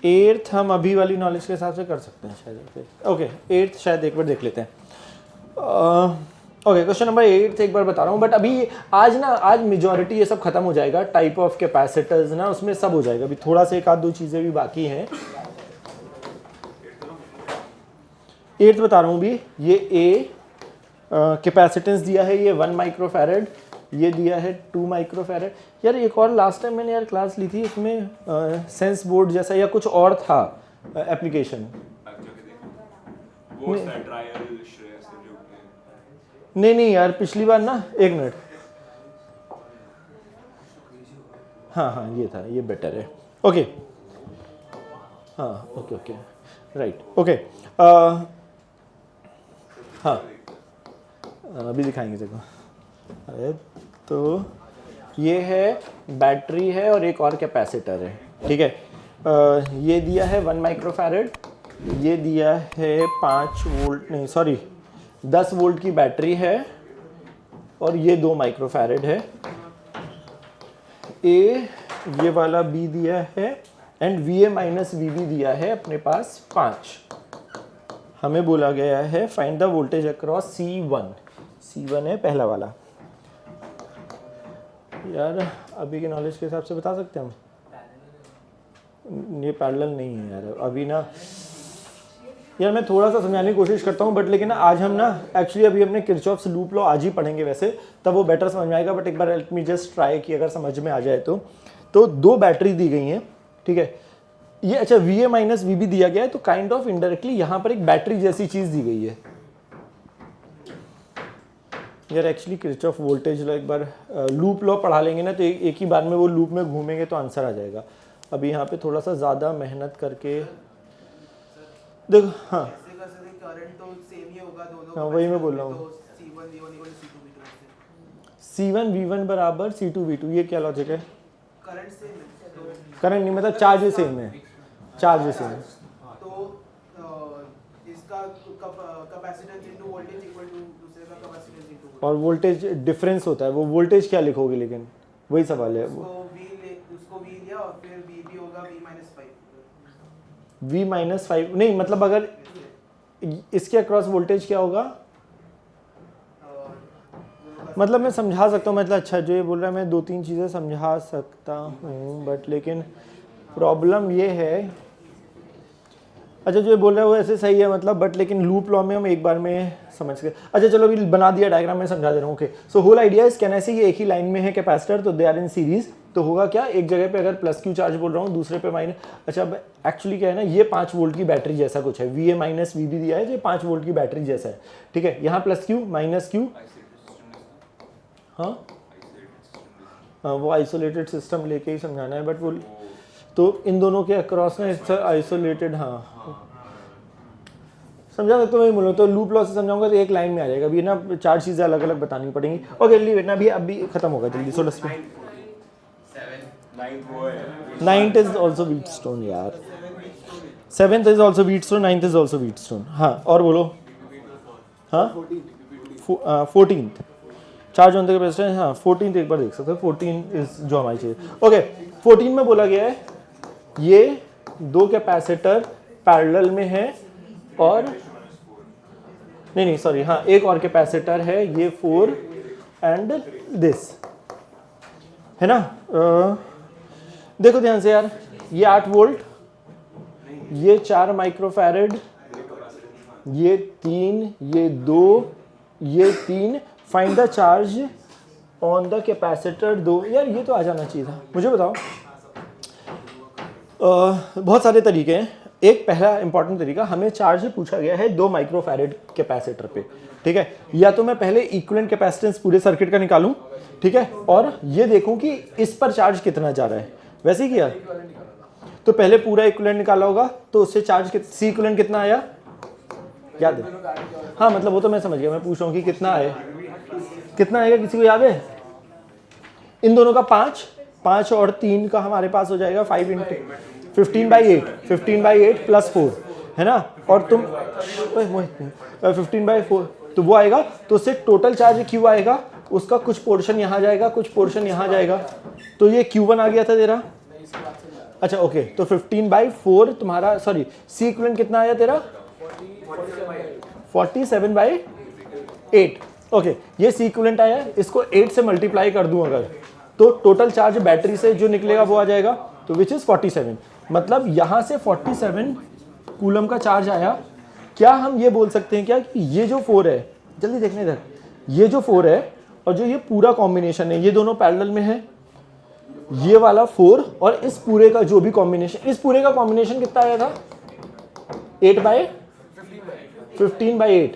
Eighth हम अभी वाली नॉलेज के हिसाब से कर सकते हैं शायद। ओके एट्थ शायद एक बार देख लेते हैं। ओके क्वेश्चन नंबर 8 एक बार बता रहा हूँ, बट अभी आज मेजॉरिटी ये सब खत्म हो जाएगा, टाइप ऑफ कैपेसिटर्स ना उसमें सब हो जाएगा। अभी थोड़ा सा एक आध दो चीज़ें भी बाकी हैं। 8th बता रहा हूँ भी। ये ए कैपेसिटेंस दिया है, ये 1 माइक्रोफैरड, ये दिया है 2 माइक्रोफैरड। यार एक और लास्ट टाइम मैंने यार क्लास ली थी, उसमें सेंस बोर्ड जैसा या कुछ और था एप्लीकेशन। नहीं यार पिछली बार ना, एक मिनट, हाँ ये था, ये बेटर है। ओके हाँ ओके राइट ओके। हाँ अभी दिखाएंगे देखो। अरे तो ये है बैटरी है और एक और कैपेसिटर है, ठीक है। ये दिया है 1 माइक्रोफैरड, ये दिया है 5 वोल्ट नहीं सॉरी 10 वोल्ट की बैटरी है और ये 2 माइक्रोफैरड है। ये वाला बी दिया है and V A minus V B दिया है अपने पास 5। हमें बोला गया है find the voltage across C1 है पहला वाला। यार अभी के नॉलेज के हिसाब से बता सकते हैं हम, ये पैरेलल नहीं है यार अभी ना। यार मैं थोड़ा सा समझाने की कोशिश करता हूँ, बट लेकिन ना आज हम ना एक्चुअली अभी अपने किरचॉफ्स लूप लॉ आज ही पढ़ेंगे वैसे, तब वो बेटर समझ में आएगा। बट एक बार लेट मी जस्ट ट्राई कि अगर समझ में आ जाए तो 2 बैटरी दी गई हैं, ठीक है। ये अच्छा V A minus V B दिया गया है, तो काइंड ऑफ इनडायरेक्टली यहाँ पर एक बैटरी जैसी चीज़ दी गई है। यार एक्चुअली किरचॉफ वोल्टेज लॉ एक बार लूप लॉ पढ़ा लेंगे ना, तो एक ही बार में वो लूप में घूमेंगे तो आंसर आ जाएगा। अभी यहाँ पे थोड़ा सा ज़्यादा मेहनत करके देखो। हाँ हाँ वही मैं बोल रहा हूँ। C1 V1 बराबर C2 V2, ये क्या लॉजिक है? करंट नहीं मतलब चार्ज सेम है, चार्ज सेम है। तो इसका capacitance into voltage equal to दूसरे का कैपेसिटेंस इनटू, और वोल्टेज डिफरेंस होता है, वो वोल्टेज क्या लिखोगे? लेकिन वही सवाल है। उसको V लिया और फिर V भी होगा V -5 नहीं, मतलब अगर इसके अक्रॉस वोल्टेज क्या होगा? मतलब मैं समझा सकता हूँ, मतलब अच्छा जो ये बोल रहा है मैं 2-3 चीज़ें समझा सकता हूँ, बट लेकिन प्रॉब्लम ये है। अच्छा जो ये बोल रहा है वो ऐसे सही है मतलब, बट लेकिन लूप लॉ में हम एक बार में समझ गए। अच्छा चलो अभी बना दिया डायग्राम, में समझा दे रहा हूँ। Okay so whole idea is can ऐसे ये एक ही लाइन में है कैपेसिटर, तो दे आर इन सीरीज। तो होगा क्या, एक जगह पे अगर प्लस क्यू चार्ज बोल रहा हूँ, दूसरे पे माइनस। अच्छा अब एक्चुअली क्या है ना, ये 5 वोल्ट की बैटरी जैसा कुछ है, V A minus V B दिया है, ये 5 वोल्ट की बैटरी जैसा है, ठीक है। यहाँ प्लस क्यू माइनस क्यू, हाँ वो आइसोलेटेड सिस्टम लेके ही समझाना है, बट वो तो इन दोनों के अक्रॉस में इट्स आइसोलेटेड। हाँ समझा सकते हो, मैं बोलूँ तो लूप लॉ से समझाऊंगा तो एक लाइन में आ जाएगा। अभी ना 4 चीज़ें अलग अलग बतानी पड़ेंगी। ओके लीव इट ना, अभी खत्म होगा जल्दी। So let's 9th is also Wheatstone यार, 7th is also Wheatstone, 9th is also Wheatstone. हाँ और बोलो। हाँ 14th charge on the capacitor. हाँ 14th एक बार देख सकते हो, 14 इज जो हमारी चाहिए। ओके 14 में बोला गया है ये 2 कैपेसिटर पैरेलल में है और नहीं सॉरी, हाँ एक और कैपेसिटर है, ये 4 एंड दिस है ना। देखो ध्यान से यार, ये 8 वोल्ट, ये 4 माइक्रोफैरड, ये 3, ये 2, ये 3। Find the charge on the capacitor 2। यार ये तो आ जाना चाहिए था। मुझे बताओ बहुत सारे तरीके हैं। एक पहला इंपॉर्टेंट तरीका, हमें चार्ज पूछा गया है 2 माइक्रोफैरड कैपेसिटर पे, ठीक है। या तो मैं पहले इक्विवेलेंट कैपेसिटेंस पूरे सर्किट का निकालूं, ठीक है, और ये देखूं कि इस पर चार्ज कितना जा रहा है। वैसे ही किया तो पहले पूरा इक्विवेलेंट निकाला होगा, तो उससे चार्ज सी इक्विवेलेंट कितना आया याद है? हाँ मतलब वो तो मैं समझ गया, मैं पूछ रहा हूँ कि कितना आए, कितना आएगा, किसी को याद है? इन दोनों का 5 और 3 का हमारे पास हो जाएगा 5 × 15/8, 15/8 + 4 है ना। और तुम 15/4 तो वो आएगा, तो उससे टोटल चार्ज क्यू आएगा, उसका कुछ पोर्शन यहाँ जाएगा, कुछ पोर्शन यहाँ जाएगा, तो ये Q1 आ गया था तेरा। अच्छा ओके, तो 15/4 तुम्हारा, सॉरी सी इक्विवेलेंट कितना आया तेरा 47/8। ओके, ये सी इक्विवेलेंट आया, इसको 8 से मल्टीप्लाई कर दूं अगर, तो टोटल चार्ज बैटरी से जो निकलेगा वो आ जाएगा, तो विच इज 47। मतलब यहां से 47 कूलम का चार्ज आया। क्या हम ये बोल सकते हैं क्या कि ये जो 4 है, जल्दी देखने इधर, ये जो 4 है और जो ये पूरा कॉम्बिनेशन है, ये दोनों पैरेलल में है, ये वाला 4 और इस पूरे का जो भी कॉम्बिनेशन, इस पूरे का कॉम्बिनेशन कितना आया था 15/8।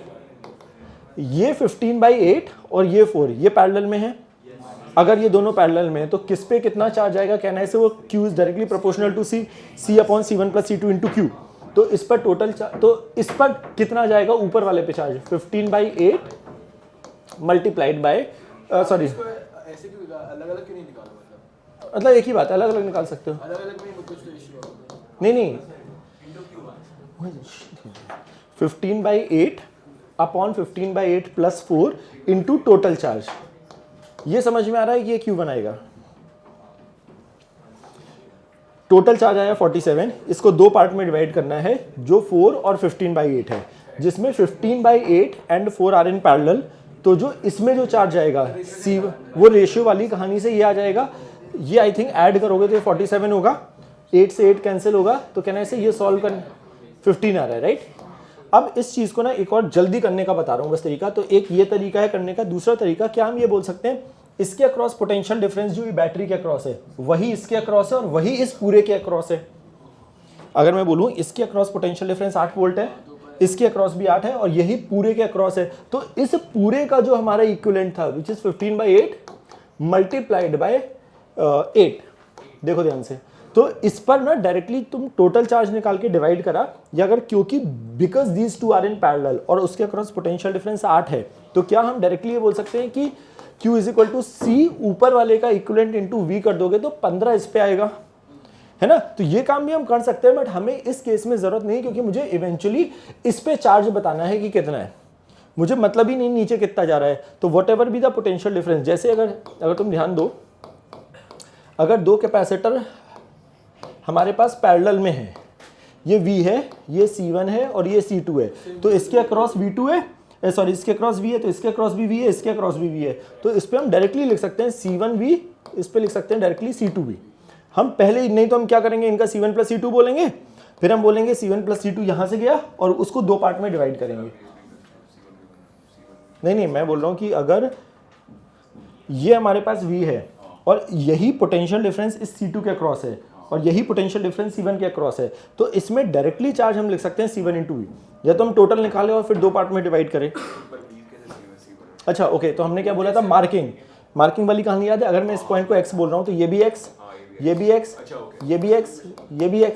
ये 15/8 और ये 4 ये पैरेलल में है। अगर ये दोनों पैरेलल में है तो किस पे कितना चार्ज आएगा, कहना है से वो Q is directly proportional to C/C1 + C2 × Q। तो इस पर टोटल तो इस पर कितना जाएगा ऊपर वाले पे चार्ज, 15/8 मल्टीप्लाइड बाय, सॉरी ऐसे क्यों अलग-अलग क्यों नहीं निकाला, मतलब एक ही बात है, अलग अलग निकाल सकते हो। अलग-अलग में कुछ तो इशू होगा। नहीं 15/8 अपॉन 15/8 + 4 इंटू टोटल चार्ज, ये समझ में आ रहा है कि ये क्यों बनाएगा। टोटल चार्ज आया 47, इसको दो पार्ट में डिवाइड करना है, जो 4 और 15/8 है, जिसमें 15/8 एंड 4 आर इन पैरेलल। तो जो इसमें जो चार्ज आएगा सी, वो रेशियो वाली कहानी से ये आ जाएगा। ये आई थिंक ऐड करोगे तो ये 47 होगा, 8 से 8 कैंसिल होगा, तो कहना है से ये सॉल्व कर 15 आ रहा है, राइट। अब इस चीज को ना एक और जल्दी करने का बता रहा हूँ बस तरीका। तो एक ये तरीका है करने का, दूसरा तरीका क्या हम ये बोल सकते हैं, इसके अक्रॉस पोटेंशियल डिफरेंस जो बैटरी के अक्रॉस है वही इसके अक्रॉस है और वही इस पूरे के अक्रॉस है। अगर मैं बोलूँ इसके अक्रॉस पोटेंशियल डिफरेंस 8 वोल्ट है, इसके अक्रॉस भी 8 है और यही पूरे के अक्रॉस है, तो इस पूरे का जो हमारा इक्विवेलेंट था विच इज 15/8 मल्टीप्लाइड बाय 8, देखो ध्यान से, तो इस पर ना डायरेक्टली तुम टोटल चार्ज निकाल के डिवाइड करा, या अगर क्योंकि because these two are in parallel और उसके अक्रॉस पोटेंशियल डिफरेंस 8 है, तो क्या हम डायरेक्टली ये बोल सकते हैं कि Q = C ऊपर वाले का इक्विवेलेंट इंटू V कर दोगे तो 15 इस पे आएगा, है ना। तो ये काम भी हम कर सकते हैं, बट हमें इस केस में जरूरत नहीं, क्योंकि मुझे इवेंचुअली इस पे चार्ज बताना है कि कितना है, मुझे मतलब ही नहीं नीचे कितना जा रहा है। तो वट एवर भी द पोटेंशियल डिफरेंस, जैसे अगर तुम ध्यान दो, अगर दो कैपेसिटर हमारे पास पैरेलल में है, ये V है, ये C1 है और ये C2 है, तो इसके अक्रॉस V2 है, सॉरी इसके अक्रॉस V है, तो इसके अक्रॉस भी V है, इसके अक्रॉस भी V है, तो इस पे हम डायरेक्टली लिख सकते हैं C1V, इस पे लिख सकते हैं डायरेक्टली C2V। हम पहले नहीं तो हम क्या करेंगे, इनका C1 + C2 बोलेंगे, फिर हम बोलेंगे C1 + C2 यहां से गया और उसको दो पार्ट में डिवाइड करेंगे। नहीं मैं बोल रहा हूं कि अगर ये हमारे पास V है और यही पोटेंशियल डिफरेंस इस C2 के अक्रॉस है और यही पोटेंशियल डिफरेंस C1 के अक्रॉस है, तो इसमें डायरेक्टली चार्ज हम लिख सकते हैं C1 × V, या तो हम टोटल निकालें और फिर दो पार्ट में डिवाइड करें। अच्छा ओके, तो हमने क्या बोला था, मार्किंग वाली कहानी याद है। अगर मैं इस पॉइंट को x बोल रहा हूँ तो ये भी x, ये भी x, ये भी x, ये भी x,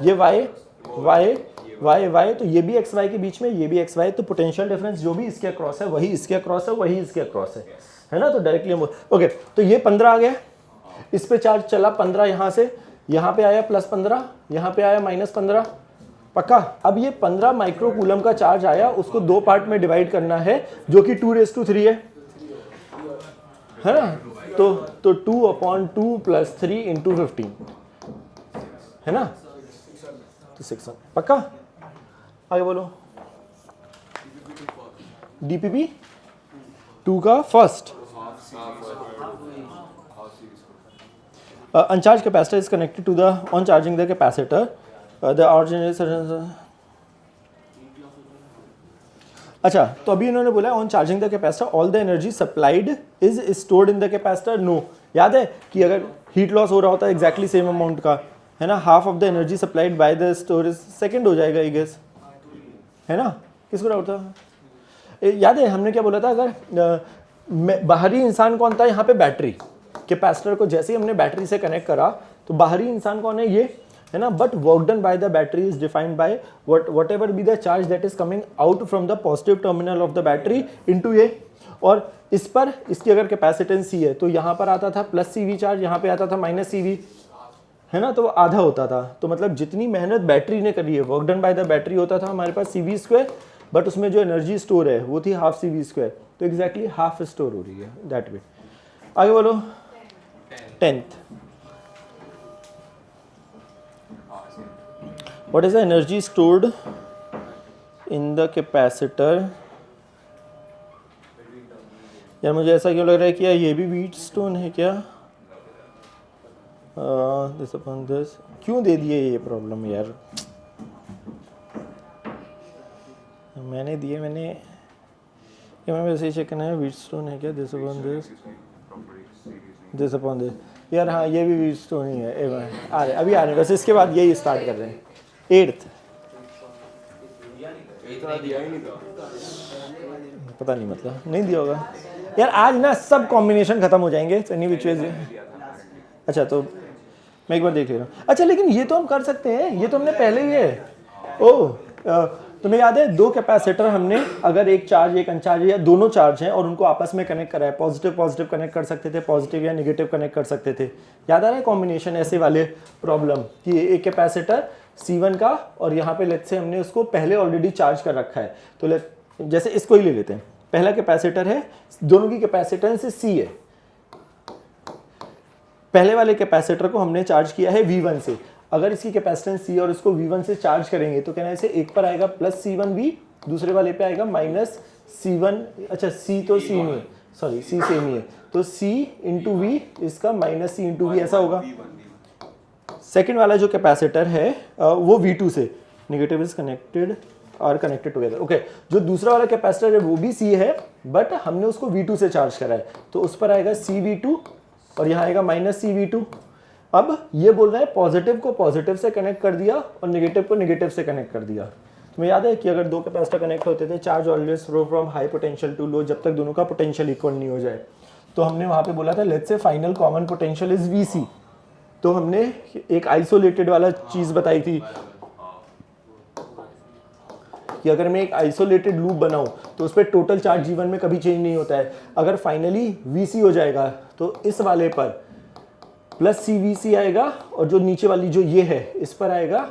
ये y, तो ये भी x y के बीच में, ये भी x y, तो पोटेंशियल डिफरेंस जो भी इसके अक्रॉस है वही इसके अक्रॉस है, वही इसके अक्रॉस है ना। तो डायरेक्टली हम ओके, तो ये 15 आ गया, इस पे चार्ज चला 15, यहाँ से यहाँ पे आया +15, यहाँ पे आया -15, पक्का। अब ये 15 माइक्रो कूलम का चार्ज आया, उसको दो पार्ट में डिवाइड करना है, जो कि 2�3 है ना। तो 2/2 + 3 × 15 है ना, तो 600, पक्का। आगे बोलो, DPP 2 का first, uncharged capacitor is connected to the on charging the capacitor, the original। अच्छा, तो अभी इन्होंने बोला on charging the capacitor all the energy supplied is stored in the capacitor. No, याद है कि अगर हीट लॉस हो रहा होता है एग्जैक्टली सेम अमाउंट का, है ना, half of the energy supplied by the storage second हो जाएगा आई गेस, है ना। किसको डाउट था, याद है हमने क्या बोला था, अगर बाहरी इंसान कौन था यहाँ पे, बैटरी। कैपेसिटर को जैसे ही हमने बैटरी से कनेक्ट करा तो बाहरी इंसान कौन है, ये है ना। But work done by the battery is defined by whatever be the charge that is coming out from the positive terminal of the battery into a. और इस पर इसकी अगर कैपेसिटेंस सी है तो यहाँ पर आता था +CV चार्ज, यहाँ पे आता था -CV, है ना, तो वो आधा होता था। तो मतलब जितनी मेहनत बैटरी ने करी है, work done by the battery होता था हमारे पास CV², बट उसमें जो एनर्जी स्टोर है वो थी ½ CV², तो एग्जैक्टली हाफ स्टोर हो रही है दैट वे। आगे बोलो, 10th what is the energy stored in the capacitor. यार मुझे ऐसा क्यों लग रहा है कि यार ये भी व्हीटस्टोन है क्या। दिस अपॉन दिस क्यों दे दिए ये प्रॉब्लम यार। मैंने दिए मैंने वैसे ही चेक करना है व्हीटस्टोन है क्या। दिस अपॉन दिस यार हाँ ये भी व्हीटस्टोन ही है। आ रहे अभी आ रहे हैं बस इसके बाद यही स्टार्ट कर रहे हैं 8th। पता नहीं मतलब नहीं दिया होगा यार। आज ना सब कॉम्बिनेशन खत्म हो जाएंगे एनी विच वेज। अच्छा तो मैं एक बार देख ले रहा हूँ। अच्छा लेकिन ये तो हम कर सकते हैं, ये तो हमने पहले ही है। ओह तुम्हें याद है 2 कैपेसिटर हमने अगर एक चार्ज एक अनचार्ज या दोनों चार्ज हैं और उनको आपस में कनेक्ट करा है, पॉजिटिव पॉजिटिव कनेक्ट कर सकते थे, पॉजिटिव या नेगेटिव कनेक्ट कर सकते थे। याद आ रहा है कॉम्बिनेशन ऐसे वाले प्रॉब्लम कि एक कैपेसिटर C1 का और यहाँ पे लेट्स से हमने उसको पहले ऑलरेडी चार्ज कर रखा है। तो जैसे इसको ही ले लेते हैं। पहला कैपेसिटर है, दोनों की कैपेसिटेंस C है। पहले वाले कैपेसिटर को हमने चार्ज किया है V1 से। अगर इसकी कैपेसिटेंस C और इसको V1 से चार्ज करेंगे तो कहना है इसे एक पर आएगा प्लस C1V, दूसरे वाले पे आएगा माइनस C1। अच्छा C तो C नहीं है, सॉरी C सेम ही है, तो C इंटू V इसका माइनस C इंटू V ऐसा होगा। सेकेंड वाला जो कैपेसिटर है वो V2 से, नेगेटिव इज कनेक्टेड और कनेक्टेड टुगेदर। ओके जो दूसरा वाला कैपेसिटर है वो भी C है बट हमने उसको V2 से चार्ज करा है, तो उस पर आएगा CV2 और यहाँ आएगा माइनस CV2। अब ये बोल रहा है पॉजिटिव को पॉजिटिव से कनेक्ट कर दिया और नेगेटिव को नेगेटिव से कनेक्ट कर दिया। तुम्हें याद है कि अगर 2 कैपेसिटर कनेक्ट होते थे, charge always flow from high potential to low, जब तक दोनों का पोटेंशियल इक्वल नहीं हो जाए। तो हमने वहाँ पे बोला था let's say final common potential is VC। तो हमने एक आइसोलेटेड वाला चीज़ बताई थी कि अगर मैं एक आइसोलेटेड लूप बनाऊं तो उस पर टोटल चार्ज G1 में कभी चेंज नहीं होता है। अगर फाइनली VC हो जाएगा तो इस वाले पर प्लस CVC आएगा और जो नीचे वाली जो ये है इस पर आएगा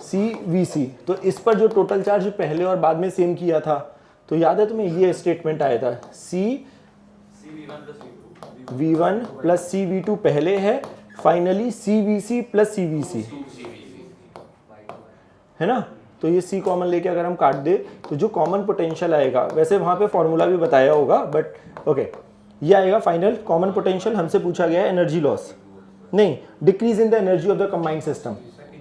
CVC। तो इस पर जो टोटल चार्ज पहले और बाद में सेम किया था, तो याद है तुम्हें ये स्टेटमेंट आया था CV1 प्लस CV2 पहले है, फाइनली CVC प्लस CVC है ना। तो ये C कॉमन लेके अगर हम काट दे तो जो कॉमन पोटेंशियल आएगा, वैसे वहाँ पे फॉर्मूला भी बताया होगा बट ओके, ये आएगा फाइनल कॉमन पोटेंशियल। हमसे पूछा गया है एनर्जी लॉस, नहीं decrease in the energy of the combined system.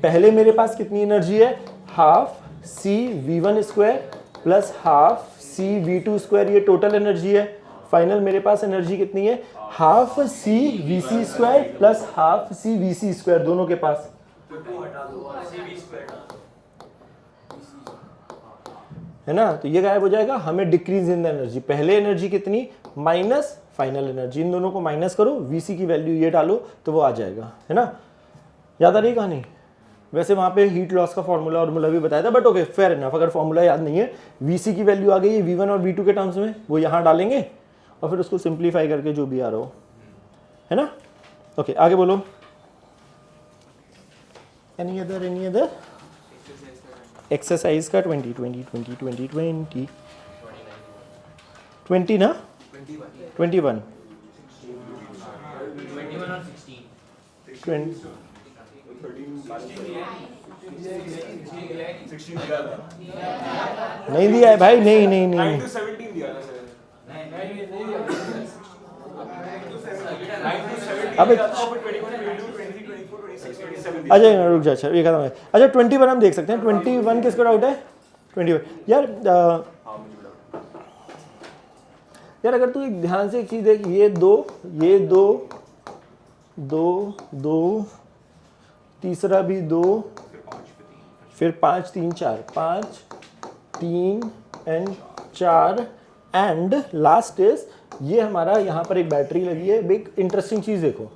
पहले मेरे पास कितनी एनर्जी है, half CV1 square plus half CV2 square, ये टोटल एनर्जी है। फाइनल मेरे पास एनर्जी कितनी है, half CVC square plus half CVC square, दोनों के पास है ना। तो ये गायब हो जाएगा, हमें डिक्रीज इन द एनर्जी, पहले एनर्जी कितनी माइनस फाइनल एनर्जी, इन दोनों को माइनस करो, VC की वैल्यू ये डालो तो वो आ जाएगा, है ना। याद आ रही कहानी। वैसे वहाँ पे हीट लॉस का फॉर्मूला भी बताया था बट ओके फेयर इनफ। अगर फॉर्मूला याद नहीं है, VC की वैल्यू आ गई है V1 और V2 के टर्म्स में, वो यहाँ डालेंगे और फिर उसको सिंप्लीफाई करके जो भी आ रहा हो, है ना। ओके आगे बोलो। एनी अदर एक्सरसाइज का 20 ना 21 नहीं दिया है भाई, नहीं अबे अच्छा रुक जा, अच्छा ये खत्म है। अच्छा 21 हम देख सकते हैं। 21 किसको डाउट है, 21 यार अगर तू एक ध्यान से एक चीज देख, ये दो, तीसरा भी 2, फिर 5 3 4, 5 3 एंड 4 एंड लास्ट इज ये हमारा यहाँ पर एक बैटरी लगी है। एक इंटरेस्टिंग चीज़ देखो,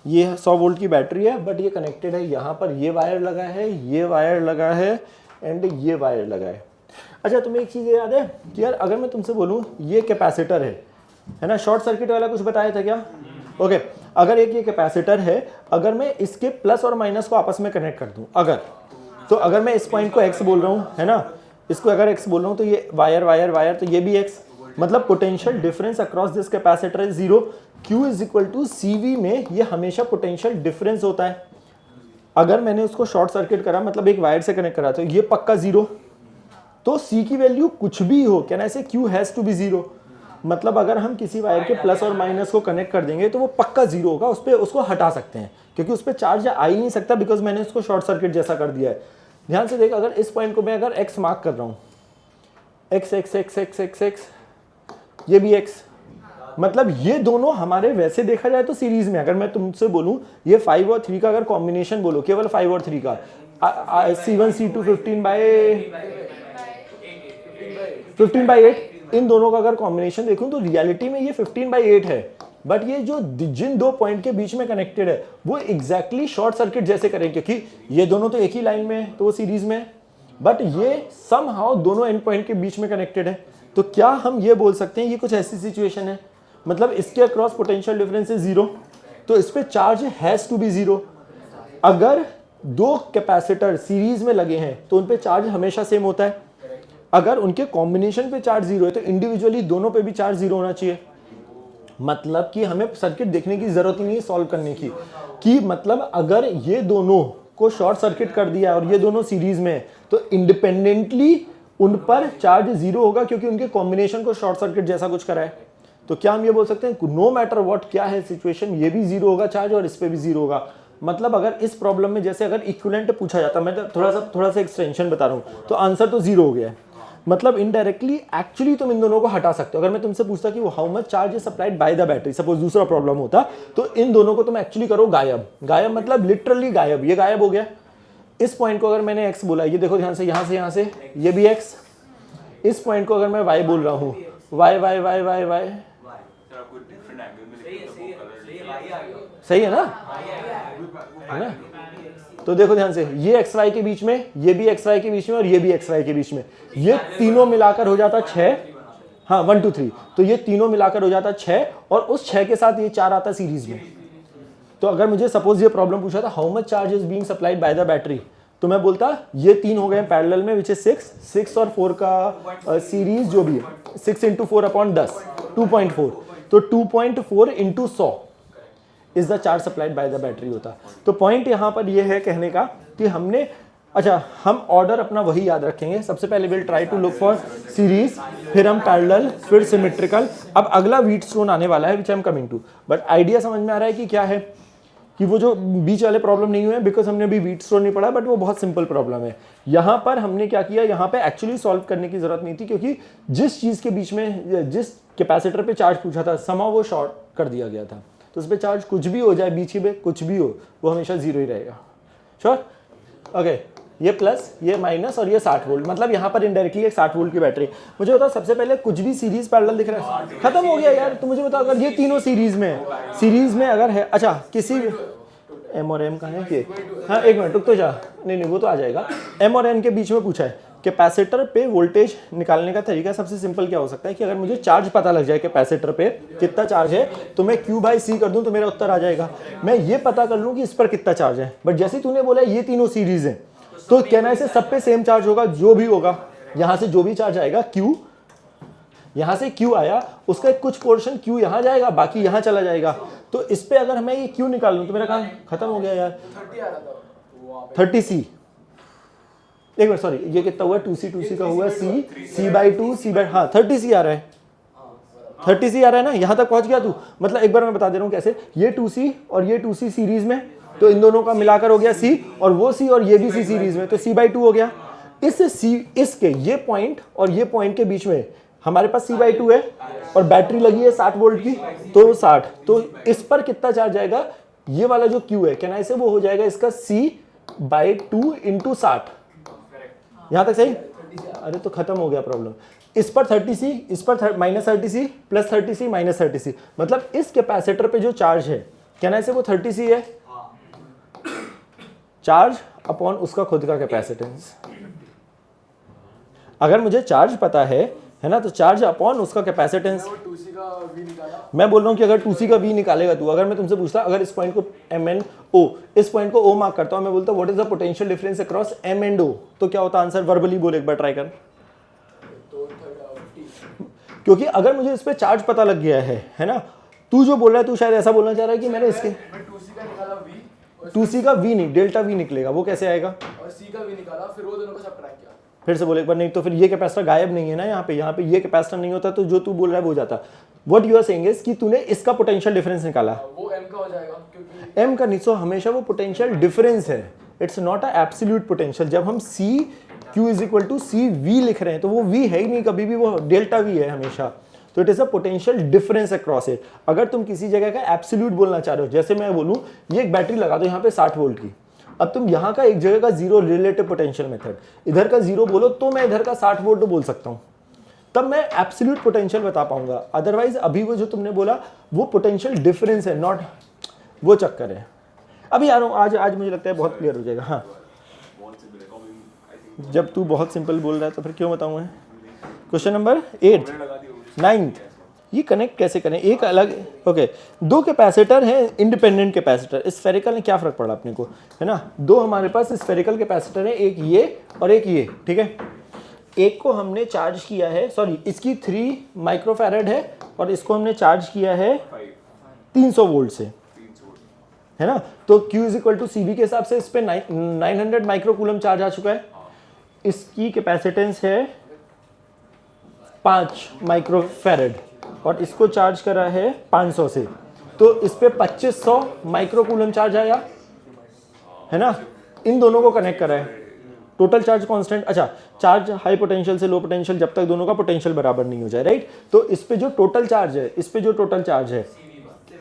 ये 100 वोल्ट की बैटरी है बट ये कनेक्टेड है, यहाँ पर ये वायर लगा है, ये वायर लगा है एंड ये वायर लगा है। अच्छा तुम्हें एक चीज़ याद है कि यार अगर मैं तुमसे बोलूँ ये कैपेसिटर है ना, शॉर्ट सर्किट वाला कुछ बताया था क्या। ओके अगर एक ये कैपेसिटर है, अगर मैं इसके प्लस और माइनस को आपस में कनेक्ट कर दूं, अगर मैं इस पॉइंट को x बोल रहा हूँ, है ना, इसको अगर x बोल रहा हूँ तो ये वायर तो ये भी x, मतलब potential difference across this capacitor is 0। Q is equal to CV में ये हमेशा पोटेंशियल डिफरेंस होता है। अगर मैंने उसको शॉर्ट सर्किट करा, मतलब एक वायर से कनेक्ट करा, तो ये पक्का 0, तो C की वैल्यू कुछ भी हो, कैन आई से Q हैज़ टू बी 0, मतलब अगर हम किसी वायर के प्लस और माइनस को कनेक्ट कर देंगे तो वो पक्का 0 होगा, उस पर उसको हटा सकते हैं क्योंकि उस पर चार्ज आ ही नहीं सकता, बिकॉज मैंने उसको शॉर्ट सर्किट जैसा कर दिया है। ध्यान से देख, अगर इस पॉइंट को मैं अगर x मार्क कर रहा हूँ, x x x x x x, ये भी x, मतलब ये दोनों हमारे वैसे देखा जाए तो सीरीज में, अगर मैं तुमसे बोलूं ये 5 और 3 का अगर कॉम्बिनेशन बोलो, केवल 5 और 3 का, C1 C2 15/8, इन दोनों का अगर कॉम्बिनेशन देखूं तो रियलिटी में ये 15/8 है, बट ये जो जिन दो पॉइंट के बीच में कनेक्टेड है वो एग्जैक्टली शॉर्ट सर्किट जैसे करेंगे, क्योंकि ये दोनों तो एक ही लाइन में है तो वो सीरीज में है, बट ये समहाउ दोनों एंड पॉइंट के बीच में कनेक्टेड है। तो क्या हम ये बोल सकते हैं ये कुछ ऐसी सिचुएशन है, मतलब इसके अक्रॉस पोटेंशियल डिफरेंस है 0, तो इस पे चार्ज हैज टू बी 0। अगर दो कैपेसिटर सीरीज में लगे हैं तो उन पे चार्ज हमेशा सेम होता है, अगर उनके कॉम्बिनेशन पे चार्ज 0 है तो इंडिविजुअली दोनों पे भी चार्ज 0 होना चाहिए। मतलब कि हमें सर्किट देखने की जरूरत ही नहीं है सॉल्व करने की, कि मतलब अगर ये दोनों को शॉर्ट सर्किट कर दिया और ये दोनों सीरीज में है तो इंडिपेंडेंटली उन पर चार्ज 0 होगा क्योंकि उनके कॉम्बिनेशन को शॉर्ट सर्किट जैसा कुछ करा है। तो क्या हम ये बोल सकते हैं नो मैटर व्हाट क्या है सिचुएशन, ये भी 0 होगा चार्ज और इस पे भी 0 होगा। मतलब अगर इस प्रॉब्लम में जैसे अगर इक्विवेलेंट पूछा जाता, मैं थोड़ा सा एक्सटेंशन बता रहा हूँ, तो आंसर तो 0 हो गया है, मतलब इनडायरेक्टली एक्चुअली तुम इन दोनों को हटा सकते हो। अगर मैं तुमसे पूछता कि वो how much charge is supplied by the battery, suppose दूसरा प्रॉब्लम होता, तो इन दोनों को तुम एक्चुअली करो गायब, गायब मतलब लिटरली गायब, ये गायब हो गया। इस पॉइंट को अगर मैंने x बोला, ये देखो ध्यान से, यहाँ से ये भी x, इस पॉइंट को अगर मैं y बोल रहा हूँ, y, सही है ना, है ना? तो देखो ध्यान से, ये एक्स वाई के बीच में, ये भी एक्स वाई के बीच में और ये भी एक्स वाई के बीच में, ये तीनों मिलाकर हो जाता 6, हाँ 1 2 3, तो ये तीनों मिलाकर हो जाता 6 और उस 6 के साथ ये 4 आता सीरीज में। तो अगर मुझे सपोज ये प्रॉब्लम पूछा था how much charge is being supplied by the battery, तो मैं बोलता ये 3 हो गए पैरेलल में विच इज 6 और 4 का सीरीज जो भी है 6 × 4/10 2.4, तो 2.4 × 100 is the charge supplied by the battery होता। तो पॉइंट यहाँ पर ये है कहने का कि हमने, अच्छा हम ऑर्डर अपना वही याद रखेंगे, सबसे पहले will try to look for series, फिर हम पैरेलल, फिर सिमेट्रिकल। अब अगला व्हीटस्टोन आने वाला है which I am coming to, but idea समझ में आ रहा है कि क्या है, कि वो जो बीच वाले प्रॉब्लम नहीं हुए बिकॉज हमने अभी व्हीटस्टोन नहीं पढ़ा, बट वो बहुत सिंपल प्रॉब्लम है। यहाँ पर हमने क्या किया, यहाँ पे एक्चुअली सॉल्व करने की जरूरत नहीं थी क्योंकि जिस चीज़ के बीच में, जिस कैपेसिटर पे चार्ज पूछा था समा वो शॉर्ट कर दिया गया था, तो उस पर चार्ज कुछ भी हो जाए, बीच में कुछ भी हो, वो हमेशा 0 ही रहेगा। श्योर? ओके, ये प्लस, ये माइनस और ये 60 वोल्ट, मतलब यहाँ पर इनडायरेक्टली एक 60 वोल्ट की बैटरी। मुझे बता सबसे पहले कुछ भी सीरीज पैरेलल दिख रहा है, खत्म हो गया यार। तो मुझे बता अगर ये तीनों सीरीज में अगर है, अच्छा किसी एम और एम कहाँ है कि, हाँ एक मिनट रुक तो जा, नहीं वो तो आ जाएगा। एम और एन के बीच में पूछा है कैपेसिटर पे वोल्टेज निकालने का तरीका सबसे सिंपल क्या हो सकता है कि अगर मुझे चार्ज पता लग जाए कैपेसिटर पे कितना चार्ज है, तो मैं Q/C कर दूं तो मेरा उत्तर आ जाएगा। मैं ये पता कर लूं कि इस पर कितना चार्ज है, बट जैसे तूने बोला ये तीनों सीरीज हैं तो कहना है सब पे सेम चार्ज होगा, जो भी होगा यहाँ से जो भी चार्ज आएगा Q, यहाँ से Q आया उसका कुछ पोर्शन Q यहाँ जाएगा, बाकी यहाँ चला जाएगा। तो इस पे अगर मैं ये Q निकाल लूँ तो मेरा काम खत्म हो गया यार। 30C, एक मिनट सॉरी, ये कितना हुआ 2C का हुआ C/2 हाँ 30C आ रहा है, 30C आ रहा है ना, यहाँ तक पहुँच गया तू। मतलब एक बार मैं बता दे रहा हूँ कैसे, ये 2C और ये 2C सीरीज में, तो इन दोनों का मिलाकर हो गया C, और वो C और ये भी C सीरीज में, तो C/2 हो गया। इसके ये पॉइंट और ये पॉइंट के बीच में हमारे पास C/2 है और बैटरी लगी है 60 वोल्ट की, तो 60, तो इस पर कितना चार्ज आएगा, ये वाला जो Q है कहना इसे वो हो जाएगा इसका C/2 × 60। यहाँ तक सही? अरे तो खत्म हो गया प्रॉब्लम। इस पर 30C, इस पर -30C plus 30C minus 30C, मतलब इस कैपेसिटर पे जो चार्ज है कहना इसे वो 30C है, चार्ज अपॉन उसका खुद का कैपेसिटेंस। अगर मुझे चार्ज पता है ना, तो चार्ज अपॉन उसका कैपेसिटेंस। मैं बोल रहा हूँ कि अगर 2C का V निकालेगा तू, अगर मैं तुमसे पूछता अगर इस पॉइंट को MNO, इस पॉइंट को O मार्क करता हूँ, मैं बोलता हूँ what is the potential difference across M and O, तो क्या होता आंसर? वर्बली बोल, एक बार ट्राई कर। क्योंकि अगर मुझे इस पे चार्ज पता लग गया है ना, तू जो बोल रहा है, तू शायद ऐसा बोलना चाह रहा है कि मैंने इसके 2C का V नहीं, डेल्टा V निकलेगा, वो कैसे आएगा? और C का V निकाला, फिर वो दोनों को सब्ट्रैक्ट किया। फिर से बोले एक बार, नहीं तो फिर ये कैपेसिटर गायब नहीं है ना यहाँ पे ये कैपेसिटर नहीं होता तो जो तू बोल रहा है वो जाता। What you are saying is कि तूने इसका पोटेंशियल डिफरेंस निकाला, वो M का हो जाएगा क्योंकि M का नहीं, सो हमेशा वो पोटेंशियल डिफरेंस है, it's not a absolute potential. जब हम C Q is equal to C V लिख रहे हैं तो वो V है ही नहीं कभी भी, वो डेल्टा V है हमेशा। तो it is a potential difference across it. अगर तुम किसी जगह का एब्सोल्यूट बोलना चाह रहे हो, जैसे मैं बोलूँ ये एक बैटरी लगा दो यहाँ पे 60 वोल्ट की, अब तुम यहाँ का एक जगह का जीरो रिलेटिव पोटेंशियल मेथड, इधर का जीरो बोलो तो मैं इधर का 60 वोल्ट बोल सकता हूँ, तब मैं एब्सोल्यूट पोटेंशियल बता पाऊंगा। अदरवाइज अभी वो जो तुमने बोला वो पोटेंशियल डिफरेंस है, नॉट वो चक्कर है। अभी आ रहा हूँ, आज मुझे लगता है बहुत क्लियर हो जाएगा। हाँ, जब तू बहुत सिंपल बोल रहा है तो फिर क्यों बताऊँ मैं। क्वेश्चन नंबर 8 9th, ये कनेक्ट कैसे करें? एक अलग, ओके, दो कैपेसिटर हैं इंडिपेंडेंट कैपेसिटर, स्फेरिकल में क्या फ़र्क पड़ा अपने को, है ना। दो हमारे पास स्फेरिकल कैपेसिटर है, एक ये और एक ये, ठीक है। एक को हमने चार्ज किया है, सॉरी इसकी 3 माइक्रोफैरड है और इसको हमने चार्ज किया है 300 वोल्ट से, है ना। तो Q is equal to CV के हिसाब से इस पे 900 माइक्रोकूलम चार्ज आ चुका है। इसकी कैपेसिटेंस है 5 माइक्रोफैरड और इसको चार्ज करा है 500 से, तो इस पे 2500 माइक्रोकूलम चार्ज आया, है ना। इन दोनों को कनेक्ट करा है, टोटल चार्ज कांस्टेंट, अच्छा चार्ज हाई पोटेंशियल से लो पोटेंशियल जब तक दोनों का पोटेंशियल बराबर नहीं हो जाए, राइट। तो इस पे जो टोटल चार्ज है, इस पे जो टोटल चार्ज है,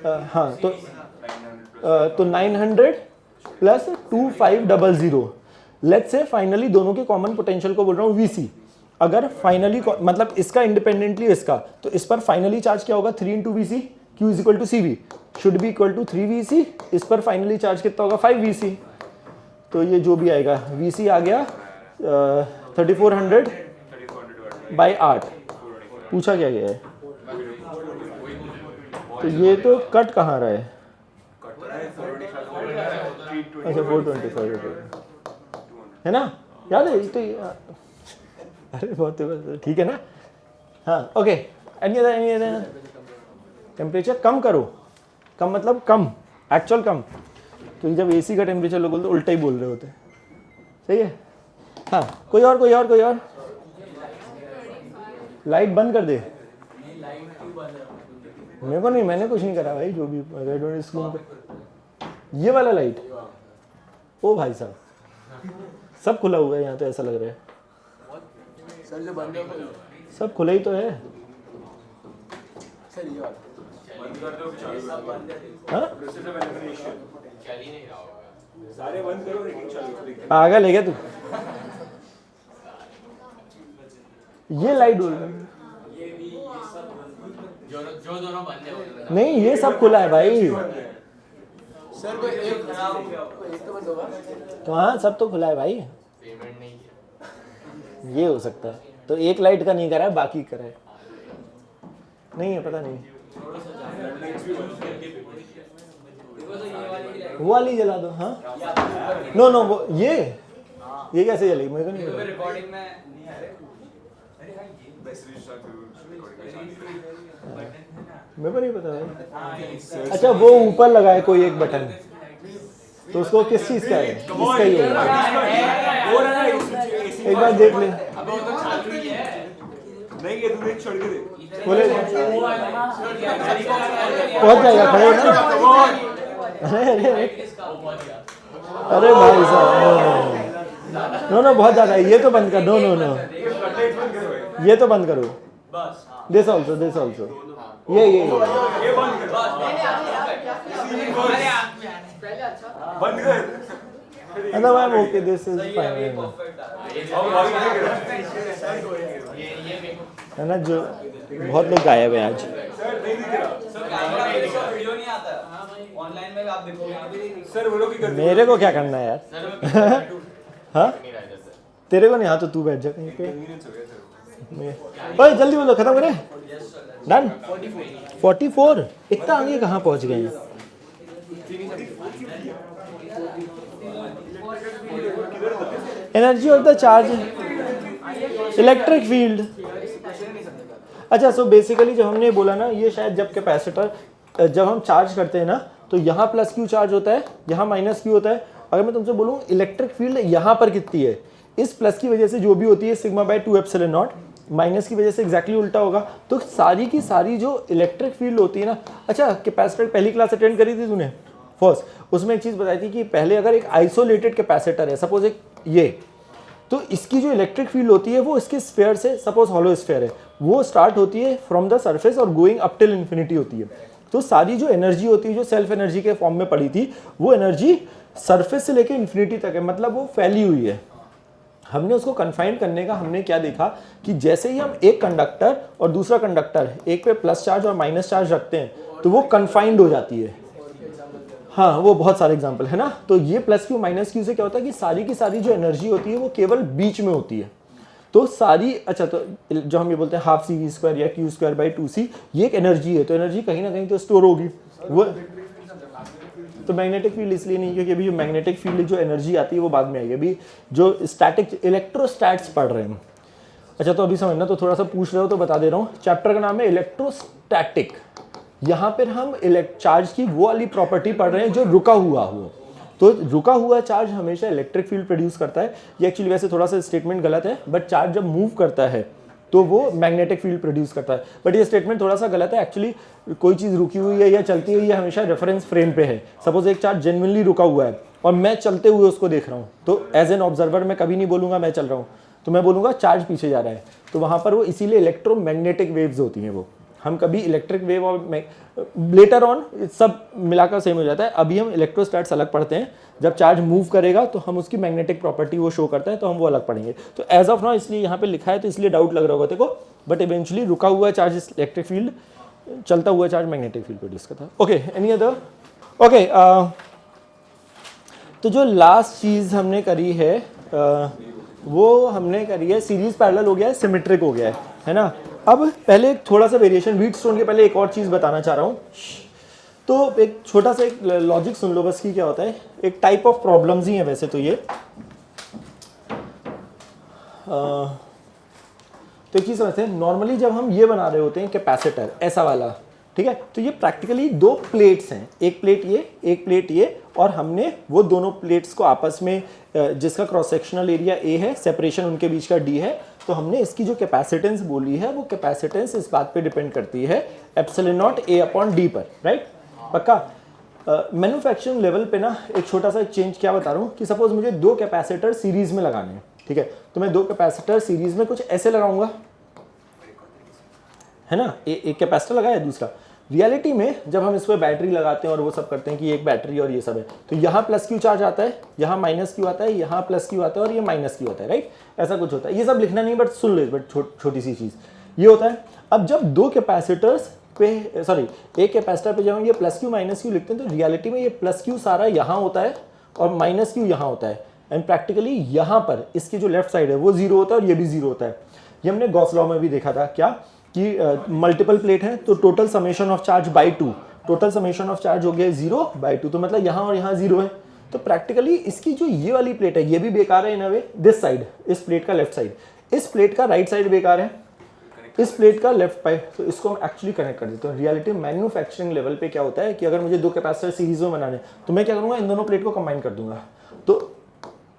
हाँ तो 900 प्लस 2500, लेट्स से फाइनली दोनों के कॉमन पोटेंशियल को बोल रहा हूँ VC। अगर फाइनली मतलब इसका इंडिपेंडेंटली इसका, तो इस पर फाइनली चार्ज क्या होगा 3 × VC, Q is equal to CV should be equal to 3 VC, इस पर फाइनली चार्ज कितना होगा 5 VC। तो ये जो भी आएगा VC आ गया 3400 बाई 8। पूछा क्या गया है, तो ये तो कट कहाँ रहा है, अच्छा 425 है ना, याद है तो अरे बहुत ठीक है ना। हाँ ओके, एनी टेम्परेचर कम करो, कम मतलब कम, एक्चुअल कम। तो जब AC का टेम्परेचर लोग बोलते उल्टा ही बोल रहे होते, सही है। हाँ कोई और लाइट बंद कर दे। मेरे को नहीं, मैंने कुछ नहीं करा भाई, जो भी रेड ऑन स्क्रीन पे ये वाला लाइट, ओ भाई साहब सब खुला हुआ है यहाँ, तो ऐसा लग रहा है सर जो बंद है सब खुला ही तो है। सर ये वाला हाँ सारे बंद करो लेकिन चलो। पागल है क्या तू, ये लाइट बोल रहा है जो दोनों बंद है नहीं, ये सब खुला है भाई। सर कोई एक तो बंद होगा। तो हाँ सब तो खुला है भाई, पेमेंट नहीं किया। ये हो सकता है। तो एक लाइट का नहीं करा है, बाकी करा है, नहीं है पता नहीं। वो वाली जला दो। हाँ नो वो ये कैसे जलेगी, मेरे को नहीं पता। रिकॉर्डिंग में नहीं आ रहे। मेरे को नहीं पता भाई। अच्छा वो ऊपर लगा है कोई एक बटन, तो उसको किस चीज का है, इसका ही होगा। एक बार देख ले, नहीं ये तूने छोड़ के दे। बोले पहुंच जाएगा, खड़े हो ना। अरे भाई साहब नो बहुत ज्यादा है, ये तो बंद कर। नो ये तो बंद करो। दिस ऑल्सो ये बंद कर। मतलब I am okay, this is fine, है ना। जो बहुत लोग गायब है आज। सर नहीं दिख रहा। वीडियो नहीं आता ऑनलाइन में, आप देखोगे। सर वो लोग की करते मेरे को क्या करना है यार। हाँ तेरे को नहीं, हाँ तो तू बैठ जा कहीं पे। कन्वीनियंस हो गया सर। ओए जल्दी बोलो, खत्म करें। डन 44, इतना आगे कहाँ पहुँच गए हैं। Energy of the charge, electric field. अच्छा सो बेसिकली जब हमने बोला ना, ये शायद जब कैपेसिटर जब हम चार्ज करते हैं ना तो यहाँ प्लस क्यू चार्ज होता है, यहाँ माइनस क्यू होता है। अगर मैं तुमसे बोलूँ इलेक्ट्रिक फील्ड यहाँ पर कितनी है, इस प्लस की वजह से जो भी होती है sigma bye 2 epsilon not, minus की वजह से एग्जैक्टली उल्टा होगा। तो सारी की सारी जो इलेक्ट्रिक फील्ड होती है ना, अच्छा कैपेसिटर पहली क्लास अटेंड करी थी तूने फर्स्ट, उसमें एक चीज़ बताई थी कि पहले अगर एक आइसोलेटेड कैपेसिटर है, सपोज एक ये, तो इसकी जो इलेक्ट्रिक फील्ड होती है वो इसके स्फीयर से, सपोज हॉलो स्फीयर है, वो स्टार्ट होती है फ्रॉम द सरफेस और गोइंग अप टिल इन्फिनिटी होती है। तो सारी जो एनर्जी होती है जो सेल्फ एनर्जी के फॉर्म में पड़ी थी, वो एनर्जी सरफेस से लेकर इन्फिनिटी तक है, मतलब वो फैली हुई है। हमने उसको कन्फाइंड करने का हमने क्या देखा कि जैसे ही हम एक कंडक्टर और दूसरा कंडक्टर एक पे प्लस चार्ज और माइनस चार्ज रखते हैं तो वो कन्फाइंड हो जाती है। हाँ, वो बहुत सारे एग्जाम्पल है ना। तो ये प्लस क्यू माइनस क्यू से क्या होता है कि सारी की सारी जो एनर्जी होती है वो केवल बीच में होती है। तो सारी, अच्छा, तो जो हम ये बोलते हैं हाफ सी वी स्क्वायर या क्यू स्क्वायर बाई 2c, ये एक एनर्जी है, तो एनर्जी कहीं ना कहीं तो स्टोर होगी। वो तो मैग्नेटिक फील्ड इसलिए नहीं, क्योंकि अभी मैग्नेटिक फील्ड जो एनर्जी आती है वो बाद में आएगी, अभी जो स्टैटिक इलेक्ट्रोस्टैट्स पढ़ रहे हैं। अच्छा, तो अभी समझना, तो थोड़ा सा पूछ रहे हो तो बता दे रहा हूँ। चैप्टर का नाम है इलेक्ट्रोस्टैटिक। यहाँ पर हम चार्ज की वो वाली प्रॉपर्टी पढ़ रहे हैं जो रुका हुआ हो। तो रुका हुआ चार्ज हमेशा इलेक्ट्रिक फील्ड प्रोड्यूस करता है। ये एक्चुअली वैसे थोड़ा सा स्टेटमेंट गलत है, बट चार्ज जब मूव करता है तो वो मैग्नेटिक फील्ड प्रोड्यूस करता है। बट ये स्टेटमेंट थोड़ा सा गलत है। एक्चुअली कोई चीज़ रुकी हुई है या चलती हुई है हमेशा रेफरेंस फ्रेम पे है। सपोज एक चार्ज जेन्युइनली रुका हुआ है और मैं चलते हुए उसको देख रहा हूँ, तो एज एन ऑब्जर्वर मैं कभी नहीं बोलूँगा मैं चल रहा हूँ, तो मैं बोलूँगा चार्ज पीछे जा रहा है। तो वहाँ पर वो इसीलिए इलेक्ट्रोमैग्नेटिक वेव्स होती हैं। वो हम कभी इलेक्ट्रिक वेव और लेटर ऑन सब मिलाकर सेम हो जाता है। अभी हम इलेक्ट्रोस्टैट्स अलग पढ़ते हैं, जब चार्ज मूव करेगा तो हम उसकी मैग्नेटिक प्रॉपर्टी वो शो करता है, तो हम वो अलग पढ़ेंगे। तो एज ऑफ नाउ इसलिए यहाँ पे लिखा है, तो इसलिए डाउट लग रहा होगा देखो, बट इवेंचुअली रुका हुआ चार्ज इलेक्ट्रिक फील्ड, चलता हुआ चार्ज मैग्नेटिक फील्ड प्रोड्यूस करता है। Okay, any other? ओके, तो जो लास्ट चीज़ हमने करी है वो हमने करी है सीरीज पैरेलल हो गया है, सिमेट्रिक हो गया है ना। अब पहले थोड़ा सा वेरिएशन व्हीटस्टोन के पहले एक और चीज़ बताना चाह रहा हूँ। तो एक छोटा सा एक लॉजिक सुन लो बस कि क्या होता है। एक टाइप ऑफ प्रॉब्लम्स ही है वैसे तो ये। तो एक चीज़ समझते हैं, नॉर्मली जब हम ये बना रहे होते हैं कैपेसिटर ऐसा वाला, ठीक है, तो ये प्रैक्टिकली दो प्लेट्स हैं, एक प्लेट ये, एक प्लेट ये, और हमने वो दोनों प्लेट्स को आपस में, जिसका क्रॉस सेक्शनल एरिया ए है, सेपरेशन उनके बीच का डी है, तो हमने इसकी जो कैपेसिटेंस बोली है वो कैपेसिटेंस इस बात पे डिपेंड करती है epsilon not a upon D पर, राइट? पक्का? मैन्युफैक्चरिंग लेवल पे ना एक छोटा सा चेंज क्या बता रहा हूँ कि सपोज मुझे दो कैपेसिटर सीरीज में लगाने हैं, ठीक है, तो मैं दो कैपेसिटर सीरीज में कुछ ऐसे लगाऊंगा, है ना, एक कैपेसिटर लगाया दूसरा। रियलिटी में जब हम इस पर बैटरी लगाते हैं और वो सब करते हैं कि एक बैटरी और ये सब है, तो यहाँ प्लस क्यू चार्ज आता है, यहाँ माइनस क्यू आता है, यहाँ प्लस क्यू आता है और ये माइनस क्यू आता है, राइट? ऐसा कुछ होता है। ये सब लिखना नहीं, बट सुन लो, बट छोटी सी चीज़ ये होता है। अब जब दो कैपेसिटर्स पे, सॉरी, एक कैपेसिटर पे जब हम ये प्लस क्यू माइनस क्यू लिखते हैं, तो रियलिटी में ये प्लस क्यू सारा यहाँ होता है और माइनस क्यू यहाँ होता है। एंड प्रैक्टिकली यहाँ पर इसकी जो लेफ्ट साइड है वो जीरो होता है और ये भी जीरो होता है। ये हमने गॉस लॉ में भी देखा था क्या कि मल्टीपल प्लेट है तो total summation of charge by 2, total summation of charge हो गया 0/2, तो मतलब यहाँ और यहाँ 0 है। तो प्रैक्टिकली इसकी जो ये वाली प्लेट है ये भी बेकार है इन अ वे, दिस साइड, इस प्लेट का लेफ्ट साइड, इस प्लेट का राइट साइड बेकार है, इस प्लेट का लेफ्ट पाइप, तो इसको हम एक्चुअली कनेक्ट कर देते हैं। रियलिटी मैन्युफैक्चरिंग लेवल पे क्या होता है कि अगर मुझे दो कैपेसिटर सीरीज में बनाने तो मैं क्या करूँगा, इन दोनों प्लेट को कंबाइन कर दूंगा। तो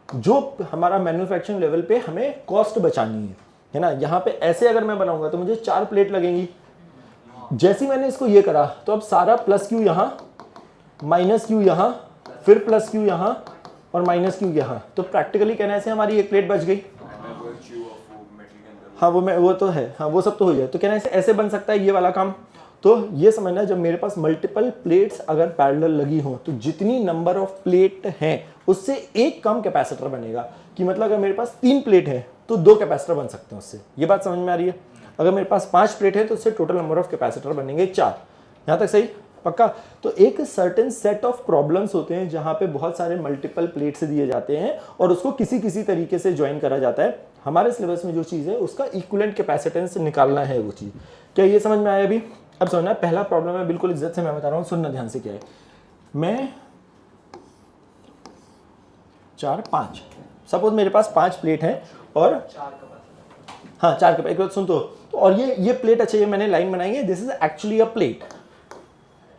जो हमारा मैन्युफैक्चरिंग लेवल पे हमें कॉस्ट बचानी है ना, यहाँ पे ऐसे अगर मैं बनाऊंगा तो मुझे 4 प्लेट लगेंगी। जैसे ही मैंने इसको ये करा तो अब सारा प्लस क्यू यहाँ, माइनस क्यू यहाँ, फिर प्लस क्यू यहाँ और माइनस क्यू यहाँ, तो प्रैक्टिकली कहने से हमारी एक प्लेट बच गई। हाँ वो तो है, हाँ वो सब तो हो जाए, तो कहने से ऐसे बन सकता है ये वाला काम। तो ये समझना, जब मेरे पास मल्टीपल प्लेट्स अगर पैरेलल लगी हो तो जितनी नंबर ऑफ प्लेट हैं उससे एक कम कैपेसिटर बनेगा। कि मतलब अगर मेरे पास 3 प्लेट है तो 2 कैपेसिटर बन सकते हैं उससे। ये बात समझ में आ रही है? अगर मेरे पास 5 प्लेट है तो उससे टोटल नंबर ऑफ कैपेसिटर बनेंगे 4। यहाँ तक सही? पक्का? तो एक सर्टेन सेट ऑफ प्रॉब्लम्स होते हैं जहाँ पे बहुत सारे मल्टीपल प्लेट्स दिए जाते हैं और उसको किसी तरीके से ज्वाइन करा जाता है। हमारे सिलेबस में जो चीज़ है उसका इक्विवेलेंट कैपेसिटेंस निकालना है वो चीज़। क्या ये समझ में आया अभी? अब समझना, पहला प्रॉब्लम है, बिल्कुल इज्जत से मैं बता रहा हूँ, सुनना ध्यान से क्या है। मैं 4, 5, सपोज मेरे पास 5 प्लेट है और 4 कप, एक बात सुन तो और ये प्लेट, अच्छा ये मैंने लाइन बनाई है, this is actually a plate,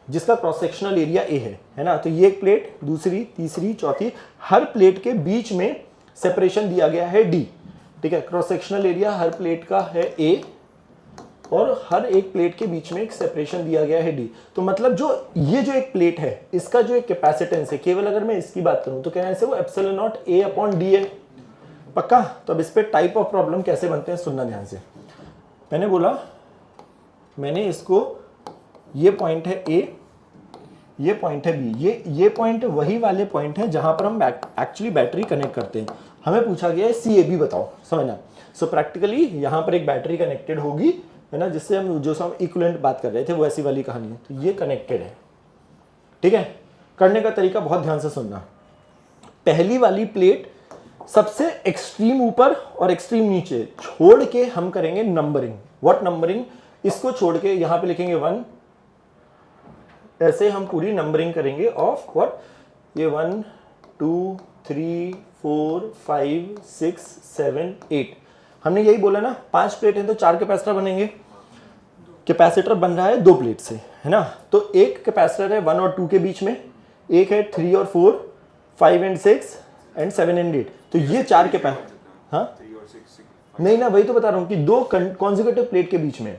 जिसका क्रॉस सेक्शनल एरिया ए है ना। तो ये एक प्लेट, दूसरी, तीसरी, चौथी, हर प्लेट के बीच में सेपरेशन दिया गया है डी, ठीक है। क्रॉस सेक्शनल एरिया हर प्लेट का है ए और हर एक प्लेट के बीच में एक सेपरेशन दिया गया है डी। तो मतलब जो ये जो एक प्लेट है इसका जो एक कैपेसिटेंस है, केवल अगर मैं इसकी बात करूं तो क्या है वो epsilon not a upon D है, पक्का। तो अब इस पे टाइप ऑफ प्रॉब्लम कैसे बनते हैं सुनना ध्यान से। मैंने बोला, मैंने इसको, ये पॉइंट है ए, ये पॉइंट है बी, ये पॉइंट वही वाले पॉइंट है जहां पर हम एक्चुअली बैटरी कनेक्ट करते हैं। हमें पूछा गया है सी ए बी बताओ, समझना। सो प्रैक्टिकली यहां पर एक बैटरी कनेक्टेड होगी, है ना, जिससे हम जो इक्विवेलेंट बात कर रहे थे वो ऐसी वाली कहानी है। तो ये कनेक्टेड है, ठीक है। करने का तरीका बहुत ध्यान से सुनना। पहली वाली प्लेट सबसे एक्सट्रीम ऊपर और एक्सट्रीम नीचे छोड़ के हम करेंगे नंबरिंग। What numbering? इसको छोड़ के यहां पे लिखेंगे 1, ऐसे हम पूरी नंबरिंग करेंगे ऑफ व्हाट, ये 1 2 3 4 5 6 7 8। हमने यही बोला ना, 5 प्लेट है तो 4 कैपेसिटर बनेंगे। कैपेसिटर बन रहा है 2 प्लेट से, है ना। तो एक कैपेसिटर है 1 और 2 के बीच में, एक है 3 और 4, 5 एंड 6 एंड 7 एंड 8। तो ये 4 कैपेसिटर, हाँ नहीं ना, वही तो बता रहा हूँ कि 2 कॉन्जिक्यूटिव प्लेट के बीच में,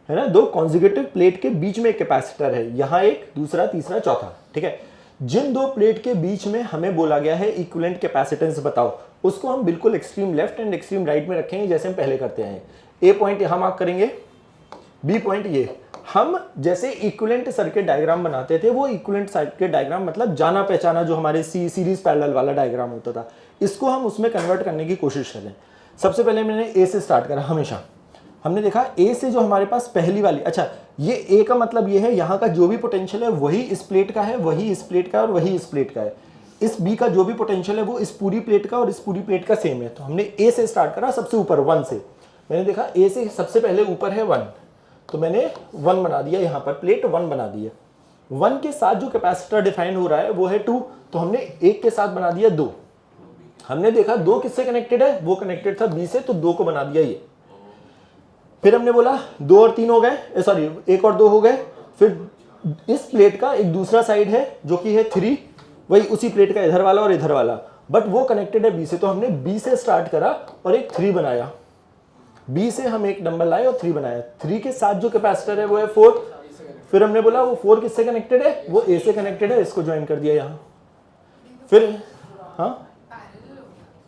है ना, 2 कॉन्जिक्यूटिव प्लेट के बीच में एक कैपेसिटर है, यहाँ एक, दूसरा, तीसरा, चौथा, ठीक है। जिन 2 प्लेट के बीच में हमें बोला गया है इक्विवेलेंट कैपेसिटेंस बताओ, उसको हम बिल्कुल extreme left and extreme right में रखेंगे जैसे हम पहले करते हैं। ए पॉइंट यहाँ मार्क करेंगे, बी पॉइंट ये। हम जैसे इक्विवेलेंट सर्किट डायग्राम बनाते थे, वो इक्विवेलेंट सर्किट डायग्राम मतलब जाना पहचाना जो हमारे सीरीज पैरेलल वाला डायग्राम होता था, इसको हम उसमें कन्वर्ट करने की कोशिश करें। सबसे पहले मैंने ए से स्टार्ट करा। हमेशा हमने देखा ए से जो हमारे पास पहली वाली, अच्छा ये ए का मतलब ये है यहाँ का जो भी पोटेंशियल है वही इस प्लेट का है, वही इस प्लेट का है और वही इस प्लेट का है। इस बी का जो भी पोटेंशियल है वो इस पूरी प्लेट का और इस पूरी प्लेट का सेम है। तो हमने ए से स्टार्ट करा, सबसे ऊपर 1 से। मैंने देखा ए से सबसे पहले ऊपर है 1, तो मैंने 1 बना दिया, यहाँ पर प्लेट 1 बना दी है। 1 के साथ जो कैपेसिटर डिफाइन हो रहा है वो है 2, तो हमने 1 के साथ बना दिया 2। हमने देखा 2 किससे कनेक्टेड है, वो कनेक्टेड था बी से, तो 2 को बना दिया ये। फिर हमने बोला 2 और 3 हो गए, सॉरी 1 और 2 हो गए। फिर इस प्लेट का एक दूसरा साइड है जो कि है 3, वही उसी प्लेट का इधर वाला और इधर वाला, बट वो कनेक्टेड है बी से, तो हमने बी से स्टार्ट करा और एक 3 बनाया। बी से हम एक नंबर लाए और 3 बनाया। 3 के साथ जो कैपेसिटर है वो है 4। फिर हमने बोला वो 4 किससे कनेक्टेड है, वो ए से कनेक्टेड है, इसको ज्वाइन कर दिया यहाँ। फिर हाँ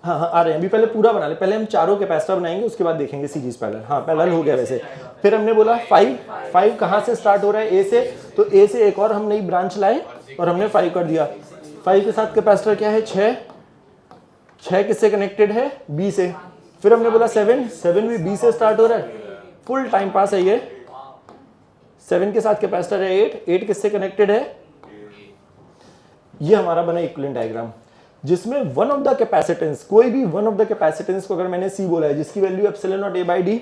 हाँ आ रहे हैं, अभी पहले पूरा बना ले, पहले हम चारों कैपेसिटर बनाएंगे उसके बाद देखेंगे सीरीज पैरेलल। हाँ पैरेलल हो गया वैसे। फिर हमने बोला 5 कहाँ से स्टार्ट हो रहा है, ए से, तो ए से एक और हम नई ब्रांच लाए और हमने 5 कर दिया। 5 के साथ कैपेसिटर क्या है 6 किससे कनेक्टेड है, बी से। फिर हमने बोला 7 भी बी से स्टार्ट हो रहा है, फुल टाइम पास है ये। 7 के साथ कैपेसिटर है 8 किससे कनेक्टेड है, ये हमारा बना इक्विवेलेंट डायग्राम, जिसमें वन ऑफ द कैपेसिटेंस, कोई भी वन ऑफ द कैपेसिटेंस को अगर मैंने सी बोला है जिसकी value epsilon not a by D,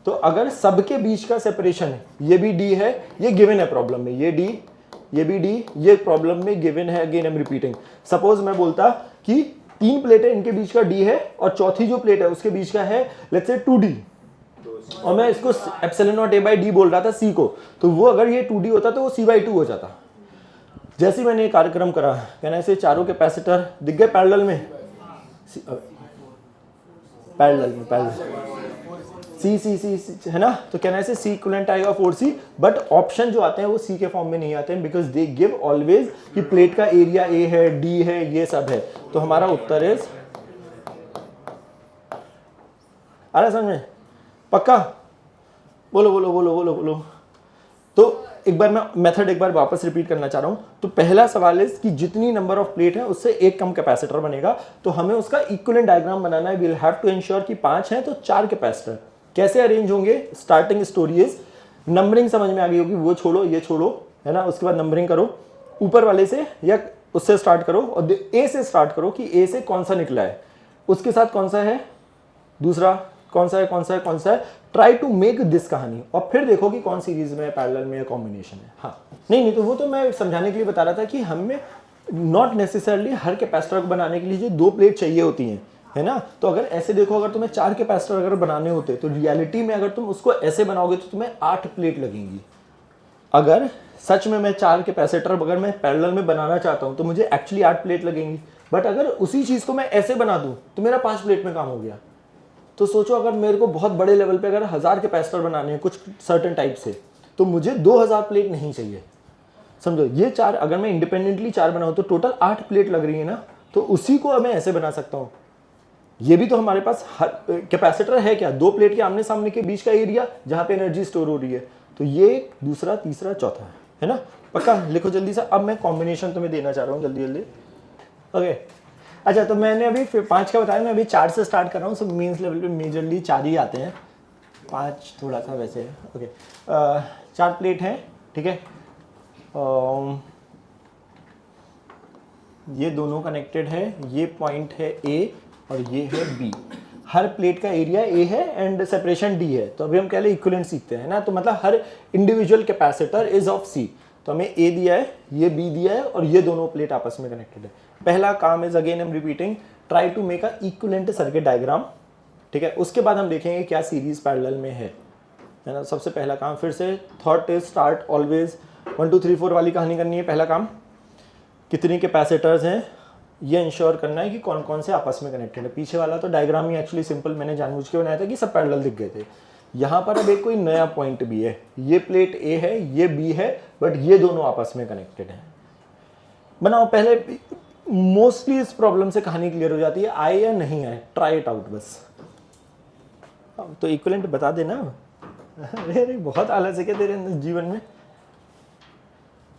तो अगर सबके बीच का सेपरेशन है, ये भी डी है, ये गिवन है प्रॉब्लम में, ये डी, ये भी डी, ये प्रॉब्लम में गिवन है। Again I am repeating, suppose मैं बोलता कि 3 प्लेटें इनके बीच का डी है और चौथी जो प्लेट है उसके बीच का है लेट्स से 2d, और मैं इसको epsilon not a by D बोल रहा था सी को, तो वो अगर ये 2d होता तो वो c बाई 2 हो जाता। जैसे मैंने ये कार्यक्रम करा, कहना ऐसे चारों कैपेसिटर दिख गए पैरेलल में, पैरेलल सी है ना, तो कहना ऐसे सी इक्विवेलेंट आएगा 4c, बट ऑप्शन जो आते हैं वो सी के फॉर्म में नहीं आते हैं, बिकॉज दे गिव ऑलवेज कि प्लेट का एरिया ए है, डी है, ये सब है। तो हमारा उत्तर इज, आ रहा समझ में, पक्का? बोलो बोलो बोलो बोलो बोलो। तो एक बार मैं मेथड एक बार वापस रिपीट करना चाह रहा हूं। तो पहला सवाल है कि जितनी नंबर ऑफ प्लेट है उससे एक कम कैपेसिटर बनेगा, तो हमें उसका इक्विवेलेंट डायग्राम बनाना है। We will have to ensure कि 5 हैं तो 4 कैपेसिटर कैसे अरेंज होंगे। स्टार्टिंग स्टोरी इज, नंबरिंग समझ में आ गई होगी, वो छोड़ो ये छोड़ो, है ना। उसके बाद नंबरिंग करो, ऊपर वाले से या उससे स्टार्ट करो और ए से स्टार्ट करो कि ए से कौन सा निकला है, उसके साथ कौन सा है, दूसरा कौन सा है, कौन सा है, कौन सा है। ट्राई टू मेक दिस कहानी, और फिर देखो कि कौन सीरीज में है, पैरेलल में, कॉम्बिनेशन है। हाँ नहीं तो वो तो मैं समझाने के लिए बता रहा था कि हमें नॉट नेसेसरली हर कैपेसिटर को बनाने के लिए जो 2 प्लेट चाहिए होती हैं, है ना। तो अगर ऐसे देखो, अगर तुम्हें 4 कैपेसिटर अगर बनाने होते तो रियलिटी में अगर तुम उसको ऐसे बनाओगे तो तुम्हें 8 प्लेट लगेंगी। अगर सच में मैं 4 कैपेसिटर अगर मैं पैरेलल में बनाना चाहता हूँ तो मुझे एक्चुअली 8 प्लेट लगेंगी, बट अगर उसी चीज़ को मैं ऐसे बना दूँ तो मेरा 5 प्लेट में काम हो गया। तो सोचो अगर मेरे को बहुत बड़े लेवल पे अगर 1000 कैपेसिटर बनाने हैं कुछ सर्टेन टाइप से, तो मुझे 2000 प्लेट नहीं चाहिए। समझो ये 4 अगर मैं इंडिपेंडेंटली 4 बनाऊँ तो टोटल 8 प्लेट लग रही है ना, तो उसी को मैं ऐसे बना सकता हूँ। ये भी तो हमारे पास कैपेसिटर है क्या, 2 प्लेट के आमने सामने के बीच का एरिया जहाँ पे एनर्जी स्टोर हो रही है। तो ये एक, दूसरा, तीसरा, चौथा है ना। पक्का लिखो जल्दी से। अब मैं कॉम्बिनेशन तुम्हें देना चाह रहा हूँ जल्दी जल्दी। ओके अच्छा, तो मैंने अभी 5 का बताया, मैं अभी 4 से स्टार्ट कर रहा हूँ। सब मीन्स लेवल पे मेजरली 4 ही आते हैं, 5 थोड़ा सा वैसे है। ओके 4 प्लेट हैं, ठीक है। ये दोनों कनेक्टेड है, ये पॉइंट है A और ये है B। हर प्लेट का एरिया A है एंड सेपरेशन D है। तो अभी हम कह ले इक्विवेलेंट सीखते हैं ना, तो मतलब हर individual capacitor is of C। तो हमें A दिया है, ये B दिया है और ये दोनों प्लेट आपस में कनेक्टेड है। पहला काम is again I am repeating, try to make a equivalent circuit diagram, ठीक है। उसके बाद हम देखेंगे क्या सीरीज पैरेलल में है ना। सबसे पहला काम फिर से थॉट इज स्टार्ट ऑलवेज 1 2 3 4 वाली कहानी करनी है। पहला काम कितने कैपेसिटर्स हैं ये इंश्योर करना है कि कौन कौन से आपस में कनेक्टेड है। पीछे वाला तो डायग्राम ही एक्चुअली सिंपल मैंने जानबूझ के बनाया था कि सब पैरेलल दिख गए थे। यहाँ पर अब एक कोई नया पॉइंट भी है, ये प्लेट A है, ये B है, बट ये दोनों आपस में कनेक्टेड हैं। बनाओ पहले, मोस्टली इस प्रॉब्लम से कहानी क्लियर हो जाती है, आए या नहीं आए, ट्राई इट आउट बस। तो इक्विवेलेंट बता देना। अरे बहुत आलस है क्या तेरे जीवन में?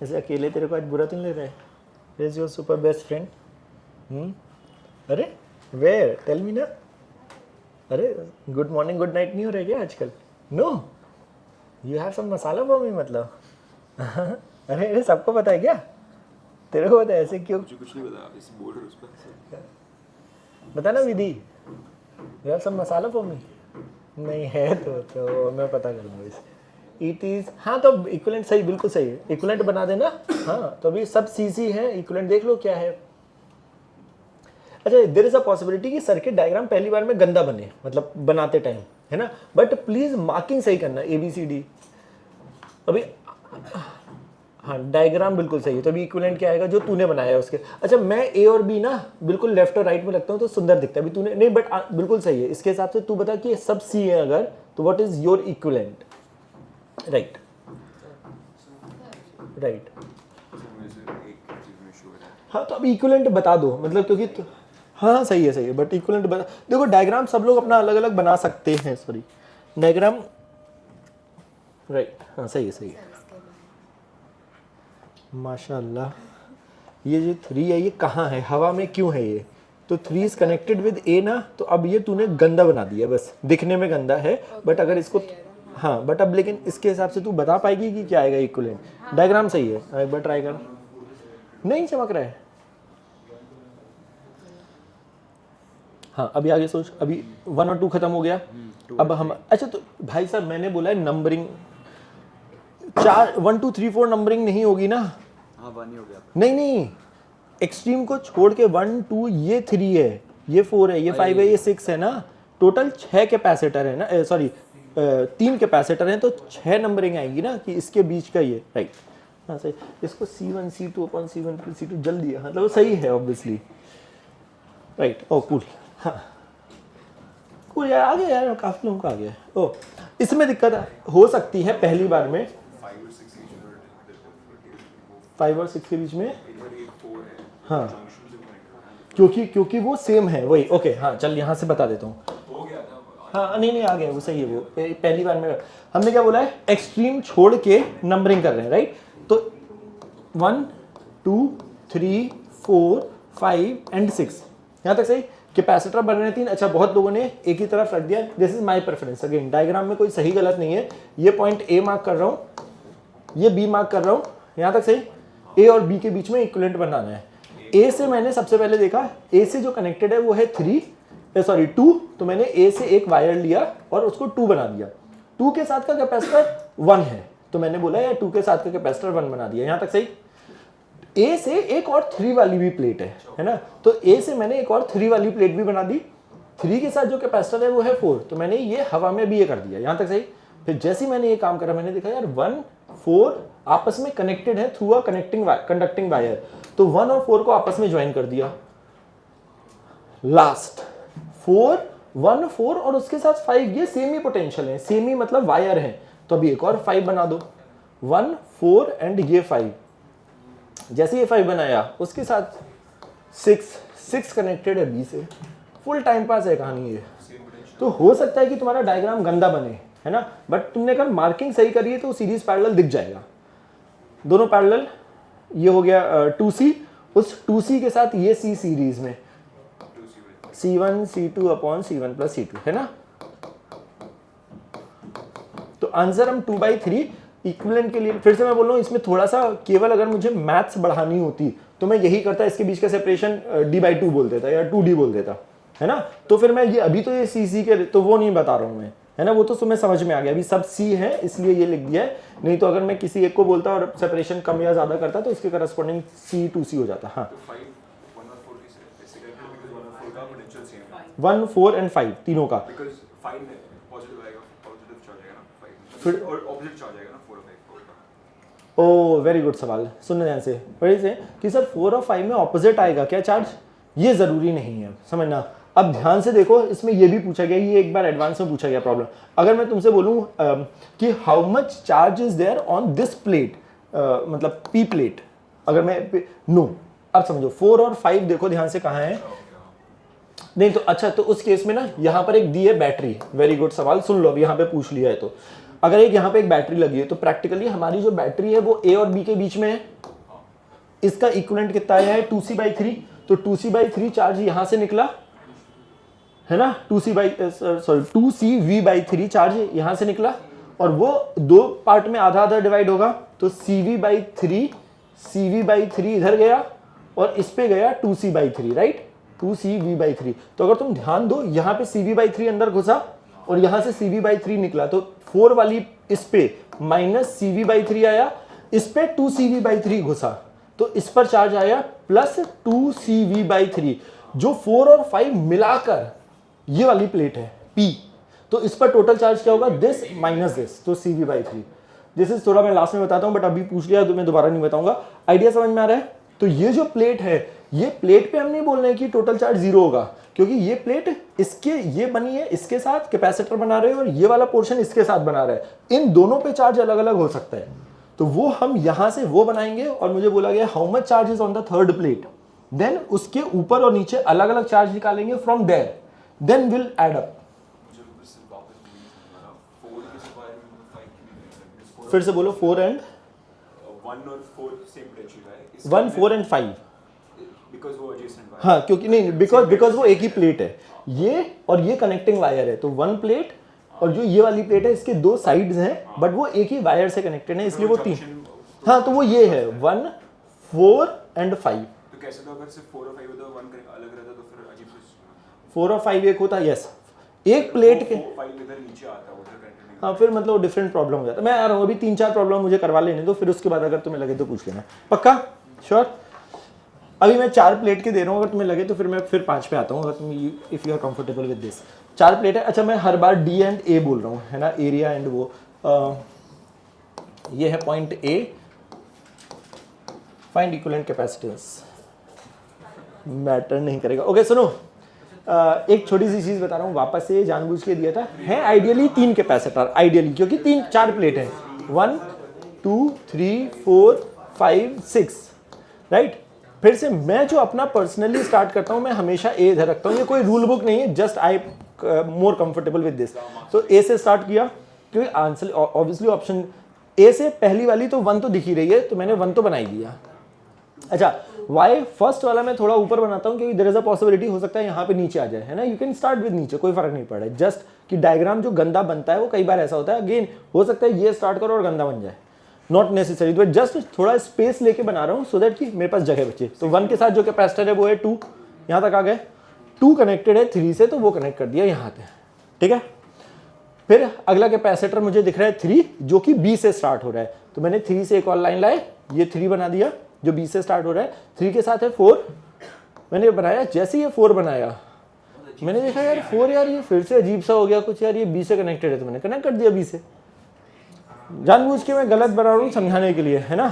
ऐसे अकेले तेरे को आज बुरा तो नहीं लग रहा है? Where's your super best friend? अरे where? Tell me ना। अरे गुड मॉर्निंग गुड नाइट नहीं हो रहा है क्या आजकल? No you have some masala for me मतलब। अरे अरे सबको पता है क्या? तेरे को पता है ऐसे क्यों? मुझे कुछ नहीं पता, इस बोर्ड और उस पर बता ना Vidhi, you have some masala for me. नहीं है तो मैं पता करूँगा इसे। इट इज, हाँ तो इक्विवेलेंट सही, बिल्कुल सही है, इक्विवेलेंट बना देना। हाँ तो अभी सब सीसी है, इक्विवेलेंट देख लो क्या है। अच्छा देयर इज अ पॉसिबिलिटी कि सर्किट डायग्राम पहली बार में गंदा बने, मतलब बनाते टाइम, है ना, बट प्लीज मार्किंग सही करना, ABCD। अभी हाँ डायग्राम बिल्कुल सही है, तो अभी इक्विवेलेंट क्या आएगा जो तूने बनाया है उसके। अच्छा मैं A और B ना बिल्कुल लेफ्ट और राइट में लगता हूँ तो सुंदर दिखता है, अभी तूने नहीं, बट बिल्कुल सही है। इसके हिसाब से तू बता कि सब C है अगर, तो what is your equivalent? Right right. हाँ तो अब इक्विवेलेंट बता दो, मतलब क्योंकि हाँ सही है, बट इक्विवेलेंट बता। देखो डायग्राम सब लोग अपना अलग अलग बना सकते हैं, सॉरी डायग्राम, राइट हाँ सही है। माशाल्लाह ये जो 3 है ये कहाँ है, हवा में क्यों है ये? तो 3 इज कनेक्टेड विद A ना, तो अब ये तूने गंदा बना दिया, बस दिखने में गंदा है, बट अगर इसको हाँ बट अब लेकिन इसके हिसाब से तू बता पाएगी कि क्या आएगा इक्विवेलेंट। डायग्राम सही है, एक बार ट्राई कर। नहीं चमक रहा है। हाँ अभी आगे सोच, अभी 1 और 2 खत्म हो गया। अब हम अच्छा तो भाई साहब मैंने बोला है नंबरिंग 1 2 3 4 नंबरिंग नहीं होगी ना। हाँ 1 ही हो गया। नहीं एक्सट्रीम को छोड़ के 1 2 ये 3 है, ये 4 है, ये 5 है, ये 6 है ना। टोटल 6 कैपेसिटर है ना, सॉरी 3 कैपेसिटर हैं, तो 6 नंबरिंग आएगी ना कि इसके बीच का ये, राइट हाँ सही। इसको C1 C2 अपन C1 प्लस C2 जल्दी है, मतलब सही है ऑब्वियसली, राइट। ओ कूल, हाँ कूल यार, आ गया यार, काफी लोगों का आ गया। ओ इसमें दिक्कत हो सकती है पहली बार में 5 और 6 के बीच में, हाँ क्योंकि वो सेम है वही। ओके हाँ चल यहाँ से बता देता हूँ। हाँ नहीं आ गया वो, सही है वो पहली बार में। हमने क्या बोला है, एक्सट्रीम छोड़ के नंबरिंग कर रहे हैं, राइट। तो 1 2 3 4 5 एंड 6 यहाँ तक सही। कैपेसिटर बन रहे हैं 3। अच्छा बहुत लोगों ने एक ही तरफ रख दिया, this is my preference. Again diagram में कोई सही गलत नहीं है, ये पॉइंट A मार्क कर रहा हूँ, ये B मार्क कर रहा हूँ, यहाँ तक सही। A और B के बीच में इक्विवेलेंट बनाना है। A से मैंने सबसे पहले देखा, A से जो कनेक्टेड है वो है 2, तो मैंने A से एक वायर लिया और उसको 2 बना दिया। 2 के साथ का कैपेसिटर 1 है, तो मैंने बोला यार 2 के साथ का कैपेसिटर 1 बना दिया, यहाँ तक सही। A से एक और 3 वाली भी प्लेट है ना, तो A से मैंने एक और 3 वाली प्लेट भी बना दी। 3 के साथ जो कैपेसिटर है वो है 4, तो मैंने ये हवा में भी ये कर दिया, यहाँ तक सही। फिर जैसे ही मैंने ये काम करा, मैंने देखा यार 1 4 आपस में कनेक्टेड है थ्रू अ कंडक्टिंग वायर, तो 1 और 4 को आपस में ज्वाइन कर दिया। लास्ट 4 1 4 और उसके साथ 5, ये सेम ही पोटेंशियल है, सेम ही मतलब वायर है, तो अभी एक और 5 बना दो, 1 4 एंड ये 5। जैसे ये 5 बनाया उसके साथ 6 कनेक्टेड है बी से। फुल टाइम पास है कहानी ये। तो हो सकता है कि तुम्हारा डायग्राम गंदा बने, है ना, बट तुमने अगर मार्किंग सही करी है तो सीरीज पैरेलल दिख जाएगा। दोनों पैरेलल, ये हो गया 2C, उस 2C के साथ ये C सीरीज में C1 C2 upon C1 plus C2, है ना। तो आंसर हम 2/3 इक्विवेलेंट के लिए, फिर से मैं बोल रहा हूँ, इसमें थोड़ा सा केवल अगर मुझे मैथ्स बढ़ानी होती तो मैं यही करता, इसके बीच का सेपरेशन D/2 बोल देता या 2D बोल देता, है ना। तो फिर मैं ये अभी तो ये CC के, तो वो नहीं बता रहा हूँ मैं, है ना, वो तो तुम्हें समझ में आ गया, अभी सब C है इसलिए ये लिख दिया है। नहीं तो अगर मैं किसी एक को बोलता और सेपरेशन कम या ज्यादा करता तो इसके करस्पॉन्डिंग C2C हो जाता। हाँ, 1 4 एंड 5 तीनों का, फिर ओ वेरी गुड सवाल, सुनने ध्यान से, बड़े से कि सर 4 और 5 में ऑपोजिट आएगा क्या चार्ज, ये जरूरी नहीं है, समझना। अब ध्यान से देखो, इसमें ये भी पूछा गया, ये एक बार एडवांस में पूछा गया प्रॉब्लम। अगर मैं तुमसे बोलूं कि how much charge is there on this plate, मतलब पी प्लेट, अगर मैं नो, अब समझो 4 और 5 देखो ध्यान से कहाँ है, नहीं तो अच्छा, तो उस केस में ना यहाँ पर एक दी है बैटरी, वेरी गुड सवाल, सुन लो, अब यहाँ पे पूछ लिया है तो अगर एक यहाँ पे एक बैटरी लगी है तो प्रैक्टिकली हमारी जो बैटरी है वो ए और बी के बीच में है, इसका इक्विवेलेंट कितना आया है 2C/3, तो 2C/3 चार्ज यहाँ से निकला, है ना, 2CV/3 चार्ज यहाँ से निकला, और वो दो पार्ट में आधा आधा डिवाइड होगा, तो CV/3 इधर गया और इस पे गया 2C/3, राइट, 2CV/3। तो अगर तुम ध्यान दो, यहाँ पे CV/3 अंदर घुसा और यहाँ से CV/3 निकला, तो 4 वाली इस पे माइनस CV/3 आया, इस पे 2CV/3 घुसा, तो इस पर चार्ज आया प्लस 2CV/3, जो 4 और 5 मिलाकर ये वाली प्लेट है P, तो इस पर टोटल चार्ज क्या होगा, दिस माइनस दिस, तो CV/3। दिस इज थोड़ा मैं लास्ट में बताता हूँ, बट अभी पूछ लिया तो मैं दोबारा नहीं बताऊंगा, आइडिया समझ में आ रहा है। तो ये जो प्लेट है, ये प्लेट पे हम नहीं बोल रहे हैं कि टोटल चार्ज 0 होगा, क्योंकि ये प्लेट इसके, ये बनी है इसके साथ कैपेसिटर बना रहे हैं और ये वाला पोर्शन इसके साथ बना रहा है, इन दोनों पे चार्ज अलग अलग हो सकता है, तो वो हम यहां से वो बनाएंगे। और मुझे बोला गया how much charge is on the third plate, then उसके ऊपर और नीचे अलग अलग चार्ज निकालेंगे from there, then will add up. फिर से बोलो, 4 एंड 1 4 एंड 5, हाँ, क्योंकि नहीं, बिकॉज वो एक ही प्लेट है, ये और ये कनेक्टिंग वायर है, तो 1 प्लेट और जो ये वाली प्लेट है इसके 2 साइड्स हैं, बट वो एक ही वायर से कनेक्टेड है, इसलिए वो 3, हाँ, तो वो ये है 1 4 एंड 5। तो कैसे, तो अगर सिर्फ 4 और 5 होता 1 अलग रहता तो फिर अजीब से 4 और 5 एक होता, यस, एक प्लेट के 5 इधर नीचे आता उधर कंटिन्यू, हाँ, फिर मतलब डिफरेंट प्रॉब्लम हो जाता है। मैं आ रहा हूँ, अभी 3-4 प्रॉब्लम मुझे करवा लेने दो, फिर उसके बाद अगर तुम्हें लगे तो पूछ लेना, पक्का, श्योर। अभी मैं 4 प्लेट के दे रहा हूँ, अगर तुम्हें लगे तो फिर मैं फिर 5 पे आता हूँ, अगर तुम if you are comfortable with this. 4 plate है, अच्छा मैं हर बार D एंड A बोल रहा हूँ, है ना, एरिया एंड वो, ये है point A, find equivalent capacitance, matter नहीं करेगा। ओके सुनो, एक छोटी सी चीज बता रहा हूँ, वापस से जानबूझ के दिया था, है आइडियली 3 कैपेसिटर, आइडियली, क्योंकि 4 प्लेट है, 1 2 3 4 5 6, राइट। फिर से मैं जो अपना पर्सनली स्टार्ट करता हूँ, मैं हमेशा A इधर रखता हूँ, ये कोई रूल बुक नहीं है, just I more comfortable with this. तो A से स्टार्ट किया, क्योंकि आंसर ऑब्वियसली ऑप्शन A से पहली वाली तो 1 तो दिख ही रही है, तो मैंने 1 तो बना ही दिया। अच्छा, वाई फर्स्ट वाला मैं थोड़ा ऊपर बनाता हूँ, क्योंकि देयर इज अ पॉसिबिलिटी, हो सकता है यहाँ पे नीचे आ जाए, है ना, यू कैन स्टार्ट विद नीचे, कोई फर्क नहीं पड़ रहा है, जस्ट कि डायग्राम जो गंदा बनता है वो कई बार ऐसा होता है, अगेन हो सकता है ये स्टार्ट करो और गंदा बन जाए, नॉट नेसेसरी, बट जस्ट थोड़ा स्पेस लेके बना रहा हूँ सो दैट कि मेरे पास जगह बचे। तो 1 के साथ जो कैपेसिटर है वो है 2, यहाँ तक आ गए, 2 कनेक्टेड है 3 से, तो वो कनेक्ट कर दिया यहाँ पे, ठीक है। फिर अगला कैपेसिटर मुझे दिख रहा है 3, जो कि B से स्टार्ट हो रहा है, तो मैंने 3 से एक और लाइन लाए, ये 3 बना दिया, जो B से स्टार्ट हो रहा है, 3 के साथ है 4, मैंने बनाया, जैसे ये 4 बनाया, मैंने देखा यार 4, यार ये फिर से अजीब सा हो गया कुछ, यार ये B से कनेक्टेड है, तो मैंने कनेक्ट कर दिया B से, जानबूझ के मैं गलत बना रहा हूँ समझाने के लिए, है ना।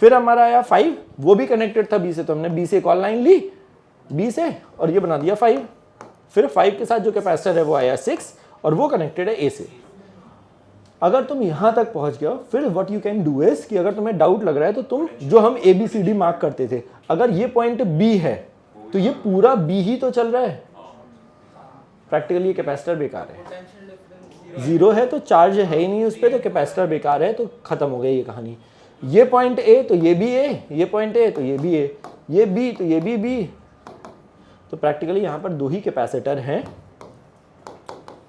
फिर हमारा आया 5, वो भी कनेक्टेड था बी से, तो हमने बी से एक और लाइन ली बी से और ये बना दिया 5। फिर 5 के साथ जो कैपेसिटर है वो आया 6 और वो कनेक्टेड है ए से। अगर तुम यहां तक पहुंच गए हो, फिर what you can do is कि अगर तुम्हें डाउट लग रहा है तो तुम जो हम A B C D mark करते थे, अगर ये पॉइंट बी है तो ये पूरा बी ही तो चल रहा है। प्रैक्टिकली ये कैपेसिटर बेकार है, 0 है तो चार्ज है ही नहीं उस पर, तो कैपेसिटर बेकार है, तो खत्म हो गई ये कहानी। ये पॉइंट ए तो ये भी ए, ये पॉइंट ए तो ये भी ए, ये बी तो ये भी बी, तो प्रैक्टिकली यहाँ पर 2 ही कैपेसिटर हैं,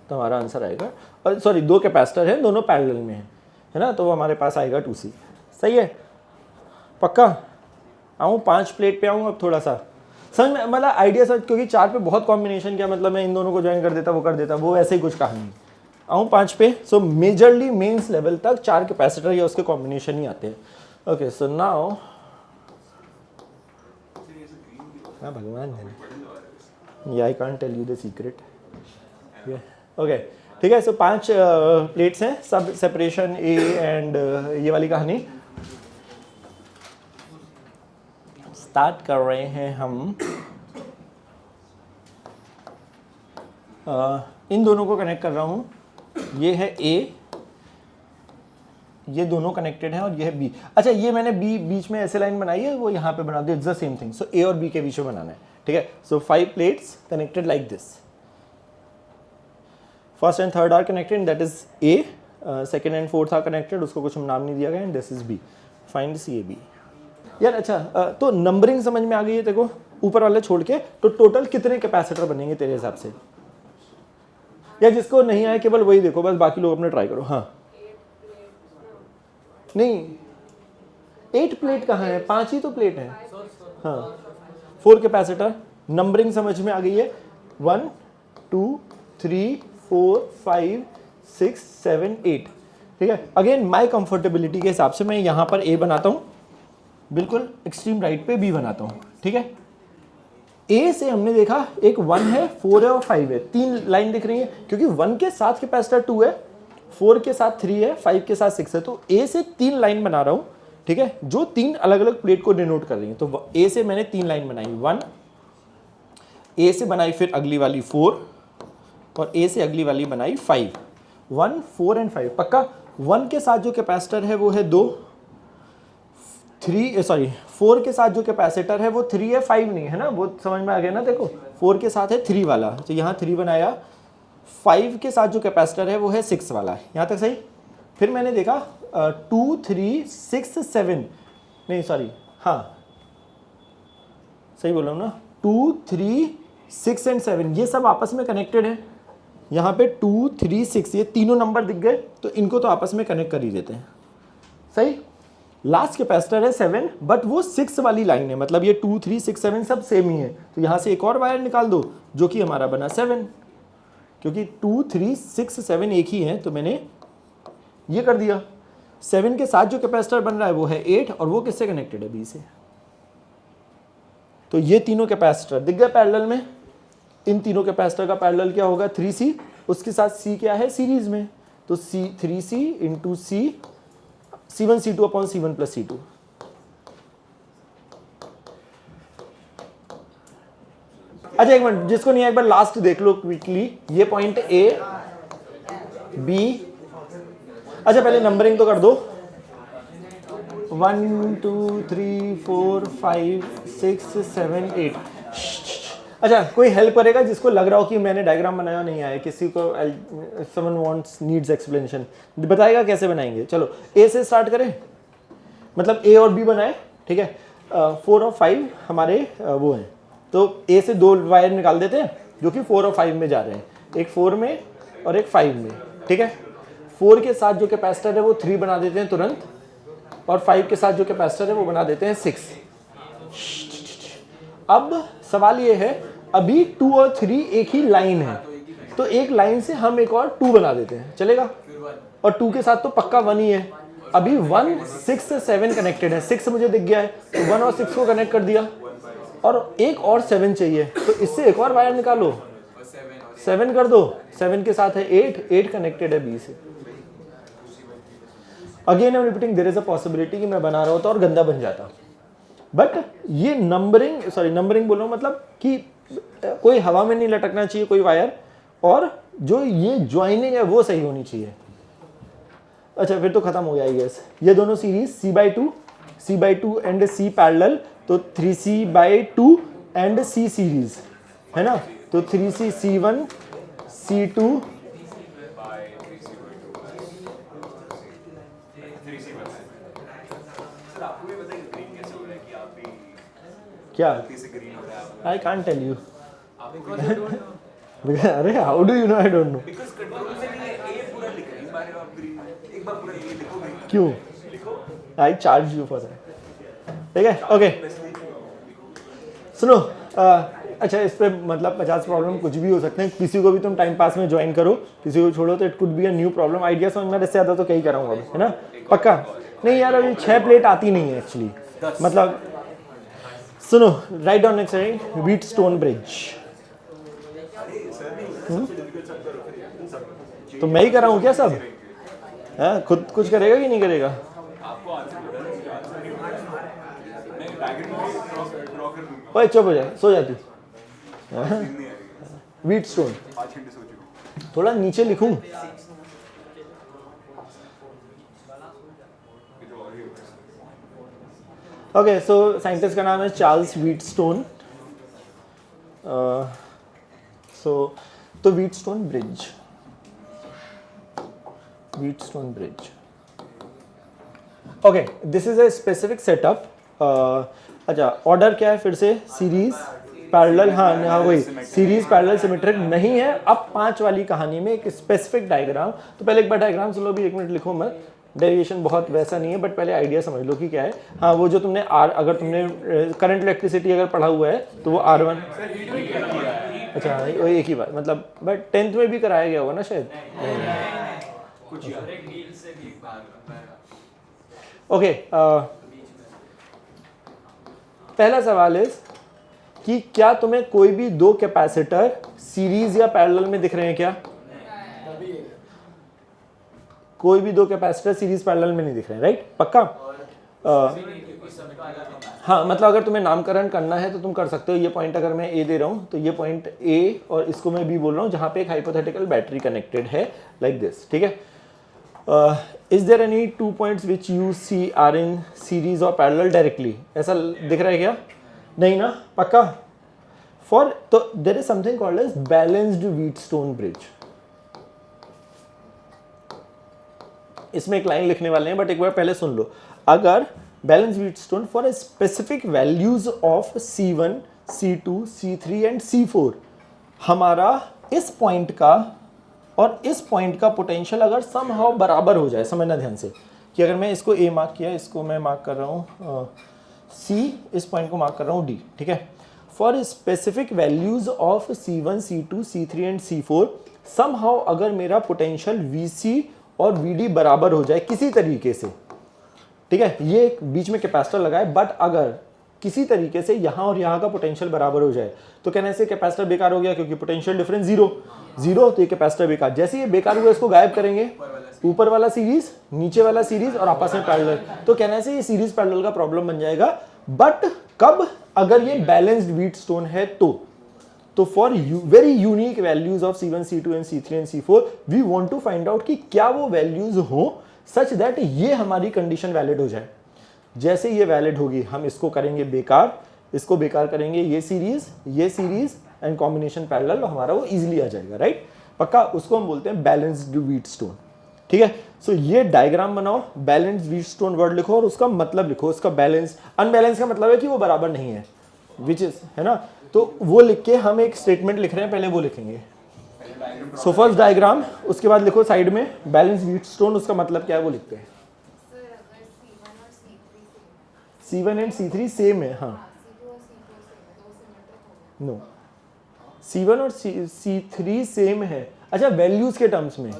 तो हमारा आंसर आएगा, और सॉरी 2 कैपेसिटर हैं, दोनों पैरेलल में है ना, तो वो हमारे पास आएगा 2C। सही है, पक्का। आऊँ 5 प्लेट पे आऊँ अब थोड़ा सा संग में, मतलब आइडिया सर, क्योंकि 4 पे बहुत कॉम्बिनेशन क्या मतलब मैं इन दोनों को ज्वाइन कर देता, वो कर देता, वो ऐसे ही कुछ कहानी। आऊँ 5 पे। सो मेजरली मेंस लेवल तक 4 कैपेसिटर या उसके कॉम्बिनेशन ही आते हैं। ओके, सो नाउ भगवान है, I can't tell you the secret. Okay, ठीक है। सो 5 प्लेट्स हैं, सब सेपरेशन ए एंड ये वाली कहानी। स्टार्ट कर रहे हैं हम। इन दोनों को कनेक्ट कर रहा हूँ, ये है ए, ये दोनों कनेक्टेड हैं, और ये है बी। अच्छा, ये मैंने बी बीच में ऐसे लाइन बनाई है, वो यहाँ पे बना दो, it's the same thing. So A और बी के बीच में बनाना है, ठीक है। So 5 plates connected like this, first and third are connected, that is A, second and fourth are connected, उसको कुछ नाम नहीं दिया गया, and this is B. Find C A B. यार अच्छा, तो नंबरिंग समझ में आ गई है देखो, ऊपर वाले छोड़ के, तो टोटल कितने कैपेसिटर बनेंगे तेरे हिसाब से? या जिसको नहीं आए केवल वही देखो बस, बाकी लोग अपने ट्राई करो। हाँ, नहीं 8 प्लेट कहाँ है, 5 ही तो प्लेट है। हाँ, 4 कैपेसिटर। नंबरिंग समझ में आ गई है, 1 2 3 4 5 6 7 8, ठीक है। अगेन माई कंफर्टेबिलिटी के हिसाब से मैं यहाँ पर ए बनाता हूँ, बिल्कुल एक्सट्रीम राइट पे बी बनाता हूँ, ठीक है। ए से हमने देखा एक 1 है, 4 है और 5 है, 3 लाइन दिख रही है, क्योंकि 1 के साथ कैपेसिटर 2 है, 4 के साथ 3 है, 5 के साथ 6 है, तो ए से 3 लाइन बना रहा हूँ, ठीक है, जो 3 अलग अलग प्लेट को डिनोट कर रही है। तो ए से मैंने 3 लाइन बनाई, 1 ए से बनाई, फिर अगली वाली 4, और ए से अगली वाली बनाई 5, 1 4 एंड 5। पक्का 1 के साथ जो कैपेसिटर है वो है 2, 4 के साथ जो कैपेसिटर है वो 3 है, 5 नहीं है ना, वो समझ में आ गया ना। देखो 4 के साथ है 3 वाला, तो यहाँ 3 बनाया। 5 के साथ जो कैपेसिटर है वो है 6 वाला, यहाँ तक सही। फिर मैंने देखा 2 3 6 7, नहीं सॉरी, हाँ सही बोला हूँ ना, 2 3 6 एंड 7 ये सब आपस में कनेक्टेड है। यहाँ पे 2 3 6 ये तीनों नंबर दिख गए, तो इनको तो आपस में कनेक्ट कर ही देते हैं, सही। लास्ट कैपेसिटर है 7, बट वो 6 वाली लाइन है, मतलब ये 2 3 6 7 सब सेम ही है, तो यहाँ से एक और वायर निकाल दो जो कि हमारा बना 7, क्योंकि 2 3 6 7 एक ही है, तो मैंने ये कर दिया। 7 के साथ जो कैपेसिटर बन रहा है वो है 8, और वो किससे कनेक्टेड है, बी से। तो ये तीनों कैपेसिटर दिख गए पैरेलल में। इन तीनों कैपेसिटर का पैरेलल क्या होगा, 3C, उसके साथ C क्या है सीरीज में, तो C 3C into C, C1 C2 upon C1 plus C2। अच्छा एक मिनट, जिसको नहीं है एक बार लास्ट देख लो क्विकली, ये पॉइंट A B। अच्छा पहले नंबरिंग तो कर दो, 1 2 3 4 5 6 7 8। अच्छा कोई हेल्प करेगा जिसको लग रहा हो कि मैंने डायग्राम बनाया नहीं आया, किसी को समवन वांट्स नीड्स एक्सप्लेनेशन, बताएगा कैसे बनाएंगे। चलो ए से स्टार्ट करें, मतलब ए और बी बनाए, ठीक है। 4 और 5 हमारे वो हैं, तो ए से 2 वायर निकाल देते हैं जो कि 4 और 5 में जा रहे हैं, एक 4 में और एक 5 में, ठीक है। 4 के साथ जो कैपेसिटर है वो 3 बना देते हैं तुरंत, और 5 के साथ जो कैपेसिटर है वो बना देते हैं 6। अब सवाल ये है, अभी 2 और 3 एक ही लाइन है, तो एक लाइन से हम एक और 2 बना देते हैं, चलेगा। और 2 के साथ तो पक्का 1 ही है। अभी 1 6 7 कनेक्टेड है, 6 मुझे दिख गया है, तो 1 और 6 को कनेक्ट कर दिया, और एक और 7 चाहिए, तो इससे एक और वायर निकालो, 7 कर दो। 7 के साथ है 8 कनेक्टेड है बी से। Again I am repeating, there is a possibility कि मैं बना रहा होता और गंदा बन जाता, बट ये नंबरिंग बोल रहा हूँ, मतलब कि कोई हवा में नहीं लटकना चाहिए कोई वायर, और जो ये ज्वाइनिंग है वो सही होनी चाहिए। अच्छा फिर तो खत्म हो गया आई गेस। ये दोनों series C/2 and C parallel, तो 3C/2 एंड C सीरीज है ना, तो 3C C1 C2 सर आपको भी पता है ग्रीन कैसे हो रहा है कि आप भी क्या, गलती से ग्रीन हो रहा है I can't tell you. Because अरे how do you know, I don't know. Because control से नहीं है, ए पूरा लिख रहे हैं, इस बार आप ग्रीन एक बार पूरा ए लिखो ग्रीन क्यों, आई चार्ज यू फॉर दैट, ठीक है ओके। सुनो अच्छा इस पे मतलब 50 प्रॉब्लम कुछ भी हो सकते हैं, किसी को भी तुम टाइम पास में ज्वाइन करो, किसी को छोड़ो तो it could be a new problem. Idea समझ में इससे ज़्यादा तो क्या ही कराऊंगा अभी, है ना, पक्का नहीं यार, अभी 6 प्लेट आती नहीं है एक्चुअली, मतलब सुनो, write down next Wheatstone bridge. तो मैं ही कराऊं क्या सब, है खुद कुछ करेगा कि नहीं करेगा? आपको आंसर बोला ना, आंसर नहीं बोला मैं डायग्राम ड्रॉ कर दूंगा, ओए चुप हो जाए, सो जाती। नहीं आएगी, व्हीटस्टोन 5 घंटे सो चुका हूं। थोड़ा नीचे लिखूं, ये तो और ही होगा। ओके सो साइंटिस्ट का नाम है चार्ल्स व्हीटस्टोन। तो Wheatstone bridge, okay this is a specific setup. अच्छा ऑर्डर क्या है फिर से, सीरीज पैरेलल, हाँ वही सीरीज पैरेलल सिमेट्रिक नहीं है। अब 5 वाली कहानी में एक स्पेसिफिक डायग्राम, तो पहले एक बार डायग्राम सुन लो भी, 1 मिनट लिखो मत, डेरिवेशन बहुत वैसा नहीं है, बट पहले आइडिया समझ लो कि क्या है। हाँ वो जो तुमने आर, अगर तुमने करंट इलेक्ट्रिसिटी अगर पढ़ा हुआ है तो वो R1, अच्छा वो एक ही बात, मतलब बट 10th में भी कराया गया होगा ना शायद। ओके पहला सवाल है कि क्या तुम्हें कोई भी 2 कैपेसिटर सीरीज या पैरेलल में दिख रहे हैं क्या? कोई भी 2 कैपेसिटर सीरीज पैरेलल में नहीं दिख रहे हैं, राइट, पक्का? हाँ मतलब अगर तुम्हें नामकरण करना है तो तुम कर सकते हो। ये पॉइंट अगर मैं ए दे रहा हूँ तो ये पॉइंट ए, और इसको मैं बी बोल रहा हूँ जहाँ पे एक हाइपोथेटिकल बैटरी कनेक्टेड है, लाइक दिस, ठीक है। Is there any 2 points which you see are in series और पैरेलल डायरेक्टली, ऐसा दिख रहा है क्या? नहीं ना, पक्का? फॉर तो there is something called as balanced Wheatstone bridge. इसमें एक लाइन लिखने वाले हैं, बट एक बार पहले सुन लो। अगर balance Wheatstone for a specific values of C1, C2, C3 and C4, हमारा इस पॉइंट का और इस पॉइंट का पोटेंशियल अगर समहाउ बराबर हो जाए, समझना ध्यान से कि अगर मैं इसको A मार्क किया, इसको मैं मार्क कर रहा हूँ C, इस पॉइंट को मार्क कर रहा हूँ D, ठीक है। For specific values of C1, C2, C3 and C4, somehow अगर मेरा पोटेंशियल VC और VD बराबर हो जाए किसी तरीके से, ठीक है, ये एक बीच में कैपेसिटर लगा है, बट अगर किसी तरीके से यहाँ और यहाँ का पोटेंशियल बराबर हो जाए तो कहने से कैपेसिटर बेकार हो गया, क्योंकि पोटेंशियल डिफरेंस जीरो, तो ये कैपेसिटर बेकार। जैसे ये बेकार हुआ इसको गायब करेंगे, ऊपर वाला सीरीज, नीचे वाला सीरीज और आपस में पैरेलल, तो कहने से ये सीरीज पैरेलल का प्रॉब्लम बन जाएगा। बट कब, अगर ये बैलेंस्ड व्हीटस्टोन है तो for very unique values of C1, C2 and C3 and C4 we want to find out कि क्या वो वैल्यूज हो सच दैट ये हमारी कंडीशन वैलिड हो जाए। जैसे ये वैलिड होगी हम इसको करेंगे बेकार, इसको बेकार करेंगे, ये सीरीज एंड कॉम्बिनेशन पैरेलल, हमारा वो इजीली आ जाएगा, राइट, पक्का? उसको हम बोलते हैं बैलेंस्ड व्हीटस्टोन, ठीक है। सो ये डायग्राम बनाओ, बैलेंस्ड व्हीटस्टोन वर्ड लिखो और उसका मतलब लिखो। उसका बैलेंस, अनबैलेंस का मतलब है कि वो बराबर नहीं है, विच इज, है ना, तो वो लिख के हम एक स्टेटमेंट लिख रहे हैं, पहले वो लिखेंगे। सो फर्स्ट डायग्राम, उसके बाद लिखो साइड में बैलेंस व्हीटस्टोन, उसका मतलब क्या है वो लिखते हैं। C1 एंड C3 सेम है, हाँ, नो, C1 और C3 सेम है। अच्छा वैल्यूज के टर्म्स में,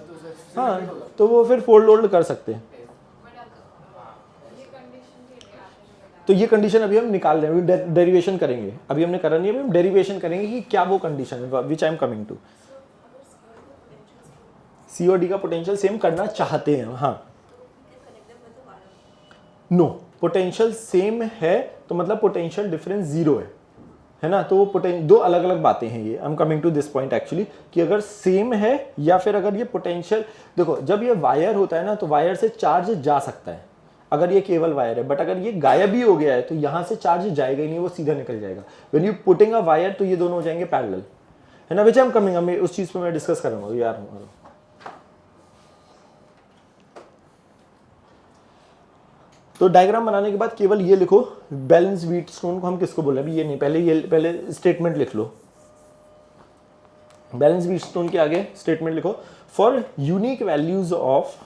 हाँ, तो वो फिर फोल्ड ओल्ड कर सकते हैं। तो ये कंडीशन अभी हम निकाल रहे हैं, डेरिवेशन करेंगे, अभी हमने करा नहीं है, अभी हम डेरिवेशन करेंगे कि क्या वो कंडीशन है which I am coming to. C और D का पोटेंशियल सेम करना चाहते हैं, हाँ, नो, पोटेंशियल सेम है तो मतलब पोटेंशियल डिफरेंस जीरो है ना। तो वो दो अलग अलग बातें हैं ये। I am coming to this point actually कि अगर सेम है या फिर अगर ये पोटेंशियल, देखो जब ये वायर होता है ना तो वायर से चार्ज जा सकता है अगर ये केवल वायर है, बट अगर ये गायब ही हो गया है तो यहाँ से चार्ज जाएगा ही नहीं, वो सीधा निकल जाएगा। When you putting a wire तो ये दोनों हो जाएंगे पैरेलल, है ना। विच आई एम कमिंग, मैं उस चीज़ पे मैं डिस्कस कर रहा हूँ यार। तो डायग्राम बनाने के बाद केवल ये लिखो, बैलेंस व्हीटस्टोन को हम किसको बोले, अभी ये नहीं, पहले स्टेटमेंट लिख लो। बैलेंस व्हीटस्टोन के आगे स्टेटमेंट लिखो, for unique values of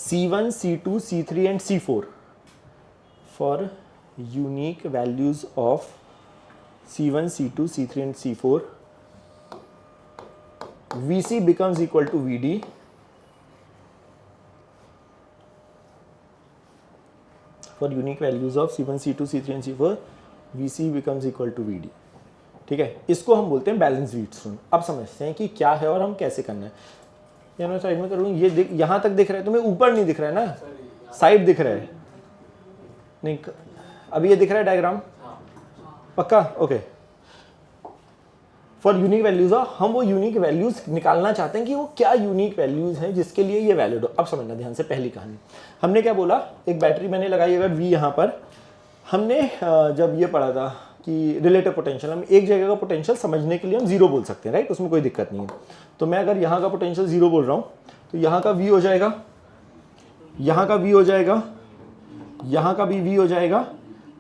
C1, C2, C3 and C4, for unique values of C1, C2, C3 and C4, VC becomes equal to VD, for unique values of C1, C2, C3 and C4, VC becomes equal to VD। ठीक है, इसको हम बोलते हैं balance Wheatstone. अब समझते हैं कि क्या है और हम कैसे करना है। या मैं साइड में करूँ, ये यहाँ तक दिख रहा है, तुम्हें ऊपर नहीं दिख रहा है ना, साइड दिख रहा है नहीं। अभी ये दिख रहा है डायग्राम पक्का, ओके। फॉर यूनिक वैल्यूज, हम वो यूनिक वैल्यूज निकालना चाहते हैं कि वो क्या यूनिक वैल्यूज हैं जिसके लिए ये वैलिड हो। अब समझना ध्यान से पहली कहानी, हमने क्या बोला, एक बैटरी मैंने लगाई अगर V यहाँ पर, हमने जब ये पढ़ा था कि रिलेटिव पोटेंशियल, हम एक जगह का पोटेंशियल समझने के लिए हम जीरो बोल सकते हैं, राइट, उसमें कोई दिक्कत नहीं है। तो मैं अगर यहाँ का पोटेंशियल जीरो बोल रहा हूँ तो यहाँ का V हो जाएगा, यहाँ का V हो जाएगा, यहाँ का भी V हो जाएगा,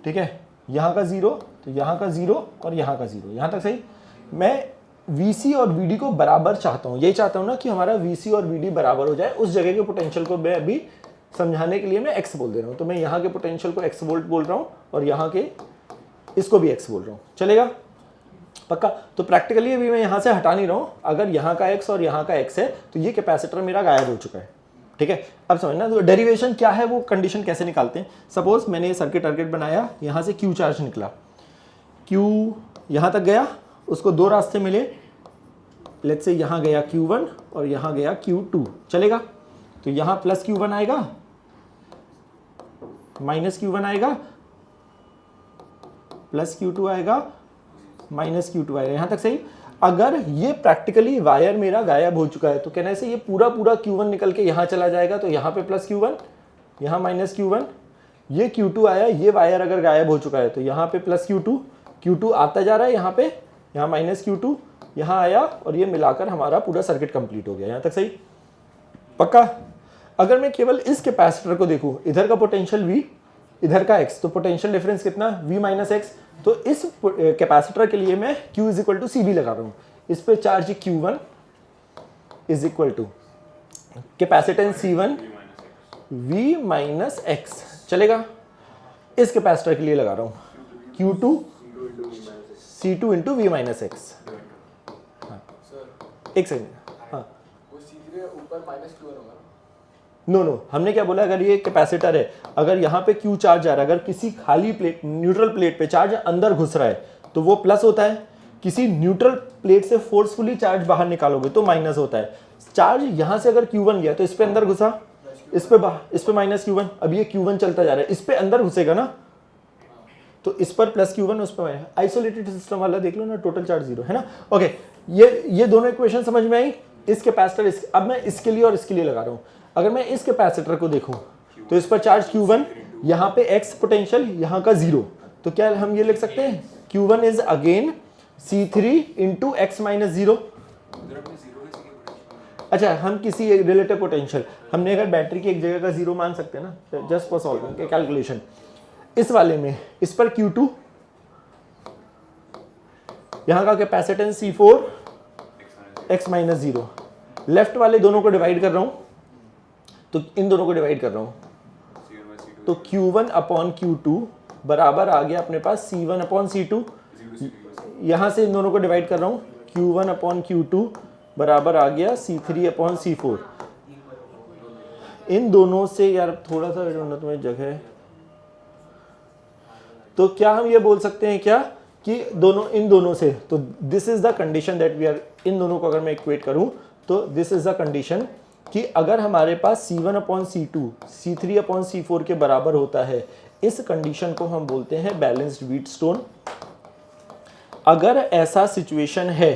ठीक है। यहाँ का जीरो तो यहाँ का जीरो और यहाँ का जीरो, यहाँ तक सही। मैं VC और VD को बराबर चाहता हूँ, यही चाहता हूँ ना कि हमारा VC और VD बराबर हो जाए। उस जगह के पोटेंशियल को मैं अभी समझाने के लिए मैं x बोल दे रहा हूँ। तो मैं यहाँ के पोटेंशियल को x वोल्ट बोल रहा हूँ और यहाँ के इसको भी x बोल रहा हूँ, चलेगा पक्का। तो प्रैक्टिकली अभी मैं यहाँ से हटा नहीं रहा हूँ, अगर यहाँ का x और यहाँ का x है तो ये कैपेसिटर मेरा गायब हो चुका है, ठीक है। अब समझना तो डेरिवेशन क्या है, वो कंडीशन कैसे निकालते हैं। सपोज मैंने ये सर्किट बनाया, यहाँ से Q चार्ज निकला, Q यहाँ तक गया, उसको दो रास्ते मिले, लेट्स से यहाँ गया Q1 और यहाँ गया Q2, चलेगा। तो यहाँ प्लस Q1 आएगा, माइनस Q1 आएगा, प्लस Q2 आएगा, माइनस Q2 आएगा, यहाँ तक सही। अगर ये प्रैक्टिकली वायर मेरा गायब हो चुका है तो कहने से ये पूरा Q1 निकल के यहाँ चला जाएगा, तो यहाँ पे प्लस Q1, यहाँ माइनस Q1, ये Q2 आया, ये वायर अगर गायब हो चुका है तो यहाँ पे प्लस Q2 आता जा रहा है, यहाँ पे, यहाँ माइनस Q2, यहाँ आया और ये मिलाकर हमारा पूरा सर्किट कंप्लीट हो गया, यहाँ तक सही पक्का। अगर मैं केवल इस कैपेसिटर को देखूं, इधर का पोटेंशियल V, इधर का x, तो पोटेंशियल डिफरेंस कितना, V माइनस एक्स। तो इस कैपेसिटर के लिए मैं Q is equal to CV लगा रहा हूँ, इस पे charge Q1 is equal to capacitance C1 V minus X, चलेगा। इस कैपेसिटर के लिए लगा रहा हूँ Q2 C2 into V minus x. एक सेकेंड, हाँ, वो सीधे ऊपर माइनस Q1 होगा। नो, हमने क्या बोला, अगर ये कैपेसिटर है, अगर यहाँ पे Q चार्ज आ रहा है, अगर किसी खाली प्लेट, न्यूट्रल प्लेट पे चार्ज अंदर घुस रहा है तो वो प्लस होता है, किसी न्यूट्रल प्लेट से फोर्सफुली चार्ज बाहर निकालोगे तो माइनस होता है। चार्ज यहाँ से अगर Q1 गया तो इस पे अंदर घुसा, इस पे माइनस Q1, अब ये Q1 चलता जा रहा है, इस पे अंदर घुसेगा ना, तो इस पर प्लस Q1, उस पर आइसोलेटेड सिस्टम वाला देख लो ना, टोटल चार्ज जीरो है ना। ओके, ये दोनों इक्वेशन समझ में आई। इस कैपेसिटर, अब मैं इसके लिए और इसके लिए लगा रहा हूँ। अगर मैं इस कैपेसिटर को देखूं तो इस पर चार्ज Q1, यहाँ पे x पोटेंशियल, यहाँ का जीरो, तो क्या हम ये लिख सकते हैं Q1 is again C3 into x minus zero. अच्छा, हम किसी रिलेटिव पोटेंशियल, हमने अगर बैटरी की एक जगह का जीरो मान सकते हैं ना, जस्ट फॉर सॉल्विंग के कैलकुलेशन। इस वाले में इस पर Q2, यहाँ का capacitance C4 x minus zero, left वाले दोनों को डिवाइड कर रहा हूँ तो इन दोनों को डिवाइड कर रहा हूँ तो Q1 अपॉन Q2 बराबर आ गया अपने पास C1 अपॉन C2। यहाँ से इन दोनों को डिवाइड कर रहा हूँ, Q1 अपॉन Q2 बराबर आ गया C3 अपॉन C4। इन दोनों से यार थोड़ा सा तुम्हें जगह, तो क्या हम ये बोल सकते हैं क्या कि दोनों, इन दोनों से, तो this is the condition that we are, इन दोनों को अगर मैं इक्वेट करूं तो दिस इज अ कंडीशन कि अगर हमारे पास C1/C2 C3/C4 के बराबर होता है, इस कंडीशन को हम बोलते हैं बैलेंस्ड व्हीटस्टोन। अगर ऐसा सिचुएशन है,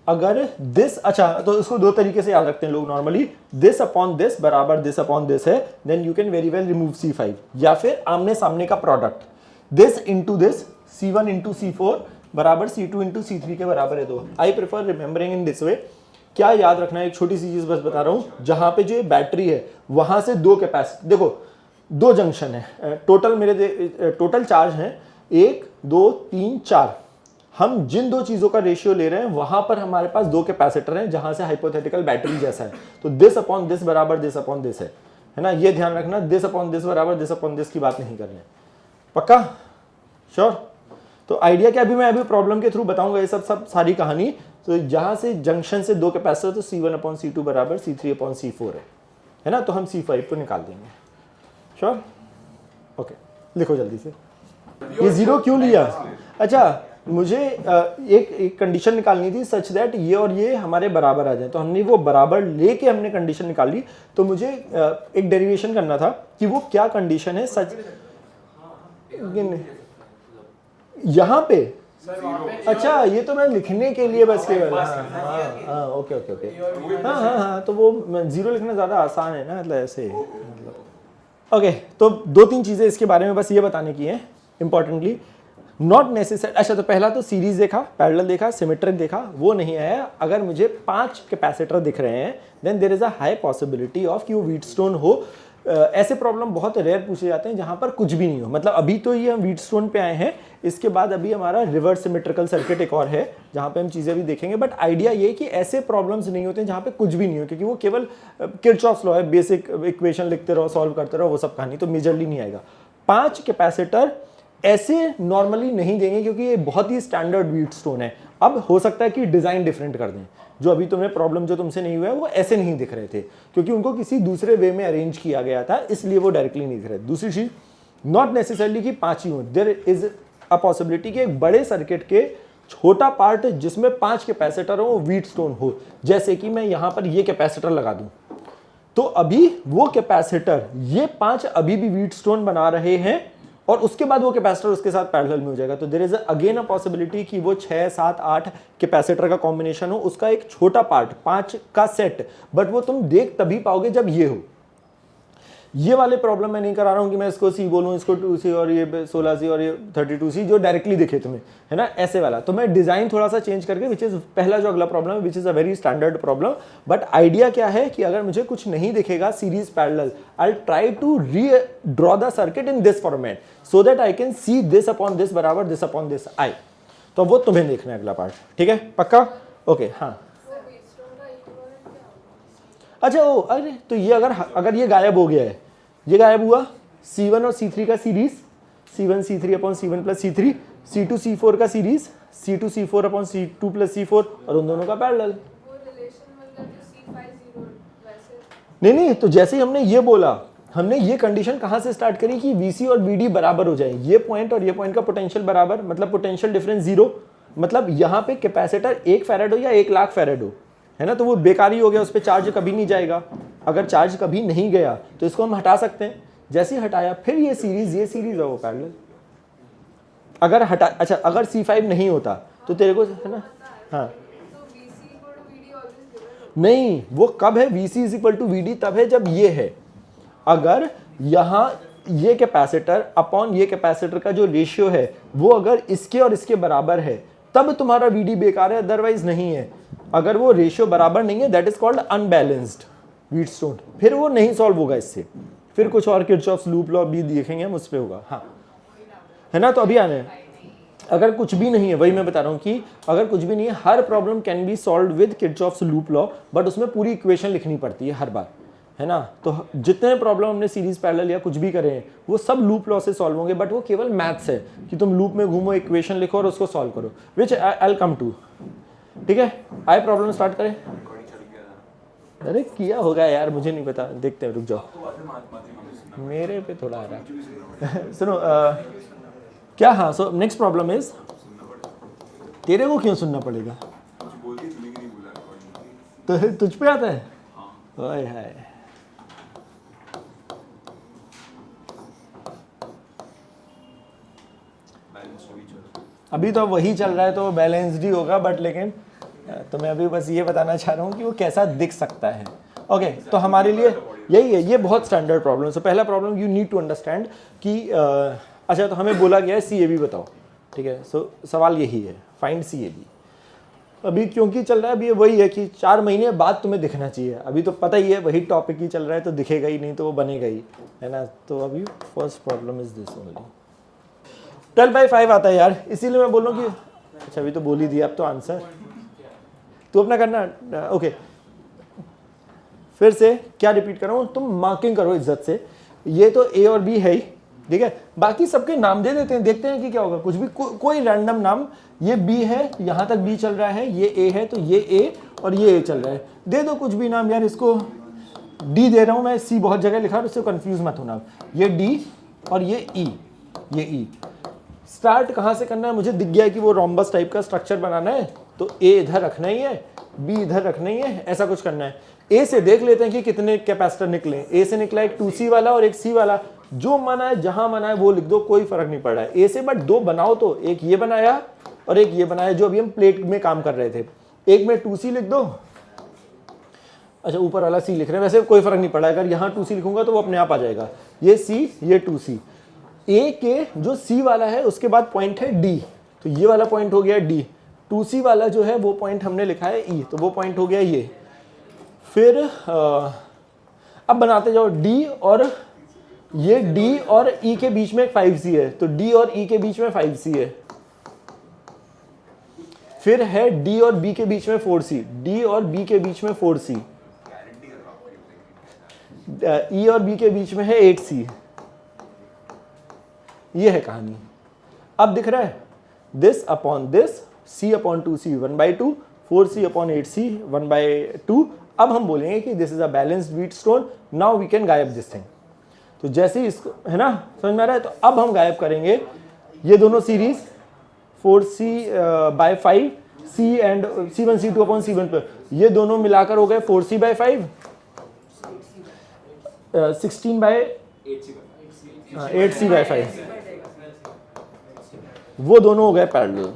अगर दिस, अच्छा तो इसको दो तरीके से याद रखते हैं लोग नॉर्मली, दिस अपॉन दिस बराबर दिस अपॉन दिस है, then you can very well remove C5, या फिर आमने सामने का product this into this C1 into C4 बराबर C2 इंटू C3 के बराबर है। तो I prefer remembering in this way. क्या याद रखना है, एक छोटी सी चीज बस बता रहा हूं, जहां पे जो बैटरी है वहां से दो कैपेसिटी, देखो दो जंक्शन है, टोटल मेरे टोटल चार्ज है 1 2 3 4, हम जिन दो चीजों का रेशियो ले रहे हैं वहां पर हमारे पास दो कैपेसिटर हैं, जहां से हाइपोथेटिकल बैटरी जैसा है। तो दिस अपॉन दिस बराबर दिस अपॉन दिस है ना, ये ध्यान रखना, दिस अपॉन दिस बराबर दिस अपॉन दिस की बात नहीं करनी, पक्का श्योर। तो आइडिया क्या, अभी मैं अभी प्रॉब्लम के थ्रू बताऊंगा ये सब सारी कहानी। तो जहां से जंक्शन से दो कैपेसिटर, तो C1/C2 बराबर C3/C4 है ना, तो हम C5 को निकाल देंगे, श्योर ओके। लिखो जल्दी से, ये जीरो क्यों लिया, अच्छा मुझे एक कंडीशन निकालनी थी सच दैट ये और ये हमारे बराबर आ जाए, तो हमने वो बराबर लेके हमने कंडीशन निकाली। तो मुझे एक डेरिवेशन करना था कि वो क्या कंडीशन है सच यहाँ पे, अच्छा ये तो मैं लिखने के लिए बस केवल, हाँ ओके ओके ओके, हाँ तो वो जीरो लिखना ज़्यादा आसान है ना, मतलब ऐसे ओके। तो दो तीन चीज़ें इसके बारे में बस ये बताने की हैं इंपॉर्टेंटली, नॉट नेसेसरी। अच्छा तो पहला तो सीरीज देखा, पैरेलल देखा, सिमेट्रिक देखा, वो नहीं है। अगर मुझे 5 कैपेसिटर दिख रहे हैं then there is a high possibility of कि वो व्हीटस्टोन हो। ऐसे प्रॉब्लम बहुत रेयर पूछे जाते हैं जहां पर कुछ भी नहीं हो, मतलब अभी तो ये हम व्हीटस्टोन पे आए हैं, इसके बाद अभी हमारा रिवर्स सिमेट्रिकल सर्किट एक और है जहां पे हम चीज़ें भी देखेंगे। बट आइडिया ये कि ऐसे प्रॉब्लम्स नहीं होते हैं जहां पे कुछ भी नहीं हो, क्योंकि वो केवल किरचॉफ्स लॉ है, बेसिक इक्वेशन लिखते रहो, सॉल्व करते रहो, वो सब कहानी, तो मेजरली नहीं आएगा। 5 कैपेसिटर ऐसे नॉर्मली नहीं देंगे क्योंकि ये बहुत ही स्टैंडर्ड व्हीटस्टोन है। अब हो सकता है कि डिज़ाइन डिफरेंट कर दें, जो अभी तुम्हें प्रॉब्लम जो तुमसे नहीं हुआ है वो ऐसे नहीं दिख रहे थे क्योंकि उनको किसी दूसरे वे में अरेंज किया गया था, इसलिए वो डायरेक्टली नहीं दिख रहे। दूसरी चीज, नॉट नेसेसरली कि 5 ही हो, देयर इज अ पॉसिबिलिटी कि एक बड़े सर्किट के छोटा पार्ट जिसमें 5 कैपेसिटर हो वो व्हीटस्टोन हो। जैसे कि मैं यहाँ पर ये कैपेसिटर लगा दूं, तो अभी वो कैपेसिटर ये 5 अभी भी व्हीटस्टोन बना रहे हैं और उसके बाद वो कैपेसिटर उसके साथ पैरेलल में हो जाएगा। तो there is again a possibility कि वो 6 7 8 कैपेसिटर का कॉम्बिनेशन हो, उसका एक छोटा पार्ट 5 का सेट, बट वो तुम देख तभी पाओगे जब ये हो। ये वाले प्रॉब्लम मैं नहीं करा रहा हूं कि मैं इसको C बोलूं, इसको 2C और ये 16C और ये 32C जो डायरेक्टली दिखे तुम्हें, है ना, ऐसे वाला। तो मैं डिजाइन थोड़ा सा चेंज करके, विच इज पहला जो अगला प्रॉब्लम है, which is a very standard problem. But idea क्या है कि अगर मुझे कुछ नहीं दिखेगा series parallel, I try to redraw the circuit in this format so that I can see this upon this बराबर दिस अपॉन दिस आई। तो वो तुम्हें देखना है अगला पार्ट, ठीक है, पक्का ओके। हाँ अच्छा ओ अरे तो ये अगर ये गायब हो गया है, ये गायब हुआ, C1 और C3 का series, C1 C3 upon C1 plus C3, C2 C4 का series, C2 C4 upon C2 plus C4 और उन दोनों का पैरेलल। नहीं, तो जैसे ही हमने ये बोला, हमने ये कंडीशन कहाँ से स्टार्ट करी कि VC और VD बराबर हो जाए, ये पॉइंट और ये पॉइंट का पोटेंशियल बराबर, मतलब पोटेंशियल डिफरेंस 0, मतलब यहाँ पे कैपेसिटर 1 फैरेड हो या 1 लाख फैरेड हो, है ना, तो वो बेकारी हो गया, उस पर चार्ज कभी नहीं जाएगा। अगर चार्ज कभी नहीं गया तो इसको हम हटा सकते हैं, जैसे ही हटाया फिर ये सीरीज है वो पैरेलल। अगर हटा, अच्छा अगर C5 नहीं होता तो तेरे को, है ना, हाँ नहीं, वो कब है VC is equal to VD, तब है जब ये है, अगर यहाँ ये कैपेसिटर अपॉन ये कैपेसिटर का जो रेशियो है वो अगर इसके और इसके बराबर है तब तुम्हारा VD बेकार है, अदरवाइज नहीं है। अगर वो रेशियो बराबर नहीं है that is called unbalanced Wheatstone, फिर वो नहीं सॉल्व होगा इससे, फिर कुछ और किरचॉफ्स लूप लॉ भी देखेंगे हम, उस पे होगा, हाँ है ना। तो अभी आने, अगर कुछ भी नहीं है, वही मैं बता रहा हूँ कि अगर कुछ भी नहीं है, हर problem can be solve with Kirchhoff's loop law, but उसमें पूरी इक्वेशन लिखनी पड़ती है हर बार, है ना। तो जितने प्रॉब्लम हमने सीरीज पैरेलल या कुछ भी करे हैं वो सब लूप लॉ से सॉल्व होंगे, बट वो केवल मैथ्स है कि तुम लूप में घूमो, इक्वेशन लिखो और उसको सॉल्व करो, विच आई विल कम टू, ठीक है। आए प्रॉब्लम स्टार्ट करें। अरे किया होगा यार, मुझे नहीं पता, देखते हैं, रुक जाओ, मेरे पे थोड़ा आ रहा है सुनो क्या, हाँ सो नेक्स्ट प्रॉब्लम इज, तेरे को क्यों सुनना पड़ेगा, तो तुझ पे आता है? ओए हाय। अभी तो वही चल रहा है तो बैलेंस्ड ही होगा, बट लेकिन तो मैं अभी बस ये बताना चाह रहा हूँ कि वो कैसा दिख सकता है। ओके, तो हमारे लिए यही है, ये बहुत स्टैंडर्ड प्रॉब्लम। सो पहला problem you need to understand कि अच्छा, तो हमें बोला गया है CAB बताओ, ठीक है। सो सवाल यही है, फाइंड CAB। अभी क्योंकि चल रहा है, अभी वही है कि 4 महीने बाद तुम्हें दिखना चाहिए। अभी तो पता ही है वही टॉपिक ही चल रहा है, तो दिखेगा ही नहीं, तो वो बनेगा ही, है ना। तो अभी first problem is this only. 12/5 आता है यार, इसीलिए मैं बोल रहा हूँ कि अच्छा अभी तो बोल ही दिया, अब तो आंसर तू अपना करना। ओके, फिर से क्या रिपीट कर रहा हूँ, तुम मार्किंग करो इज्जत से। ये तो A और B है ही, ठीक है। बाकी सबके नाम दे देते हैं, देखते हैं कि क्या होगा। कुछ भी कोई रैंडम नाम, ये B है, यहाँ तक B चल रहा है, ये A है तो ये A और ये A चल रहा है। दे दो कुछ भी नाम यार, इसको D दे रहा हूँ मैं, C बहुत जगह लिखा है, उससे कंफ्यूज मत होना। ये D और ये E, ये E। स्टार्ट कहाँ से करना है, मुझे दिख गया है कि वो रोम्बस टाइप का स्ट्रक्चर बनाना है, तो A इधर रखना ही है, B इधर रखना ही है, ऐसा कुछ करना है। A से देख लेते हैं कि कितने कैपेसिटर निकले। A से निकला एक 2C वाला और एक C वाला। जो मना है, जहां मना है वो लिख दो, कोई फर्क नहीं पड़ रहा है। A से बट 2 बनाओ, तो एक ये बनाया और एक ये बनाया, जो अभी हम प्लेट में काम कर रहे थे। एक में 2C लिख दो, अच्छा ऊपर वाला C लिख रहे हैं, वैसे कोई फर्क नहीं पड़ा। अगर यहाँ 2C लिखूंगा तो वो अपने आप आ जाएगा। ये C, ये 2C। A के जो C वाला है उसके बाद पॉइंट है D, तो ये वाला पॉइंट हो गया D। 2C वाला जो है वो पॉइंट हमने लिखा है E, तो वो पॉइंट हो गया ये। फिर अब बनाते जाओ D, और ये D और E के बीच में एक 5C है, तो D और E के बीच में 5C है। फिर है D और B के बीच में 4C, D और B के बीच में 4C। E और B के बीच में है 8C। ये है कहानी। अब दिख रहा है this upon this, C upon 2C 1/2, 4C upon 8C 1/2। अब हम बोलेंगे कि this is a balanced Wheatstone, now we can गायब दिस थिंग। तो जैसे ही इसको, है ना, समझ में आ रहा है। तो अब हम गायब करेंगे ये दोनों series 4C/5, C and C1 C2 upon C1 पर, ये दोनों मिलाकर हो गए 4C/5, 8C/5, वो दोनों हो गए पैरेलल।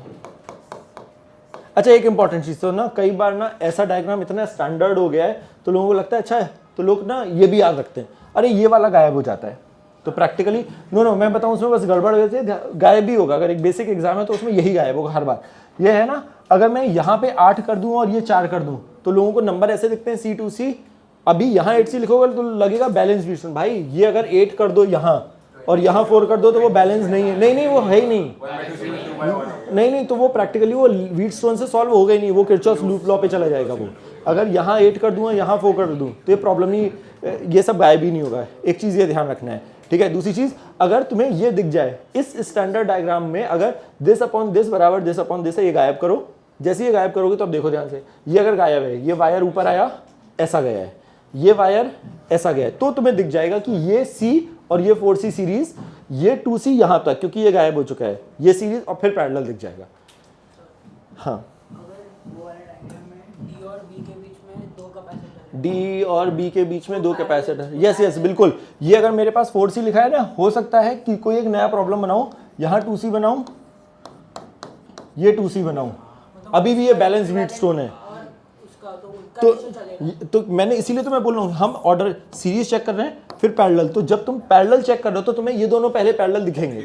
अच्छा, एक इंपॉर्टेंट चीज तो ना, कई बार ना ऐसा डायग्राम इतना स्टैंडर्ड हो गया है तो लोगों को लगता है अच्छा है, तो लोग ना ये भी याद रखते हैं, अरे ये वाला गायब हो जाता है। तो प्रैक्टिकली नो मैं बताऊं, उसमें बस गड़बड़ वजह से गायब ही होगा। अगर एक बेसिक एग्जाम है तो उसमें यही गायब होगा हर बार। ये है ना, अगर मैं यहाँ पे 8 कर दूं और ये 4 कर दूं तो लोगों को नंबर ऐसे दिखते हैं C2C। अभी यहाँ 8C लिखोगे तो लगेगा बैलेंस व्हीट स्टोन। भाई ये अगर 8 कर दो यहाँ और यहाँ 4 कर दो तो वो बैलेंस नहीं है। नहीं वो है ही नहीं, तो वो प्रैक्टिकली वो व्हीट स्टोन से सॉल्व होगा ही नहीं, वो किरचॉफ लूप लॉ पे चला जाएगा वो। अगर यहाँ 8 कर दूँ यहाँ 4 कर दूँ तो ये प्रॉब्लम नहीं, ये सब गायब ही नहीं होगा। एक चीज़ ये ध्यान रखना है, ठीक है। दूसरी चीज़, अगर तुम्हें ये दिख जाए इस स्टैंडर्ड डायग्राम में, अगर दिस अपॉन दिस बराबर दिस अपॉन दिस है, ये गायब करो। जैसे ये गायब करोगे तो अब देखो ध्यान से, ये अगर गायब है, ये वायर ऊपर आया ऐसा गया है, ये वायर ऐसा गया है, तो तुम्हें दिख जाएगा कि ये C और ये 4C सीरीज, ये 2C यहाँ तक, क्योंकि ये गायब हो चुका है, ये सीरीज, और फिर पैरेलल दिख जाएगा। हाँ, D और B के बीच में 2 कैपेसिटर, यस बिल्कुल। ये अगर मेरे पास 4C लिखा है ना, हो सकता है कि कोई एक नया प्रॉब्लम बनाऊं, यहाँ 2C बनाऊं, ये 2C बनाऊं, अभी भी ये बैलेंस व्हीट स्टोन है। तो मैंने इसीलिए तो मैं बोल रहा हूँ, हम ऑर्डर सीरीज चेक कर रहे हैं फिर पैरेलल। तो जब तुम पैरेलल चेक कर रहे हो तो तुम्हें ये दोनों पहले पैरेलल दिखेंगे,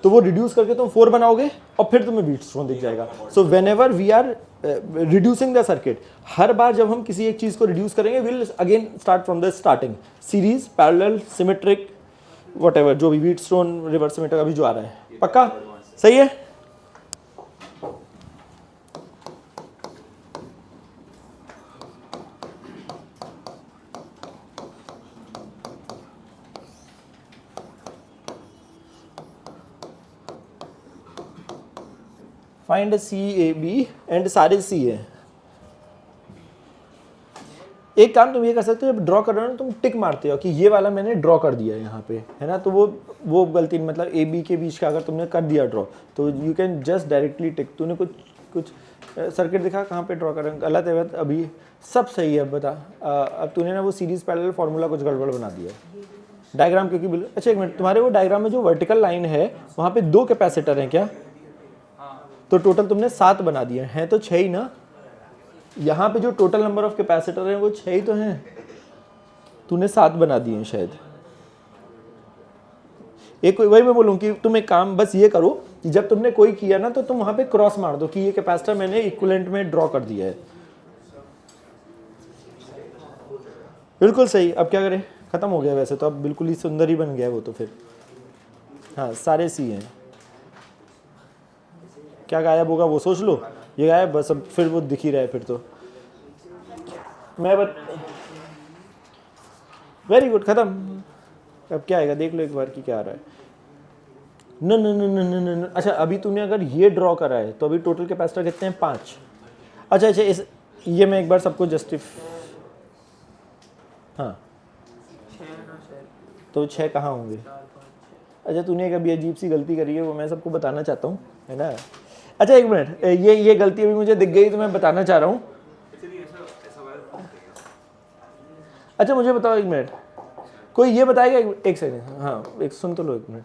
तो वो रिड्यूस करके तुम 4 बनाओगे और फिर तुम्हें व्हीट स्टोन दिख जाएगा। So whenever we are reducing the circuit, हर बार जब हम किसी एक चीज को रिड्यूस करेंगे, will again start from the starting, series, parallel, symmetric, whatever, जो भी व्हीट स्टोन, रिवर्स सिमेट्रिक अभी जो आ रहा है। पक्का सही है? फाइंड CAB एंड सारे C है। एक काम तुम ये कर सकते हो, जब ड्रॉ कर रहे हो ना, तुम टिक मारते हो कि ये वाला मैंने ड्रॉ कर दिया है यहाँ पे, है ना। तो वो गलती, मतलब AB के बीच का अगर तुमने कर दिया ड्रॉ, तो यू कैन जस्ट डायरेक्टली टिक। तूने कुछ कुछ सर्किट दिखा कहाँ पे ड्रॉ करें, गलत है बात, अभी सब सही है। अब बता अब तूने ना वो सीरीज पैरेलल फार्मूला कुछ गड़बड़ बना दिया डायग्राम, क्योंकि अच्छा एक मिनट, तुम्हारे वो डायग्राम में जो वर्टिकल लाइन है वहाँ पे 2 कैपेसिटर हैं क्या? तो टोटल तुमने 7 बना दिए हैं, तो 6 ही ना? यहाँ पे जो टोटल नंबर ऑफ कैपेसिटर हैं वो 6 ही तो हैं, तूने 7 बना दिए हैं शायद। एक वही मैं बोलूँ कि तुम एक काम बस ये करो कि जब तुमने कोई किया ना तो तुम वहाँ पे क्रॉस मार दो कि ये कैपेसिटर मैंने इक्विवेलेंट में ड्रॉ कर दिया है। बिल्कुल सही। अब क्या करें, खत्म हो गया वैसे तो, अब बिल्कुल ही सुंदर ही बन गया है वो तो फिर। हाँ सारे सी हैं, क्या गायब होगा वो सोच लो, ये गायब बस, अब फिर वो दिख ही रहा है फिर तो। मैं वेरी गुड, खत्म। अब क्या आएगा देख लो एक बार कि क्या आ रहा है। न न न न न न। अच्छा अभी तूने अगर ये ड्रॉ करा है तो अभी टोटल कैपेसिटर कितने हैं? 5। अच्छा इस ये मैं एक बार सबको हाँ तो 6 कहाँ होंगे? अच्छा तूने एक अभी अजीब सी गलती करी है, वो मैं सबको बताना चाहता हूँ, है ना। अच्छा एक मिनट, ये गलती अभी मुझे दिख गई तो मैं बताना चाह रहा हूँ। अच्छा मुझे बताओ एक मिनट, कोई ये बताएगा? एक सेकंड, हाँ एक सुन तो लो एक मिनट।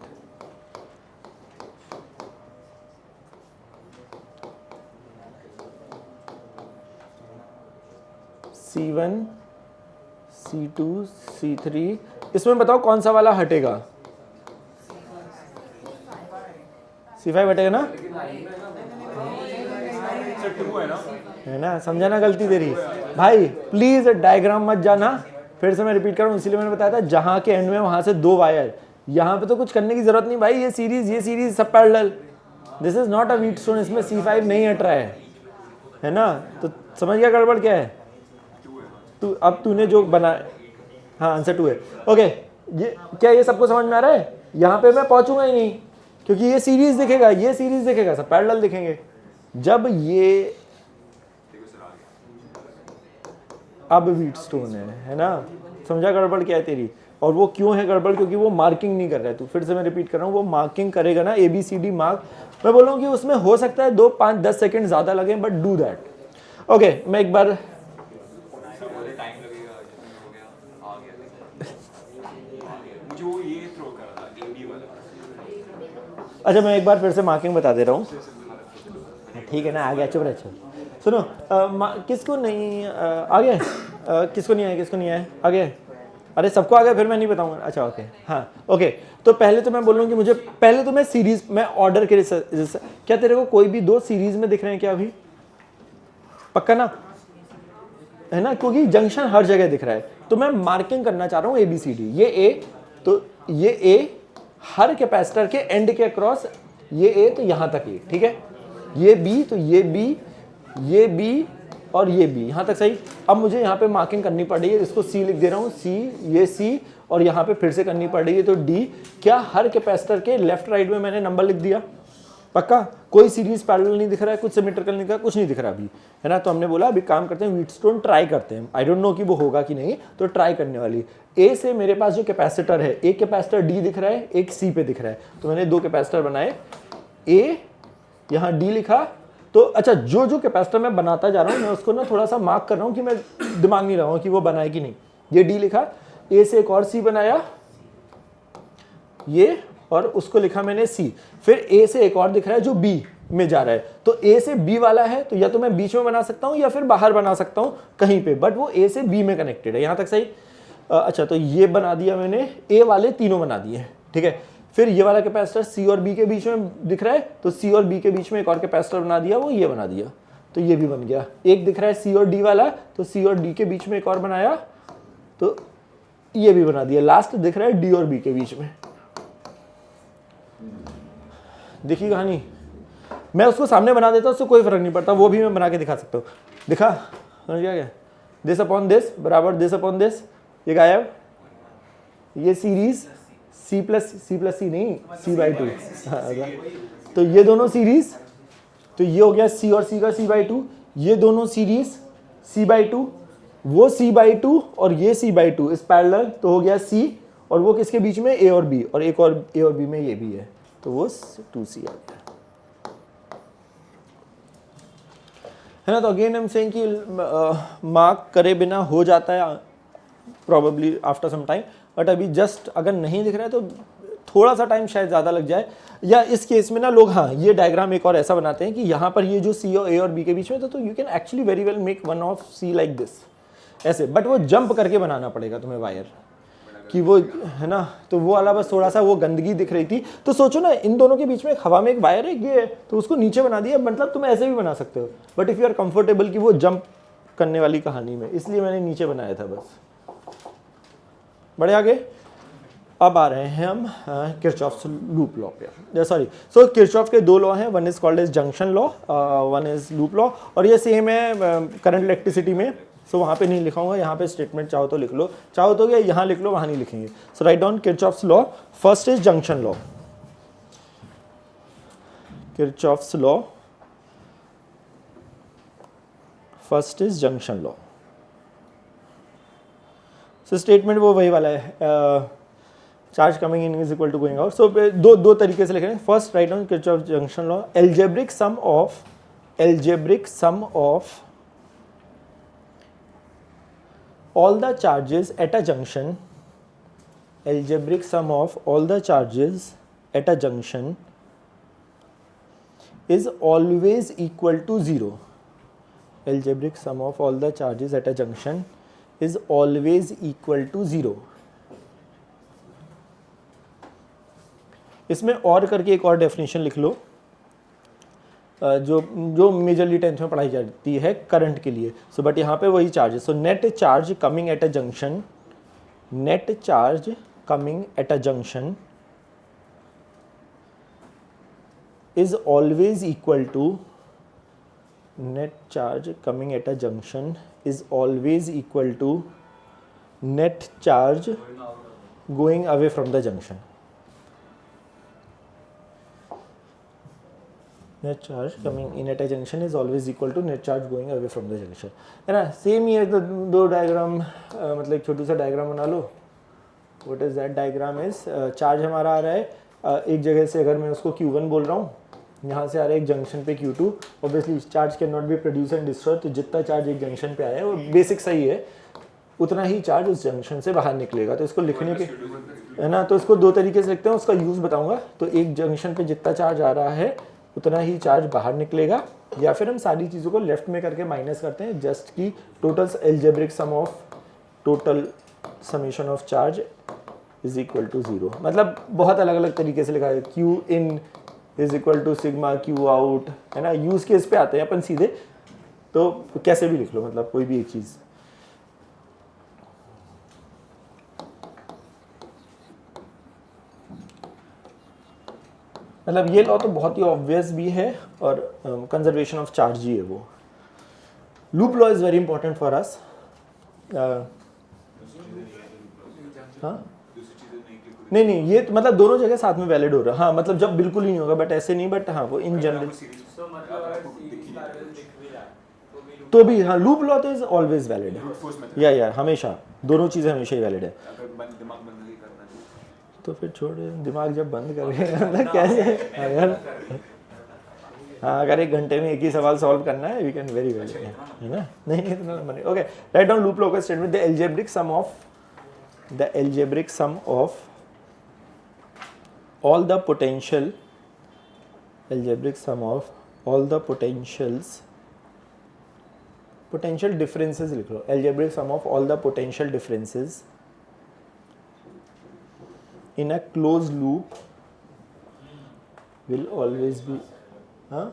C1 C2 C3 इसमें बताओ कौन सा वाला हटेगा? C5 हटेगा ना? है ना, समझा ना गलती तेरी भाई। प्लीज डायग्राम मत जाना, फिर से मैं रिपीट कर रहा हूँ, इसीलिए मैंने बताया था जहाँ के एंड में वहाँ से 2 वायर, यहाँ पे तो कुछ करने की जरूरत नहीं भाई। ये सीरीज सब parallel, this is not a Wheatstone, इसमें C5 नहीं हट रहा है ना। तो समझ गया गड़बड़ क्या है तू? अब तूने जो बना, हाँ आंसर 2 है। ओके ये क्या ये सबको समझ में आ रहा है? यहाँ पे मैं पहुँचूंगा ही नहीं क्योंकि ये सीरीज दिखेगा, ये सीरीज दिखेगा, सब पैरेलल दिखेंगे। जब ये अब व्हीटस्टोन है ना, समझा गड़बड़ क्या है तेरी? और वो क्यों है गड़बड़? क्योंकि वो मार्किंग नहीं कर रहा है तू। फिर से मैं रिपीट कर रहा हूँ, वो मार्किंग करेगा ना ABCD मार्क, मैं बोल रहा हूँ कि उसमें हो सकता है 2 5 10 सेकंड ज़्यादा लगे, बट डू दैट। ओके मैं एक बार मुझे वो ये थ्रो कर रहा था AB वाला। अच्छा मैं एक बार फिर से मार्किंग बता दे रहा हूँ, ठीक है ना? आ गया, चुप रह चुप। सुनो किसको नहीं आ गया? किसको नहीं आया? किसको नहीं आया? आ गया? अरे सबको आ गया, फिर मैं नहीं बताऊंगा। अच्छा ओके, हाँ ओके। तो पहले तो मैं बोल रहा हूँ कि मुझे पहले तो मैं सीरीज में ऑर्डर के क्या तेरे को कोई भी 2 सीरीज में दिख रहे हैं क्या अभी? पक्का ना, है ना? क्योंकि जंक्शन हर जगह दिख रहा है, तो मैं मार्किंग करना चाह रहा हूँ ABCD। ये A, तो ये A हर कैपेसिटर के एंड के अक्रॉस, ये A तो यहाँ तक ही, ठीक है। ये B तो ये B, ये B और ये B यहाँ तक सही। अब मुझे यहाँ पे मार्किंग करनी पड़ रही है, इसको C लिख दे रहा हूँ, C, ये C और यहाँ पे फिर से करनी पड़ रही है तो D। क्या हर कैपेसिटर के लेफ्ट राइट में मैंने नंबर लिख दिया? पक्का? कोई सीरीज पैरेलल नहीं दिख रहा है, कुछ सिमेट्रिकल नहीं दिख रहा, कुछ नहीं दिख रहा अभी, है ना। तो हमने बोला अभी काम करते हैं, व्हीटस्टोन ट्राई करते हैं। आई डोंट नो कि वो होगा कि नहीं, तो ट्राई करने वाली। A से मेरे पास जो कैपेसिटर है, एक कैपेसिटर D दिख रहा है, एक C पे दिख रहा है, तो मैंने 2 कैपेसिटर बनाए, A यहाँ D लिखा। तो अच्छा जो कैपेसिटर मैं बनाता जा रहा हूँ मैं उसको ना थोड़ा सा मार्क कर रहा हूँ कि मैं दिमाग नहीं रहा हूँ कि वो बनाए कि नहीं। ये D लिखा, A से एक और C बनाया ये, और उसको लिखा मैंने C। फिर A से एक और दिख रहा है जो B में जा रहा है, तो A से B वाला है, तो या तो मैं बीच में बना सकता हूँ या फिर बाहर बना सकता हूँ कहीं पे, बट वो A से B में कनेक्टेड है। यहाँ तक सही? अच्छा तो ये बना दिया मैंने, A वाले तीनों बना दिए, ठीक है। फिर ये वाला कैपेसिटर C और B के बीच में दिख रहा है, तो C और B के बीच में एक और कैपेसिटर बना दिया, वो ये बना दिया, तो ये भी बन गया। एक दिख रहा है C और D वाला, तो C और D के बीच में एक और बनाया, तो ये भी बना दिया। लास्ट दिख रहा है D और B के बीच में। देखिए कहानी, मैं उसको सामने बना देता हूँ, उससे कोई फर्क नहीं पड़ता, वो भी मैं बना के दिखा सकता हूँ। दिखा समझ गया? दिस अपॉन दिस बराबर दिस अपॉन दिस, ये गायब। ये सीरीज C नहीं C/2, तो ये दोनों सीरीज, तो ये हो गया C और C का C/2, ये दोनों सीरीज C/2, वो C/2 और ये C/2 इस पैरेलल, तो हो गया C, और वो किसके बीच में? A और B, और एक और A और B में ये भी है, तो वो 2C आ गया। है ना। तो अगेन आई एम सेइंग कि मार्क करे बिना हो जाता है probably after some time, but अभी जस्ट अगर नहीं दिख रहा है तो थोड़ा सा टाइम शायद ज़्यादा लग जाए। या इस केस में ना लोग, हाँ, ये डायग्राम एक और ऐसा बनाते हैं कि यहाँ पर ये जो सी और ए और बी के बीच में, तो you can actually very well make one of C like this ऐसे, बट वो जंप करके बनाना पड़ेगा तुम्हें वायर कि वो, है ना। तो वो वाला बस थोड़ा सा वो गंदगी दिख रही थी। तो सोचो ना, इन दोनों के बीच में हवा में एक वायर है, ये है, तो उसको नीचे बना दिया। मतलब तुम ऐसे भी बना सकते हो, but if you are comfortable कि वो जंप करने वाली कहानी में, इसलिए मैंने नीचे बनाया था बस। बढ़े आगे। अब आ रहे हैं हम किरचॉफ्स लूप लॉ पे। सॉरी, सो किरचॉफ के 2 लॉ हैं, one is called as junction law, one is loop law, और ये सेम है करंट इलेक्ट्रिसिटी में। सो वहाँ पे नहीं लिखाऊंगा, यहाँ पे स्टेटमेंट चाहो तो लिख लो, चाहो तो क्या यहाँ लिख लो, वहाँ नहीं लिखेंगे। So write down Kirchhoff's law. First is junction law, Kirchhoff's law, first is junction law. So statement वो वही वाला है, charge coming in is equal to going out. So दो तरीके से लिख रहे हैं। First write down Kirchhoff junction law, algebraic sum of all the charges at a junction, algebraic sum of all the charges at a junction is always equal to 0. Algebraic sum of all the charges at a junction is always equal to 0. इसमें और करके एक और definition लिख लो, जो majorly 10th में पढ़ाई जाती है करंट के लिए। सो बट यहाँ पे वही चार्ज है। So net charge coming at a junction, net charge coming at a junction is always equal to, net charge coming at a junction is always equal to net charge going away from the junction. Net charge coming in at a junction is always equal to net charge going away from the junction, है ना। Same ही है। तो 2 diagram, मतलब एक छोटू सा diagram बना लो। What is that diagram is, charge हमारा आ रहा है एक जगह से, अगर मैं उसको Q1 बोल रहा हूँ, यहाँ से आ रहा है एक जंक्शन पे Q2। Obviously charge can not be produce and destroy, तो जितना चार्ज एक जंक्शन पे आया है वो बेसिक सही है, उतना ही चार्ज उस जंक्शन से बाहर निकलेगा। तो इसको लिखने के, है ना, तो इसको 2 तरीके से लिखते हैं, उसका यूज़ बताऊँगा। तो एक जंक्शन पे जितना चार्ज आ रहा है उतना ही चार्ज बाहर निकलेगा, या फिर हम सारी चीज़ों को लेफ्ट में करके माइनस करते हैं, जस्ट की total algebraic sum of total summation of charge is equal to 0। मतलब बहुत अलग अलग तरीके से लिखा है। Q in is equal to sigma Q out, है ना। यूज केस पे आते हैं अपन सीधे, तो कैसे भी लिख लो, मतलब कोई भी एक चीज़। मतलब ये लॉ तो बहुत ही ऑब्वियस भी है, और कंजर्वेशन ऑफ चार्ज ही है वो। Loop law is very important for us. हाँ नहीं, ये तो मतलब दोनों जगह साथ में वैलिड हो रहा है। हाँ, मतलब जब बिल्कुल ही नहीं होगा, बट ऐसे नहीं, बट हाँ वो इन जनरल तो भी, हाँ, लूप लॉ तो इज ऑलवेज वैलिड है, या हमेशा, दोनों चीज़ें हमेशा ही वैलिड है। तो फिर छोड़, दिमाग जब बंद करें कैसे, अगर हाँ, अगर 1 घंटे में एक ही सवाल सॉल्व करना है, वी कैन वेरी वेल, है ना। नहीं इतना बने। Okay, write down loop law का statement, the algebraic sum of all the potential, algebraic sum of all the potential differences लिख लो, algebraic sum of all the potential differences in a closed loop will always be, हाँ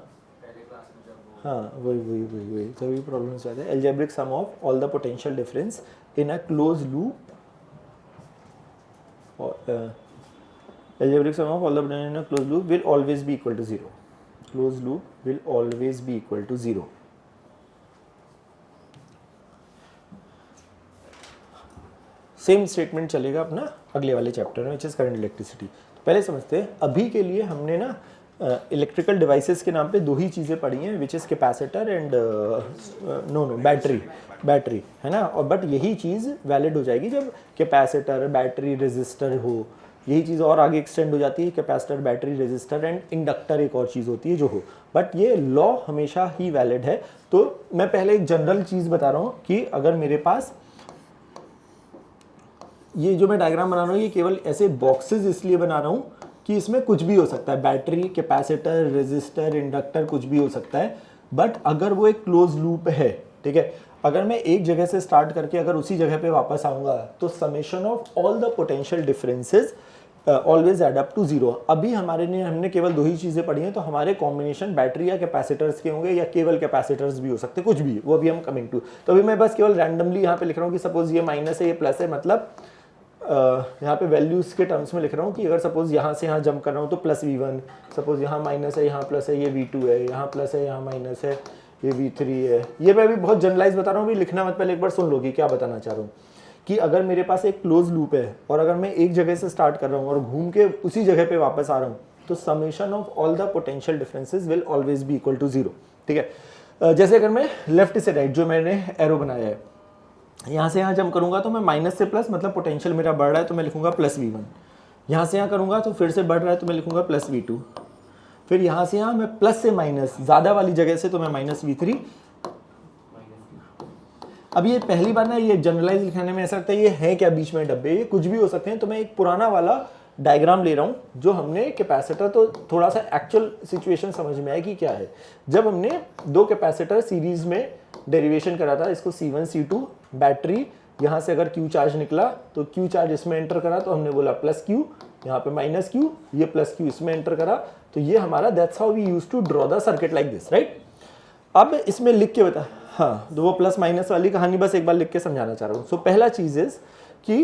वही सभी problems आते हैं। algebraic sum of all the potential difference in a closed loop, algebraic sum of all the potential in a closed loop will always be equal to 0. Closed loop will always be equal to 0. Same statement चलेगा अपना अगले वाले chapter में, which is current electricity. पहले समझते हैं, अभी के लिए हमने ना इलेक्ट्रिकल डिवाइसेस के नाम पे 2 ही चीज़ें पढ़ी हैं, which is capacitor and battery, है ना। और बट यही चीज़ वैलिड हो जाएगी जब कैपेसिटर, बैटरी, रेजिस्टर हो, यही चीज़ और आगे एक्सटेंड हो जाती है, capacitor, battery, resistor and inductor एक और चीज़ होती है जो हो, बट ये लॉ हमेशा ही वैलिड है। तो मैं पहले एक जनरल चीज़ बता रहा हूँ कि अगर मेरे पास ये जो मैं डायग्राम बना रहा हूँ ये केवल ऐसे बॉक्सेस इसलिए बना रहा हूँ कि इसमें कुछ भी हो सकता है, बैटरी, कैपेसिटर, रेजिस्टर, इंडक्टर, कुछ भी हो सकता है। बट अगर वो एक क्लोज लूप है, ठीक है, अगर मैं एक जगह से स्टार्ट करके अगर उसी जगह पे वापस आऊँगा तो summation of all the potential differences always add up to zero. अभी हमने केवल दो ही चीज़ें पढ़ी हैं, तो हमारे कॉम्बिनेशन बैटरी या कैपेसिटर्स के होंगे या केवल कैपेसिटर्स भी हो सकते हैं, कुछ भी, वो अभी हम कमिंग टू। तो अभी मैं बस केवल रैंडमली यहाँ पे लिख रहा हूँ कि सपोज ये माइनस है, ये प्लस है, मतलब यहाँ पे वैल्यूज के टर्म्स में लिख रहा हूँ कि अगर सपोज यहाँ से यहाँ जंप कर रहा हूँ तो प्लस V1, सपोज यहाँ माइनस है, यहाँ प्लस है, ये V2 है, यहाँ प्लस है, यहाँ माइनस है, ये V3 है। ये मैं अभी बहुत जनरलाइज बता रहा हूँ, अभी लिखना मत, पहले एक बार सुन लो कि क्या बताना चाह रहा हूँ। कि अगर मेरे पास एक क्लोज लूप है और अगर मैं एक जगह से स्टार्ट कर रहा हूँ और घूम के उसी जगह पे वापस आ रहा हूँ तो summation of all the potential differences will always be equal to zero, ठीक है। जैसे अगर मैं लेफ्ट से राइट जो मैंने एरो बनाया है, यहाँ से यहाँ जंप करूँगा तो मैं माइनस से प्लस, मतलब पोटेंशियल मेरा बढ़ रहा है तो मैं लिखूँगा प्लस V1। यहाँ से यहाँ करूँगा तो फिर से बढ़ रहा है तो मैं लिखूँगा प्लस V2। फिर यहाँ से यहाँ मैं प्लस से माइनस, ज़्यादा वाली जगह से तो मैं माइनस V3। अब ये पहली बार ना ये जनरलाइज लिखाने में ऐसा लगता है ये है क्या बीच में डब्बे, ये कुछ भी हो सकते हैं। तो मैं एक पुराना वाला डायग्राम ले रहा हूँ जो हमने कैपेसिटर, तो थोड़ा सा एक्चुअल सिचुएशन समझ में आया कि क्या है। जब हमने दो कैपेसिटर सीरीज में डेरिवेशन करा था, इसको C1 C2, बैटरी यहाँ से अगर Q चार्ज निकला तो Q चार्ज इसमें एंटर करा तो हमने बोला प्लस Q, यहाँ पे माइनस Q, ये प्लस Q इसमें एंटर करा, तो ये हमारा that's how we use to draw the circuit like this, right. अब इसमें लिख के बता, हाँ, तो वो प्लस माइनस वाली कहानी बस एक बार लिख के समझाना चाह रहा हूँ। सो पहला चीज़ इज कि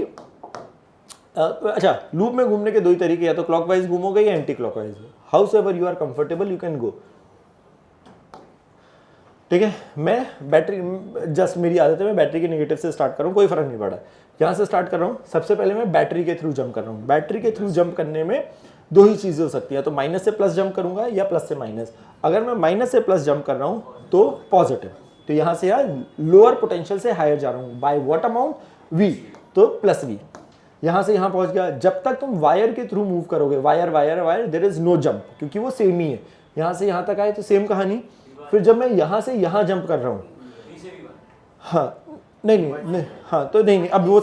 अच्छा, लूप में घूमने के दो ही तरीके, या तो क्लॉकवाइज घूमोगे या anti clockwise. Howsoever you are comfortable you can go, ठीक है। मैं बैटरी, जस्ट मेरी आदत है मैं बैटरी के नेगेटिव से स्टार्ट कर रहा हूँ, कोई फर्क नहीं पड़ा। यहाँ से स्टार्ट कर रहा हूँ, सबसे पहले मैं बैटरी के थ्रू जंप कर रहा हूँ। बैटरी के थ्रू जंप करने में दो ही चीज़ें हो सकती है, तो माइनस से प्लस जंप करूँगा या प्लस से माइनस। अगर मैं माइनस से प्लस जंप कर रहा हूँ तो पॉजिटिव, तो यहाँ से यहाँ लोअर पोटेंशियल से हायर जा रहा हूँ बाय व्हाट अमाउंट V, तो प्लस V। यहाँ से यहाँ पहुँच गया। जब तक तुम वायर के थ्रू मूव करोगे, wire wire wire, there is no jump, क्योंकि वो सेम ही है। यहाँ से यहाँ तक आए तो सेम कहानी। फिर जब मैं यहाँ से यहाँ जंप कर रहा हूँ, हाँ नहीं, हाँ तो नहीं, अब वो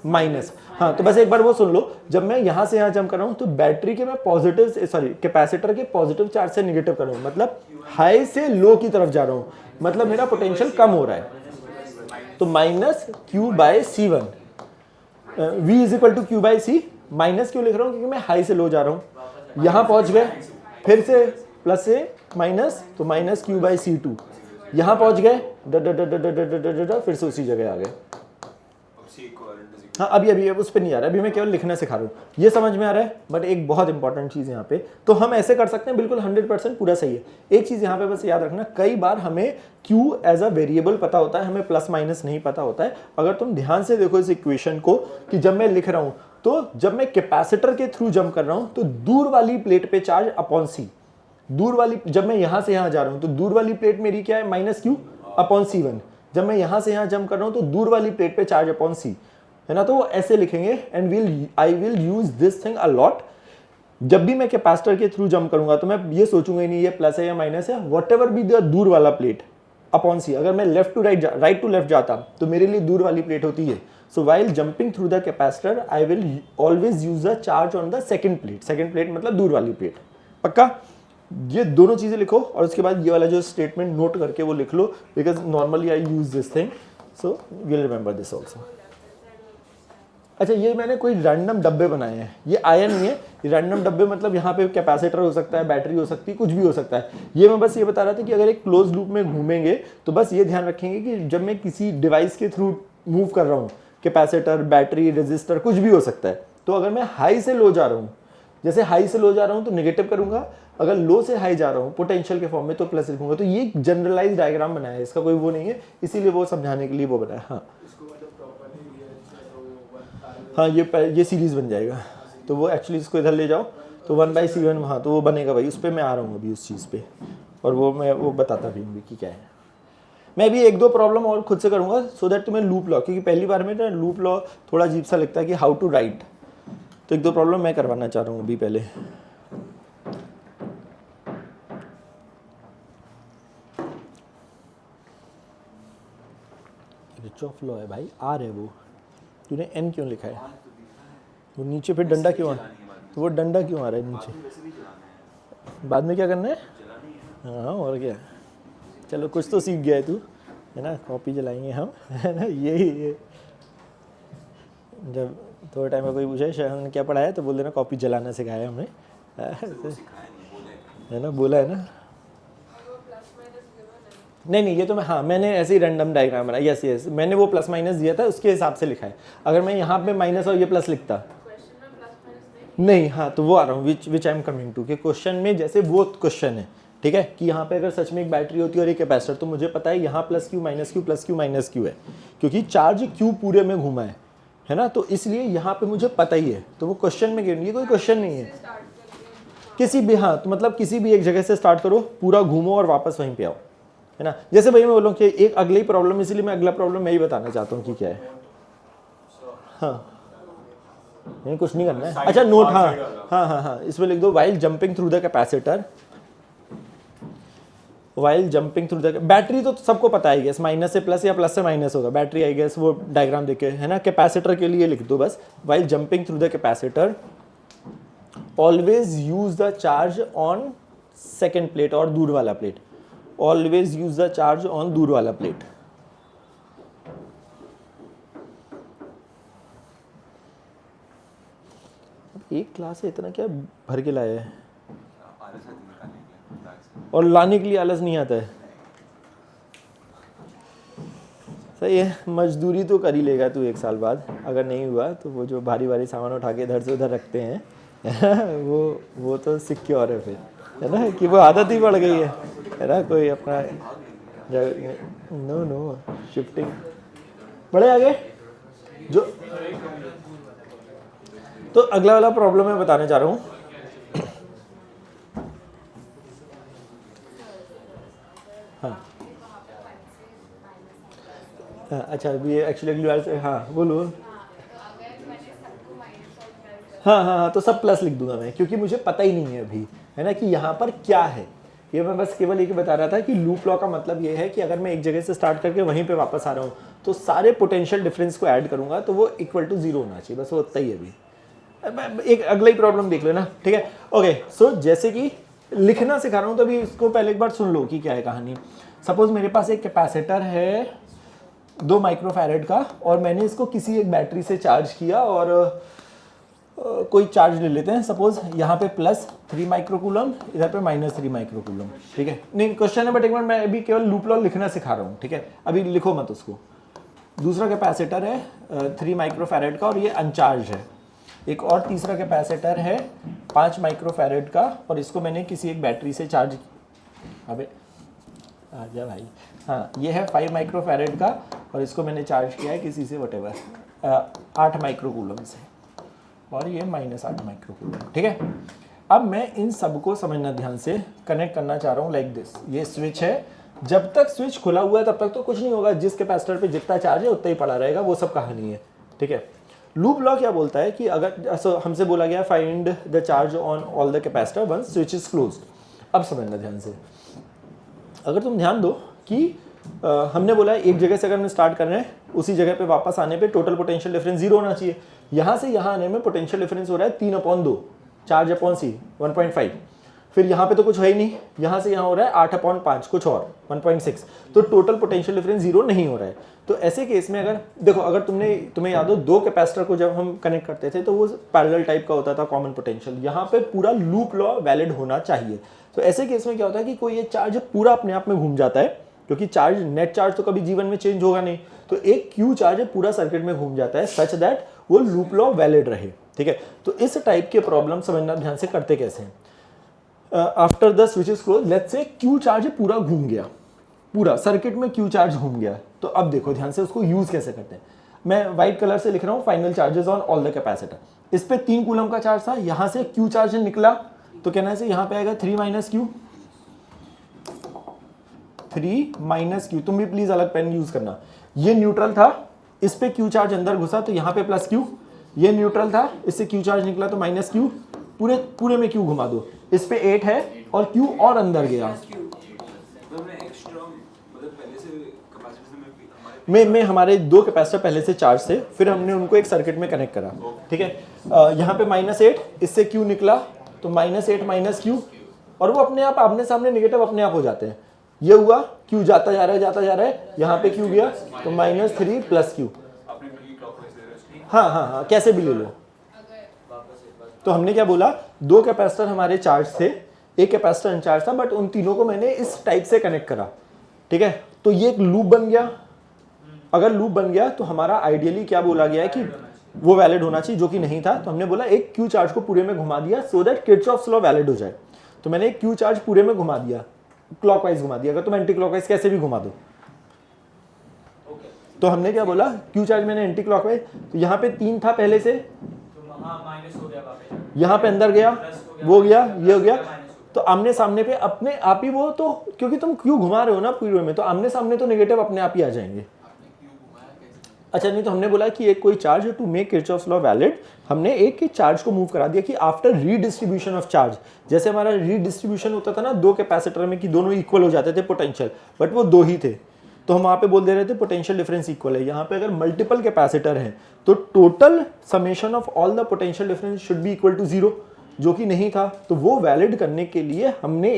माइनस, हाँ तो बस एक बार वो सुन लो। जब मैं यहाँ से यहाँ जंप कर रहा हूँ तो बैटरी के मैं पॉजिटिव, सॉरी कैपेसिटर के पॉजिटिव चार्ज से निगेटिव कर रहा हूँ, मतलब हाई से लो की तरफ जा रहा हूँ, मतलब मेरा पोटेंशियल कम हो रहा है। तो minus Q/C1, V is equal to Q/C। Minus क्यों लिख रहा हूँ, क्योंकि मैं हाई से लो जा रहा हूँ। यहाँ पहुँच गए, फिर से प्लस से माइनस, तो माइनस Q/C2। यहाँ पहुँच गए, फिर से उसी जगह आ गए। हाँ अभी उस पर नहीं आ रहा है, अभी मैं केवल लिखना सिखा रहा हूँ, ये समझ में आ रहा है। बट एक बहुत इंपॉर्टेंट चीज़ यहाँ पे, तो हम ऐसे कर सकते हैं, बिल्कुल 100% पूरा सही है। एक चीज़ यहाँ पे बस याद रखना, कई बार हमें Q एज अ वेरिएबल पता होता है, हमें प्लस माइनस नहीं पता होता है। अगर तुम ध्यान से देखो इस इक्वेशन को, कि जब मैं लिख रहा हूँ तो जब मैं कैपेसिटर के थ्रू जंप कर रहा हूँ तो दूर वाली प्लेट पे चार्ज अपॉन C, दूर वाली, जब मैं यहाँ से यहाँ जा रहा हूँ तो दूर वाली प्लेट मेरी क्या है, माइनस Q/C1। जब मैं यहाँ से यहाँ जंप कर रहा हूँ तो दूर वाली प्लेट पे चार्ज अपॉन C, है ना। तो वो ऐसे लिखेंगे, and I will use this thing a lot. जब भी मैं कैपेसिटर के थ्रू जंप करूंगा तो मैं ये सोचूंगा ही नहीं ये प्लस है या माइनस है, वट एवर बी द दूर वाला प्लेट अपॉन C। अगर मैं left to right to left जाता तो मेरे लिए दूर वाली प्लेट होती है। So while jumping through the capacitor I will always use the charge on the second plate मतलब दूर वाली प्लेट। पक्का? ये दोनों चीजें लिखो और उसके बाद ये वाला जो स्टेटमेंट नोट करके वो लिख लो, because normally I use this thing, so will remember this also. अच्छा, ये मैंने कोई रैंडम डब्बे बनाए हैं, ये आया नहीं है, ये रैंडम डब्बे मतलब यहाँ पे कैपेसिटर हो सकता है, बैटरी हो सकती है, कुछ भी हो सकता है। ये मैं बस ये बता रहा था कि अगर एक क्लोज लूप में घूमेंगे तो बस ये ध्यान रखेंगे कि जब मैं किसी डिवाइस के थ्रू मूव कर रहा हूँ, कैपेसिटर, बैटरी, रेजिस्टर, कुछ भी हो सकता है, तो अगर मैं हाई से लो जा रहा हूँ, जैसे हाई से लो जा रहा हूँ तो नेगेटिव करूंगा, अगर लो से हाई जा रहा हूँ पोटेंशियल के फॉर्म में तो प्लस लिखूंगा। तो ये जनरलाइज डायग्राम बनाया है, इसका कोई वो नहीं है, इसीलिए वो समझाने के लिए वो बनाया। हाँ हाँ, ये सीरीज बन जाएगा। तो वो एक्चुअली इसको इधर ले जाओ तो 1/C1, हाँ तो वो बनेगा भाई, उस पर मैं आ रहा हूँ अभी उस चीज़ पे, और वो मैं वो बताता भी हूँ कि क्या है। मैं भी एक दो प्रॉब्लम और खुद से करूँगा सो दैट तुम्हें लूप लॉ, क्योंकि पहली बार में ना लूप लॉ थोड़ा अजीब सा लगता है कि हाउ टू राइट। तो एक दो प्रॉब्लम मैं करवाना चाह रहा हूँ अभी पहले। किरचॉफ लॉ है भाई, आर है वो, तूने एन क्यों लिखा है? वो नीचे फिर डंडा क्यों आ, तो वो डंडा क्यों आ रहा है नीचे? बाद में क्या करना है? हाँ और क्या, चलो कुछ तो सीख गया है तू, है ना। कॉपी जलाएंगे हम, है ना। ये जब थोड़े टाइम में कोई पूछे शायद हमने क्या पढ़ाया तो बोल देना कॉपी जलाना सिखाया हमने, है ना, बोला है ना। नहीं ये तो मैं, हाँ मैंने ऐसे ही रैंडम डायग्राम बनाया, यस मैंने वो प्लस माइनस दिया था उसके हिसाब से लिखा है। अगर मैं यहाँ पे माइनस और ये प्लस लिखता नहीं, हाँ तो वो आ रहा हूँ विच आई एम कमिंग टू, कि क्वेश्चन में जैसे वो क्वेश्चन है, ठीक है, कि यहाँ पे अगर सच में एक बैटरी होती है और एक कैपेसिटर, तो मुझे पता है यहाँ plus Q minus Q plus Q minus Q है, क्योंकि चार्ज क्यू पूरे में घूमा है ना, तो इसलिए यहाँ पे मुझे पता ही है। तो वो क्वेश्चन में ये कोई क्वेश्चन नहीं है किसी भी, हाँ तो मतलब किसी भी एक जगह से स्टार्ट करो, पूरा घूमो और वापस वहीं पे आओ, है ना। जैसे भाई मैं बोलूँ कि एक अगली ही प्रॉब्लम, इसलिए मैं अगला प्रॉब्लम मैं ही बताना चाहता हूँ कि क्या है। हाँ नहीं कुछ नहीं करना है, अच्छा नोट, हाँ इसमें लिख दो while jumping through the capacitor, while jumping through the battery तो सबको पता है गेस, माइनस से प्लस या प्लस से माइनस होगा बैटरी, आई गेस वो डायग्राम देखे, है ना। कैपेसिटर के लिए लिख दो बस, while jumping through the capacitor always use the charge on second plate और दूर वाला plate, always use the charge on दूर वाला प्लेट। एक क्लास है, इतना क्या भर के लाया है, और लाने के लिए आलस नहीं आता है। सही है, मजदूरी तो कर ही लेगा तू एक साल बाद, अगर नहीं हुआ तो वो जो भारी भारी सामान उठा के इधर से उधर रखते हैं वो तो सिक्योर है फिर, है ना, कि वो आदत ही पड़ गई है ना। कोई अपना नो शिफ्टिंग बड़े आगे जो, तो अगला वाला प्रॉब्लम मैं बताने जा रहा हूँ। हाँ अच्छा अभी एक्चुअली अगली बार से, हाँ बोलो। हाँ तो सब प्लस लिख दूंगा मैं, क्योंकि मुझे पता ही नहीं है अभी, है ना, कि यहाँ पर क्या है। ये मैं बस केवल ये बता रहा था कि लूप लॉ का मतलब ये है कि अगर मैं एक जगह से स्टार्ट करके वहीं पे वापस आ रहा हूँ तो सारे पोटेंशियल डिफरेंस को ऐड करूंगा तो वो इक्वल टू 0 होना चाहिए, बस वो उतना ही है अभी। एक अगला ही प्रॉब्लम देख लेना, ठीक है। ओके सो जैसे कि लिखना सिखा रहा हूँ तो अभी इसको पहले एक बार सुन लो कि क्या है कहानी। सपोज मेरे पास एक कैपेसिटर है 2 माइक्रोफैरेड का, और मैंने इसको किसी एक बैटरी से चार्ज किया, और कोई चार्ज ले लेते हैं, सपोज यहाँ पे +3 माइक्रोकूलम, इधर पे -3 माइक्रोकूलम, ठीक है। नहीं क्वेश्चन है बट एक बार मैं अभी केवल लूप लॉ लिखना सिखा रहा हूँ, ठीक है, अभी लिखो मत उसको। दूसरा कैपेसिटर है 3 माइक्रोफैरेड का और ये अनचार्ज है। एक और तीसरा कैपेसिटर है 5 माइक्रोफैरेड का, और इसको मैंने किसी एक बैटरी से चार्ज, अबे आ जा भाई, हाँ ये है 5 माइक्रोफैरेड का, और इसको मैंने चार्ज किया है किसी से वटेवर 8 माइक्रोकूलम से, और ये -8 माइक्रोकूलम, ठीक है। अब मैं इन सबको समझना ध्यान से, कनेक्ट करना चाह रहा हूँ लाइक दिस। ये स्विच है, जब तक स्विच खुला हुआ है तब तक तो कुछ नहीं होगा, जिस कैपेसिटर पे जितना चार्ज है उतना ही पड़ा रहेगा, वो सब कहानी है, ठीक है। लूप लॉ क्या बोलता है कि अगर हमसे बोला गया find the charge on all the capacitor once switch is closed. अब समझना ध्यान से, अगर तुम ध्यान दो कि हमने बोला एक जगह से अगर हम स्टार्ट कर रहे हैं उसी जगह पे वापस आने पे टोटल पोटेंशियल डिफरेंस 0 होना चाहिए। यहाँ से यहाँ आने में पोटेंशियल डिफरेंस हो रहा है 3/2, चार्ज अपॉन सी 1.5, फिर यहाँ पे तो कुछ है ही नहीं, यहाँ से यहाँ हो रहा है 8/5 कुछ और 1.6, तो टोटल पोटेंशियल डिफरेंस 0 नहीं हो रहा है। तो ऐसे केस में अगर देखो, अगर तुम्हें याद हो 2 कैपेसिटर को जब हम कनेक्ट करते थे तो वो पैरेलल टाइप का होता था कॉमन पोटेंशियल, यहाँ पे पूरा लूप लॉ वैलिड होना चाहिए। तो ऐसे केस में क्या होता है कि कोई ये चार्ज पूरा अपने आप में घूम जाता है, क्योंकि चार्ज नेट चार्ज तो कभी जीवन में चेंज होगा नहीं, तो एक क्यू चार्ज पूरा सर्किट में घूम जाता है सच दैट वो लूप लॉ वैलिड रहे, ठीक है। तो इस टाइप के प्रॉब्लम समझना ध्यान से करते कैसे हैं। After the switch is close, let's say Q charge पूरा घूम गया, पूरा सर्किट में क्यू चार्ज घूम गया, तो अब देखो ध्यान से उसको यूज कैसे करते हैं। मैं व्हाइट कलर से लिख रहा हूँ final charges on all the capacitor. इस पे 3 कूलम का चार्ज था, यहाँ से क्यू चार्ज निकला तो कहना है यहाँ पे आएगा 3 माइनस क्यू। तुम भी प्लीज अलग पेन यूज करना। ये न्यूट्रल था, इस पे क्यू चार्ज अंदर घुसा तो यहाँ पे +Q, ये न्यूट्रल था, इससे क्यू चार्ज निकला तो माइनस क्यू, पूरे में क्यू घुमा दो, इस पे 8 है और क्यू और अंदर गया। में हमारे 2 कैपेसिटर पहले से चार्ज थे, फिर हमने उनको एक सर्किट में कनेक्ट करा, ठीक है। यहाँ पे -8, इससे क्यू निकला तो -8 माइनस क्यू, और वो अपने आप आमने सामने नेगेटिव अपने आप हो जाते हैं। ये हुआ, क्यू जाता जा रहा है, यहाँ पे क्यू गया तो -3 प्लस क्यू। हाँ, कैसे भी ले लो। तो हमने क्या बोला, 2 कैपेसिटर हमारे चार्ज थे, एक कैपेसिटर अनचार्ज था, बट उन तीनों को मैंने इस टाइप से कनेक्ट करा, ठीक है। तो ये एक लूप बन गया। अगर लूप बन गया तो हमारा आइडियली क्या बोला गया है कि वो वैलिड होना चाहिए, जो कि नहीं था। तो हमने बोला एक क्यू चार्ज को पूरे में घुमा दिया so that Kirchhoff's law valid हो जाए। तो मैंने एक क्यू चार्ज पूरे में घुमा दिया, क्लॉकवाइज घुमा दिया, अगर तुम एंटी क्लॉकवाइज कैसे भी घुमा दो। तो हमने क्या बोला, क्यू चार्ज मैंने एंटी क्लॉकवाइज, तो यहाँ पे 3 था पहले से, यहाँ पे अंदर गया, वो गया, ये हो गया, तो आमने सामने पे अपने आप ही वो, तो क्योंकि तुम क्यू घुमा रहे हो ना पूरे में, तो आमने सामने तो नेगेटिव अपने आप ही आ जाएंगे। अच्छा, नहीं तो हमने बोला कि एक कोई charge to make Kirchhoff's law valid, हमने एक चार्ज को मूव करा दिया कि आफ्टर रीडिस्ट्रीब्यूशन ऑफ चार्ज, जैसे हमारा रीडिस्ट्रीब्यूशन होता था ना 2 कैपेसिटर में कि दोनों इक्वल हो जाते थे पोटेंशियल, बट वो 2 ही थे, तो हम वहाँ पे बोल दे रहे थे पोटेंशियल डिफरेंस इक्वल है। यहाँ पे अगर मल्टीपल कैपेसिटर है तो total summation of all the potential difference should be equal to 0, जो कि नहीं था। तो वो वैलिड करने के लिए हमने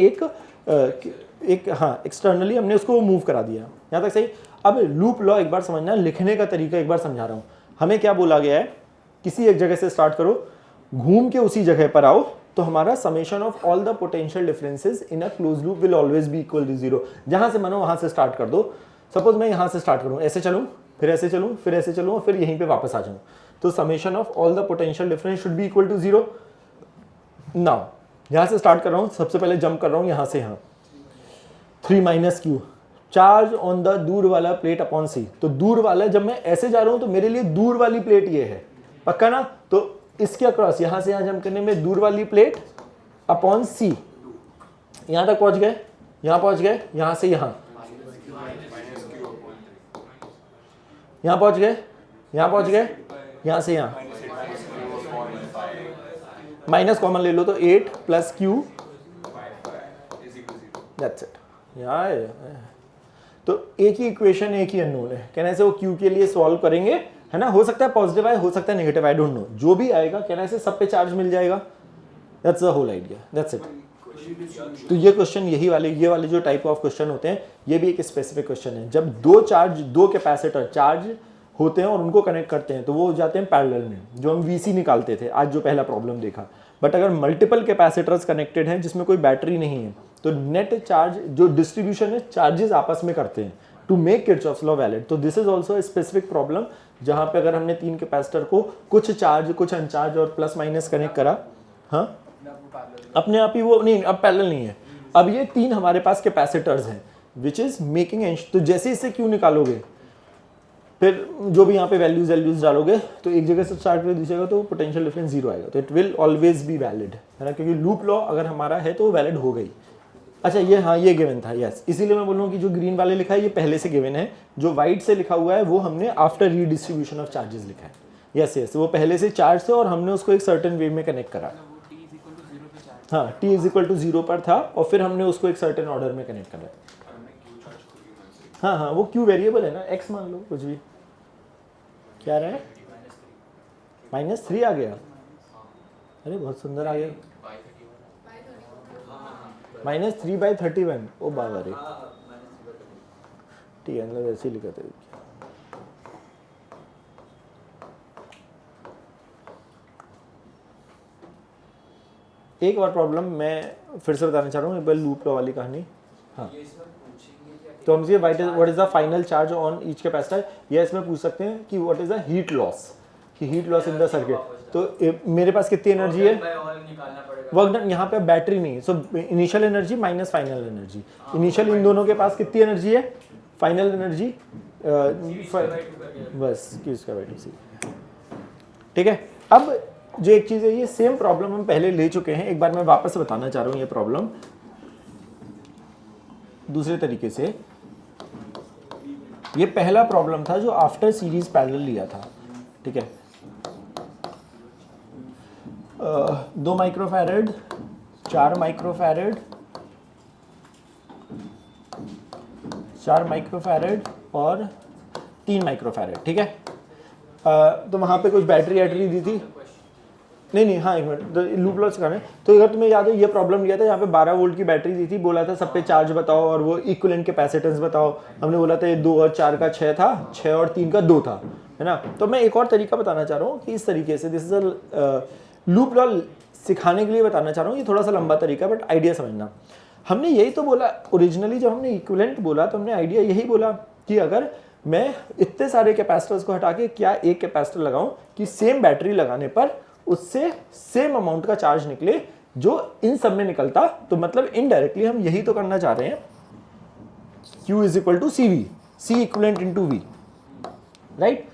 एक्सटर्नली हमने उसको मूव करा दिया। यहाँ तक सही। अब लूप लॉ एक बार समझना, लिखने का तरीका एक बार समझा रहा हूँ। हमें क्या बोला गया है, किसी एक जगह से स्टार्ट करो, घूम के उसी जगह पर आओ, तो हमारा summation of all the potential differences in a close loop will always be equal to 0। जहां से मानो वहां से स्टार्ट कर दो। सपोज मैं यहां से स्टार्ट करूं, ऐसे चलूं, फिर ऐसे चलूं, फिर ऐसे चलूं, और फिर यहीं पे वापस आ जाऊं, तो summation of all the potential difference should be equal to 0। Now यहां से स्टार्ट कर रहा हूं, सबसे पहले जंप कर रहा हूं यहां से यहां, 3 minus Q, charge on the दूर वाला प्लेट अपॉन सी। तो दूर वाला, जब मैं ऐसे जा रहा हूं तो मेरे लिए दूर वाली प्लेट ये है, पक्का ना। तो इसके अक्रॉस यहां से यहां जंप करने में दूर वाली प्लेट अपॉन सी, यहां तक पहुंच गए, यहां पहुंच गए, यहां से यहां, यहां पहुंच गए, यहां पहुंच गए, यहां से यहां, माइनस कॉमन ले लो तो 8 प्लस क्यू, दैट्स इट। यार तो एक ही इक्वेशन, एक ही अननोन है, कहने से वो क्यू के लिए सॉल्व करेंगे, है ना। हो सकता है पॉजिटिव आए, हो सकता है नेगेटिव, आई डोंट नो, जो भी आएगा कहने से सब पे चार्ज मिल जाएगा। That's the whole idea, that's it. तो ये क्वेश्चन, ये वाले जो टाइप ऑफ क्वेश्चन होते हैं, ये भी एक स्पेसिफिक क्वेश्चन है। जब 2 कैपेसिटर चार्ज होते हैं और उनको कनेक्ट करते हैं तो वो हो जाते हैं पैरेलल में, जो हम वीसी निकालते थे आज जो पहला प्रॉब्लम देखा। बट अगर मल्टीपल कैपेसिटर्स कनेक्टेड हैं जिसमें कोई बैटरी नहीं है, तो नेट चार्ज जो डिस्ट्रीब्यूशन है, चार्जेस आपस में करते हैं to make Kirchhoff's law valid. तो this is also a specific problem, जहां पे अगर हमने 3 कैपेसिटर को कुछ चार्ज, कुछ अनचार्ज और प्लस माइनस कनेक्ट करा, हाँ अपने आप ही वो नहीं, अब पैरेलल नहीं है, अब ये 3 हमारे पास कैपेसिटर्स हैं विच इज मेकिंग। तो जैसे इससे क्यों निकालोगे, फिर जो भी यहाँ पे वैल्यूज डालोगे, तो एक जगह से स्टार्ट कर दीजिएगा तो पोटेंशियल डिफरेंस 0 आएगा, तो it will always be valid, है ना, क्योंकि लूप लॉ अगर हमारा है तो वैलिड हो गई। अच्छा ये, हाँ ये गिवन था, यस, इसीलिए मैं बोल रहा हूँ कि जो ग्रीन वाले लिखा है ये पहले से गिवन है, जो व्हाइट से लिखा हुआ है वो हमने आफ्टर रीडिस्ट्रीब्यूशन ऑफ चार्जेस लिखा है। यस, वो पहले से चार्ज थे और हमने उसको एक सर्टेन वे में कनेक्ट करा। हाँ, t इज इक्वल टू 0 पर था और फिर हमने उसको एक सर्टेन ऑर्डर में कनेक्ट करा। हाँ, वो क्यू वेरिएबल है ना, x मान लो, कुछ भी। क्या रहा है, -3 आ गया, अरे बहुत सुंदर आ गया, -3/31। ओ बाबा रे, ठीक है, मतलब ऐसे ही लिखा था। एक और प्रॉब्लम मैं फिर से बताना चाह रहा हूँ, एक बार लूप लॉ वाली कहानी। हाँ, तो हम what is the final charge on each capacitor, ये इसमें पूछ सकते हैं कि what is the heat loss, कि heat loss in the circuit. तो मेरे पास कितनी एनर्जी है, वर्क डन, यहाँ पे बैटरी नहीं है, so initial energy minus final energy. Initial इन दोनों के पास कितनी एनर्जी है, फाइनल एनर्जी बस Q²/2C, ठीक है। अब जो एक चीज़ है, ये सेम प्रॉब्लम हम पहले ले चुके हैं, एक बार मैं वापस बताना चाह रहा हूँ ये प्रॉब्लम दूसरे तरीके से। ये पहला प्रॉब्लम था जो आफ्टर सीरीज पैरेलल लिया था, ठीक है। 2 माइक्रोफैरेड, 4 माइक्रोफैरेड, 4 माइक्रोफैरेड और 3 माइक्रोफैरेड, ठीक है। तो वहाँ पे कुछ बैटरी दी थी, नहीं हाँ एक मिनट, लूप लॉस करना है। तो अगर तुम्हें याद है ये प्रॉब्लम लिया था, यहाँ पे 12 वोल्ट की बैटरी दी थी, बोला था सब पे चार्ज बताओ और वो इक्विवेलेंट कैपेसिटेंस बताओ। हमने बोला था ये 2 और 4 का 6 था, 6 और 3 का 2 था, है ना। तो मैं एक और तरीका बताना चाह रहा हूँ कि इस तरीके से, this is a loop law सिखाने के लिए बताना चाह रहा हूँ। ये थोड़ा सा लंबा तरीका, बट आइडिया समझना। हमने यही तो बोला ओरिजिनली, जब हमने इक्विवेलेंट बोला तो हमने आइडिया यही बोला कि अगर मैं इतने सारे कैपेसिटर्स को हटा के क्या एक कैपेसिटर लगाऊं कि सेम बैटरी लगाने पर उससे सेम अमाउंट का चार्ज निकले जो इन सब में निकलता। तो मतलब इनडायरेक्टली हम यही तो करना चाह रहे हैं, Q is equal to CV, C equivalent into V, right.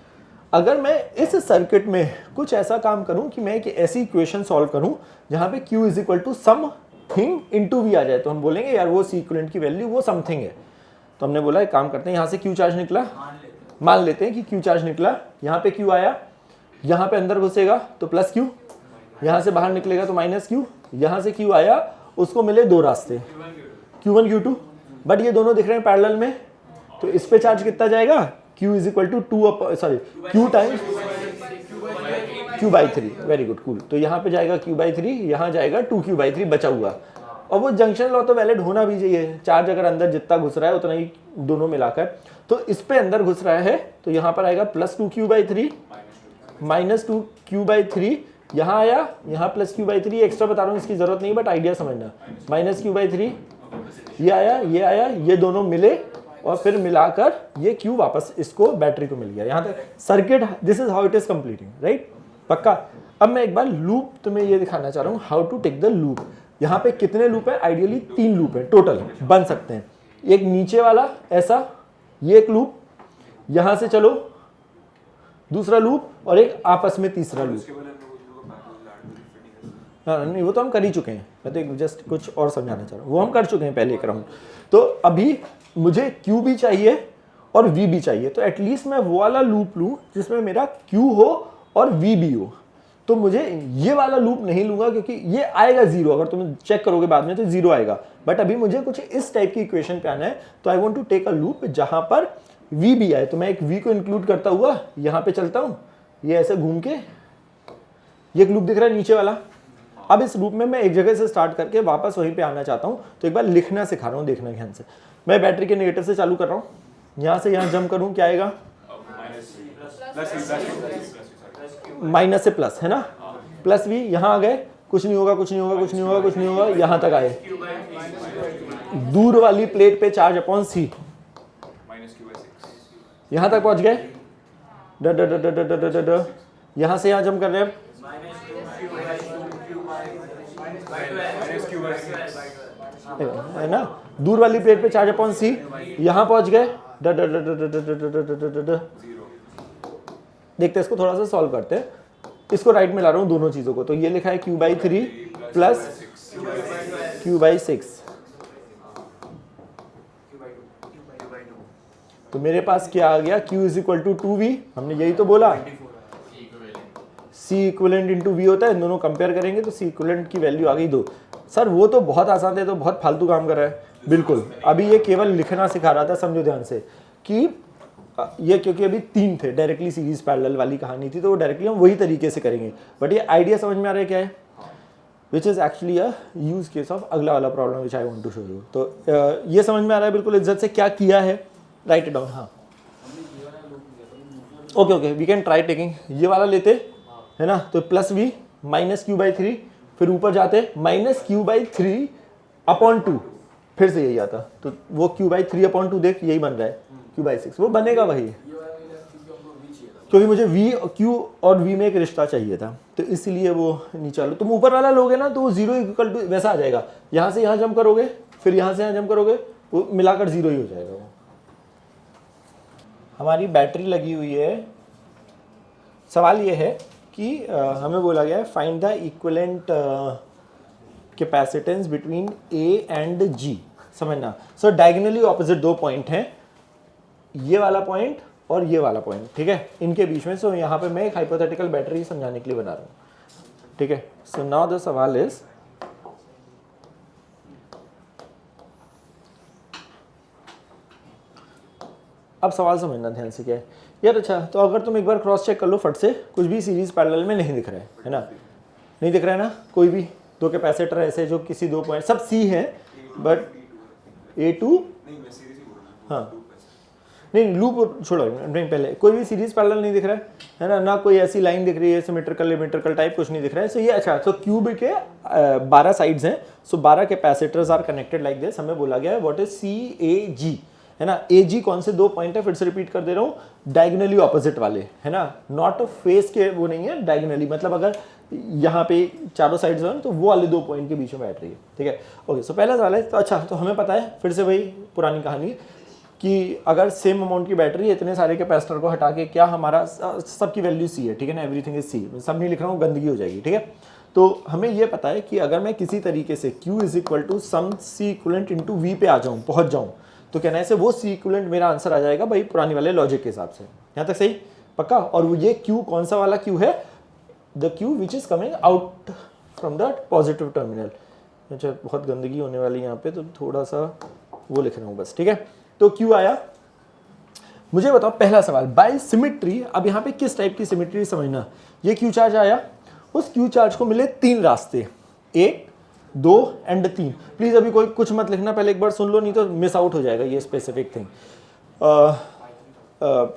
अगर मैं इस सर्किट में कुछ ऐसा काम करूं कि मैं एक ऐसी इक्वेशन सॉल्व करूं जहां पे Q is equal to something into V आ जाए, तो हम बोलेंगे यार वो C इक्विवेलेंट की वैल्यू वो समथिंग है। तो हमने बोला एक काम करते हैं, यहाँ से Q चार्ज निकला, मान लेते हैं कि Q चार्ज निकला, यहाँ पे Q आया, यहाँ पे अंदर घुसेगा तो प्लस Q, यहाँ से बाहर निकलेगा तो माइनस Q, यहाँ से Q आया, उसको मिले 2 रास्ते Q1 Q2, बट ये दोनों दिख रहे हैं पैरेलल में, तो इस पे चार्ज कितना जाएगा, Q is equal to Q times Q/3, very good, cool. तो यहाँ पे जाएगा Q/3, यहाँ जाएगा 2Q/3 बचा हुआ। और वो जंक्शन लॉ तो वैलिड होना भी चाहिए, चार्ज अगर अंदर जितना घुस रहा है उतना ही दोनों मिलाकर। तो इस पे अंदर घुस रहा है तो यहाँ पर आएगा प्लस 2Q/3 माइनस 2Q/3, यहाँ आया, यहाँ प्लस Q/3, एक्स्ट्रा बता रहा हूँ इसकी जरूरत नहीं, बट आइडिया समझना, माइनस Q/3, ये आया, ये दोनों मिले और फिर मिलाकर ये Q वापस इसको बैटरी को मिल गया। यहाँ तक circuit, this is how it is completing, right, पक्का। अब मैं एक बार लूप तुम्हें ये दिखाना चाह रहा हूँ, how to take the loop. यहाँ पे कितने लूप है, आइडियली 3 लूप है टोटल बन सकते हैं। एक नीचे वाला ऐसा, ये एक लूप, यहाँ से चलो दूसरा लूप, और एक आपस में तीसरा लूप। हाँ नहीं, वो तो हम कर ही चुके हैं, मैं तो जस्ट कुछ और समझाना चाह रहा हूँ, वो हम कर चुके हैं पहले एक राउंड। तो अभी मुझे Q भी चाहिए और V भी चाहिए, तो एटलीस्ट मैं वो वाला लूप लूँ जिसमें मेरा Q हो और V भी हो। तो मुझे ये वाला लूप नहीं लूंगा क्योंकि ये आएगा 0, अगर तुम चेक करोगे बाद में तो 0 आएगा, बट अभी मुझे कुछ इस टाइप की इक्वेशन पे आना है। तो I want to take a loop जहां पर V भी आए, तो मैं एक V को इंक्लूड करता हुआ यहाँ पे चलता हूँ, ये ऐसे घूम के, ये एक लूप दिख रहा है नीचे वाला। अब इस लूप में मैं एक जगह से स्टार्ट करके वापस वहीं पे आना चाहता हूँ, तो एक बार लिखना सिखा रहा हूँ, देखना ध्यान से। मैं बैटरी के नेगेटिव से चालू कर रहा हूँ, यहाँ से यहाँ जंप करूँ, क्या आएगा, माइनस से प्लस, है ना, प्लस V, यहाँ आ गए, कुछ नहीं होगा, यहाँ तक आए, दूर वाली प्लेट पे चार्ज अपॉन C, यहाँ तक पहुँच गए, यहाँ से यहाँ जंप कर रहे हैं, है ना, दूर वाली प्लेट पे चार्ज अपॉन C, यहाँ पहुँच गए, देखते हैं इसको थोड़ा सा सॉल्व करते हैं। इसको राइट में ला रहा हूँ दोनों चीजों को, तो ये लिखा है Q/3 प्लस Q/6, तो मेरे पास क्या आ गया, Q is equal to 2V, हमने यही तो बोला, C इक्विवेलेंट इंटू V होता है, इन दोनों कंपेयर करेंगे तो C इक्विवेलेंट की वैल्यू आ गई 2। सर वो तो बहुत आसान है, तो बहुत फालतू काम कर रहा है, बिल्कुल। अभी ये केवल लिखना सिखा रहा था, समझो ध्यान से कि ये, क्योंकि अभी 3 थे, डायरेक्टली सीरीज पैरेलल वाली कहानी थी, तो वो डायरेक्टली हम वही तरीके से करेंगे, बट ये आइडिया समझ में आ रहा है क्या है, which is actually a use case of अगला वाला problem which I want to show you. तो ये समझ में आ रहा है बिल्कुल इज्जत से क्या किया है, राइट इट डाउन। हाँ okay, we can try taking ये वाला लेते, है ना, तो प्लस V माइनस Q/3, फिर ऊपर जाते माइनस Q/3 अपॉन 2, फिर से यही आता, तो वो Q/3 अपॉन 2 देख, यही बन रहा है Q/6, वो बनेगा वही, क्योंकि मुझे V, Q और V में एक रिश्ता चाहिए था, तो इसलिए वो नीचे वाला। तुम ऊपर वाला लोगे ना तो वो 0 इक्वल टू वैसा आ जाएगा, यहाँ से यहाँ जंप करोगे, फिर यहाँ से यहाँ जंप करोगे, वो मिलाकर 0 ही हो जाएगा। वो हमारी बैटरी लगी हुई है, सवाल ये है कि हमें बोला गया है find the equivalent capacitance between A and G। समझना, सो डायगोनली ऑपोजिट 2 पॉइंट हैं, ये वाला पॉइंट और ये वाला पॉइंट, ठीक है, इनके बीच में। सो यहाँ पे मैं एक हाइपोथेटिकल बैटरी समझाने के लिए बना रहा हूँ, ठीक है। सो नाउ द सवाल इज, अब सवाल समझना ध्यान से क्या है यार। अच्छा, तो अगर तुम एक बार क्रॉस चेक कर लो फट से, कुछ भी सीरीज पैरेलल में नहीं दिख रहा है ना, नहीं दिख रहा है ना, कोई भी दो कैपेसिटर ऐसे जो किसी दो पॉइंट, सब सी है बट A2, हाँ नहीं लूप छोड़ो, नहीं पहले कोई भी सीरीज पैरेलल नहीं दिख रहा है ना, ना कोई ऐसी लाइन दिख रही है सिमेट्रिकल टाइप, कुछ नहीं दिख रहा है। सो ये अच्छा, तो क्यूब के 12 साइड्स हैं, so 12 capacitors are connected like this. हमें बोला गया है व्हाट इज CAG, है ना। AG कौन से दो पॉइंट है, फिर से रिपीट कर दे रहा हूँ, डायगोनली ऑपोजिट वाले, है ना, नॉट फेस के वो नहीं है, डायगोनली मतलब अगर यहाँ पे चारों साइड्स हैं तो वो वाले दो पॉइंट के बीच में बैठ रही है, ठीक है। ओके, सो पहला सवाल है, तो अच्छा तो हमें पता है फिर से वही पुरानी कहानी कि अगर सेम अमाउंट की बैटरी है, इतने सारे कैपेसिटर को हटा के क्या हमारा सबकी वैल्यू सी है, ठीक है ना, एवरीथिंग इज सी, सब नहीं लिख रहा हूँ गंदगी हो जाएगी, ठीक है। तो हमें ये पता है कि अगर मैं किसी तरीके से Q is equal to sum C equivalent into V पे आ जाऊँ, पहुँच जाऊँ, तो कहना है से वो C इक्वलेंट मेरा आंसर आ जाएगा भाई पुरानी वाले लॉजिक के हिसाब से। यहाँ तक सही पक्का। और वो ये Q कौन सा वाला Q है, the Q which is coming out from the positive terminal. अच्छा बहुत गंदगी होने वाली यहाँ पे, तो थोड़ा सा वो लिख रहा हूँ बस, ठीक है। तो Q आया, मुझे बताओ पहला सवाल बाय सिमिट्री। अब यहाँ पे किस टाइप की सिमिट्री समझना, ये Q चार्ज आया, उस Q चार्ज को मिले तीन रास्ते, 1 2 एंड 3। प्लीज अभी कोई कुछ मत लिखना, पहले एक बार सुन लो, नहीं तो मिस आउट हो जाएगा ये स्पेसिफिक थिंग।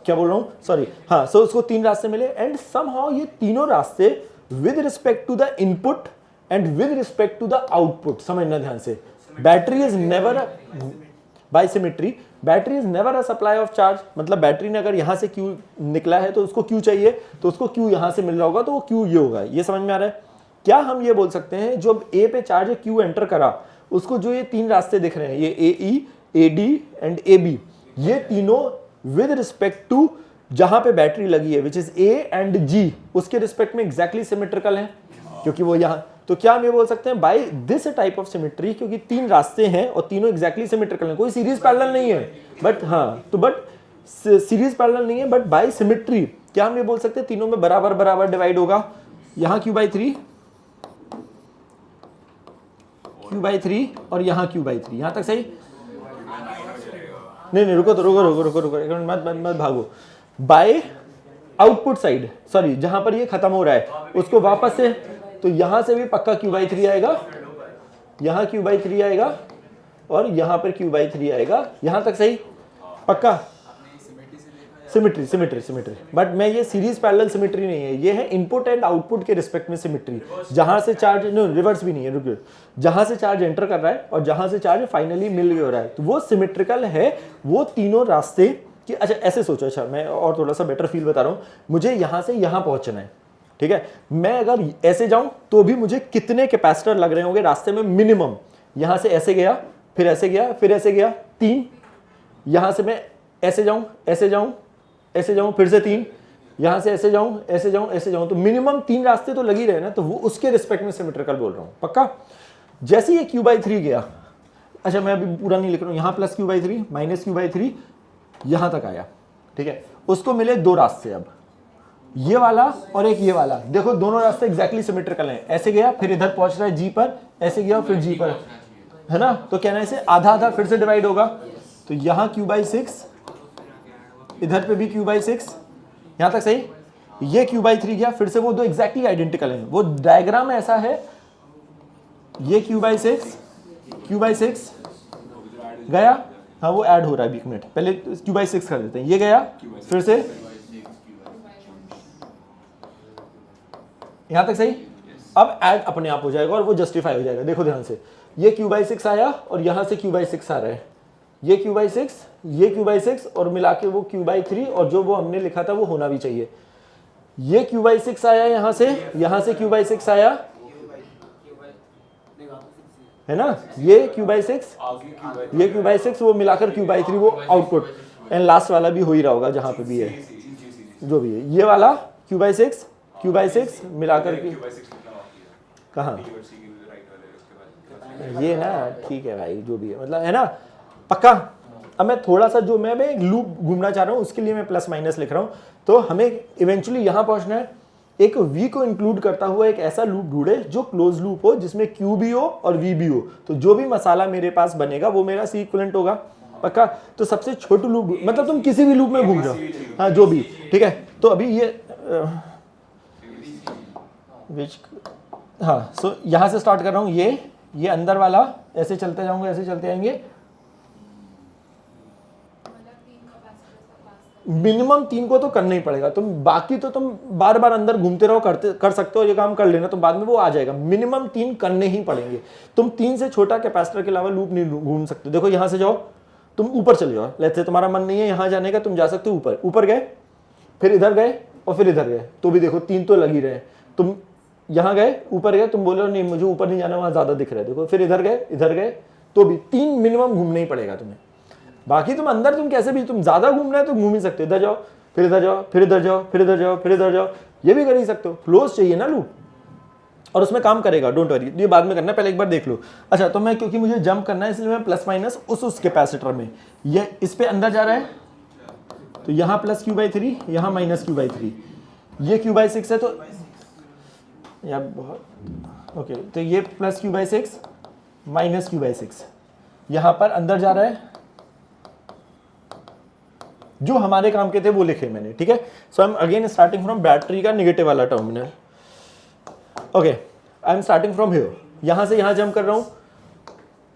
क्या बोल रहा हूँ, सॉरी, हाँ। सो उसको तीन रास्ते मिले एंड समहाउ ये तीनों रास्ते with respect to the input and with respect to the output, समझना ध्यान से। Battery is never by symmetry, battery is never a supply of charge, मतलब बैटरी ने अगर यहाँ से Q निकला है तो उसको Q चाहिए, तो उसको Q यहाँ से मिल रहा होगा तो वो Q ये होगा। ये समझ में आ रहा है। क्या हम ये बोल सकते हैं जो A पे चार्ज Q एंटर करा, उसको जो ये तीन रास्ते दिख रहे हैं, ये AE, AD एंड AB, ये तीनों विद रिस्पेक्ट टू जहां पे बैटरी लगी है which is A and G, उसके रिस्पेक्ट में एग्जैक्टली सिमेट्रिकल है, क्योंकि वो यहाँ। तो क्या हम ये बोल सकते हैं by this type of symmetry, क्योंकि तीन रास्ते हैं और तीनों एग्जैक्टली सिमेट्रिकल हैं, कोई सीरीज पैरेलल नहीं है, बट हाँ तो बट सीरीज पैरेलल नहीं है, बट बाय सिमेट्री क्या हम ये बोल सकते हैं तीनों में बराबर बराबर डिवाइड होगा। यहाँ Q/3 और यहाँ Q/3, यहाँ तक सही। नहीं रुको मत भागो। बाय आउटपुट साइड, सॉरी जहां पर ये खत्म हो रहा है उसको वापस से, तो यहां से भी पक्का Q/3 आएगा, यहां Q/3 आएगा और यहां पर Q/3 आएगा, यहां तक सही पक्का। सिमेट्री, बट मैं ये सीरीज पैरेलल सिमेट्री नहीं है, ये है इनपुट एंड आउटपुट के रिस्पेक्ट में सिमेट्री। जहां से चार्ज, नो रिवर्स भी नहीं है, रुकिए, जहां से चार्ज एंटर कर रहा है और जहां से चार्ज फाइनली मिल हो रहा है, तो वो सिमेट्रिकल है, वो तीनों रास्ते कि अच्छा ऐसे सोचो। अच्छा मैं और थोड़ा सा बेटर फील बता रहा हूँ, मुझे यहाँ से यहाँ पहुंचना है, ठीक है। मैं अगर ऐसे जाऊं तो भी मुझे कितने कैपेसिटर लग रहे होंगे रास्ते में मिनिमम। यहां से ऐसे गया, फिर ऐसे गया, फिर ऐसे गया, 3। यहां से मैं ऐसे जाऊं, ऐसे जाऊं, ऐसे जाऊं, फिर से 3, यहां से ऐसे जाऊं, ऐसे जाऊं, ऐसे जाऊं, तो मिनिमम 3 रास्ते तो लग ही रहे ना, तो वो उसके रिस्पेक्ट में सिमेट्रिकल बोल रहा हूं पक्का। जैसे ये Q/3 गया, अच्छा मैं अभी पूरा नहीं लिख रहा हूं, यहां प्लस Q/3 माइनस Q/3 यहां तक आया, ठीक है। उसको मिले दो रास्ते, अब ये वाला और एक ये वाला, देखो दोनों रास्ते एग्जैक्टली सिमेट्रिकल हैं। ऐसे गया फिर इधर पहुंच रहा है G पर, ऐसे गया फिर G पर, है ना। तो कहना है इसे आधा आधा फिर से डिवाइड होगा, तो यहां Q/6, इधर पे भी Q/6, यहां तक सही। ये Q/3 गया, फिर से वो दो एग्जैक्टली आइडेंटिकल हैं, वो डायग्राम ऐसा है, ये Q/6 गया, हाँ वो ऐड हो रहा है, 1 मिनट पहले Q/6 कर देते हैं, ये गया फिर से यहां तक सही। अब ऐड अपने आप हो जाएगा और वो जस्टिफाई हो जाएगा। देखो ध्यान से, ये Q/6 आया और यहां से Q/6 आ रहा है, ये Q/6, ये Q/6 और मिला के वो Q/3, और जो वो हमने लिखा था वो होना भी चाहिए। ये Q/6 आया यहां से Q/6 आया, है ना, ये Q/6, ये Q/6, वो मिलाकर Q/3 वो आउटपुट, एंड लास्ट वाला भी हो ही रहा होगा जहां पे भी है, जो भी है, ये वाला Q/6 मिलाकर के कहाँ, ये ना ठीक है भाई, जो भी है मतलब, है ना पक्का। अब मैं थोड़ा सा जो मैं एक लूप घूमना चाह रहा हूँ उसके लिए मैं प्लस माइनस लिख रहा हूँ। तो हमें इवेंचुअली यहाँ पहुँचना है, एक v को इंक्लूड करता हुआ एक ऐसा लूप ढूंढे जो क्लोज लूप हो, जिसमें q भी हो और v भी हो। तो जो भी मसाला मेरे पास बनेगा वो मेरा c इक्विवेलेंट होगा, पक्का। तो सबसे छोटू लूप, मतलब तुम किसी भी लूप में घूम जाओ, हाँ जो भी, ठीक है। तो अभी ये हाँ, सो यहाँ से स्टार्ट कर रहा हूँ, ये अंदर वाला ऐसे चलते जाऊंगा, ऐसे चलते आएंगे। मिनिमम 3 को तो करना ही पड़ेगा, तुम बाकी तो तुम बार बार अंदर घूमते रहो, कर सकते हो, ये काम कर लेना, तो बाद में वो आ जाएगा। मिनिमम 3 करने ही पड़ेंगे। तुम 3 से छोटा कैपेसिटर के अलावा लूप नहीं घूम सकते। देखो यहाँ से जाओ, तुम ऊपर चले जाओ, लेट्स से तुम्हारा मन नहीं है यहाँ जाने का, तुम जा सकते हो ऊपर, ऊपर गए, फिर इधर गए और फिर इधर गए, तो भी देखो 3 तो लग ही रहे। तुम यहाँ गए, ऊपर गए, तुम बोलो नहीं मुझे ऊपर नहीं जाना, वहाँ ज्यादा दिख रहा है, देखो, फिर इधर गए, तो भी 3 मिनिमम घूमना ही पड़ेगा तुम्हें। बाकी तुम अंदर तुम कैसे भी, तुम ज्यादा घूमना है तो घूम ही सकते हो, इधर जाओ, फिर इधर जाओ, फिर इधर जाओ, फिर इधर जाओ, फिर इधर जाओ, ये भी कर ही सकते हो। क्लोज चाहिए ना लूप, और उसमें काम करेगा, डोंट वरी, ये बाद में करना है, पहले एक बार देख लो। अच्छा, तो मैं क्योंकि मुझे जंप करना है इसलिए मैं प्लस माइनस उस कैपेसिटर में, ये इस पे अंदर जा रहा है, तो यहाँ प्लस q/3, यहाँ माइनस q/3, ये q/6 है, तो यार बहुत ओके, तो ये प्लस q/6 माइनस q/6 यहाँ पर अंदर जा रहा है, जो हमारे काम के थे वो लिखे मैंने, ठीक है। So I am again starting from battery का नेगेटिव वाला terminal, okay. I am starting from here, यहां से यहां जंप कर रहा हूं,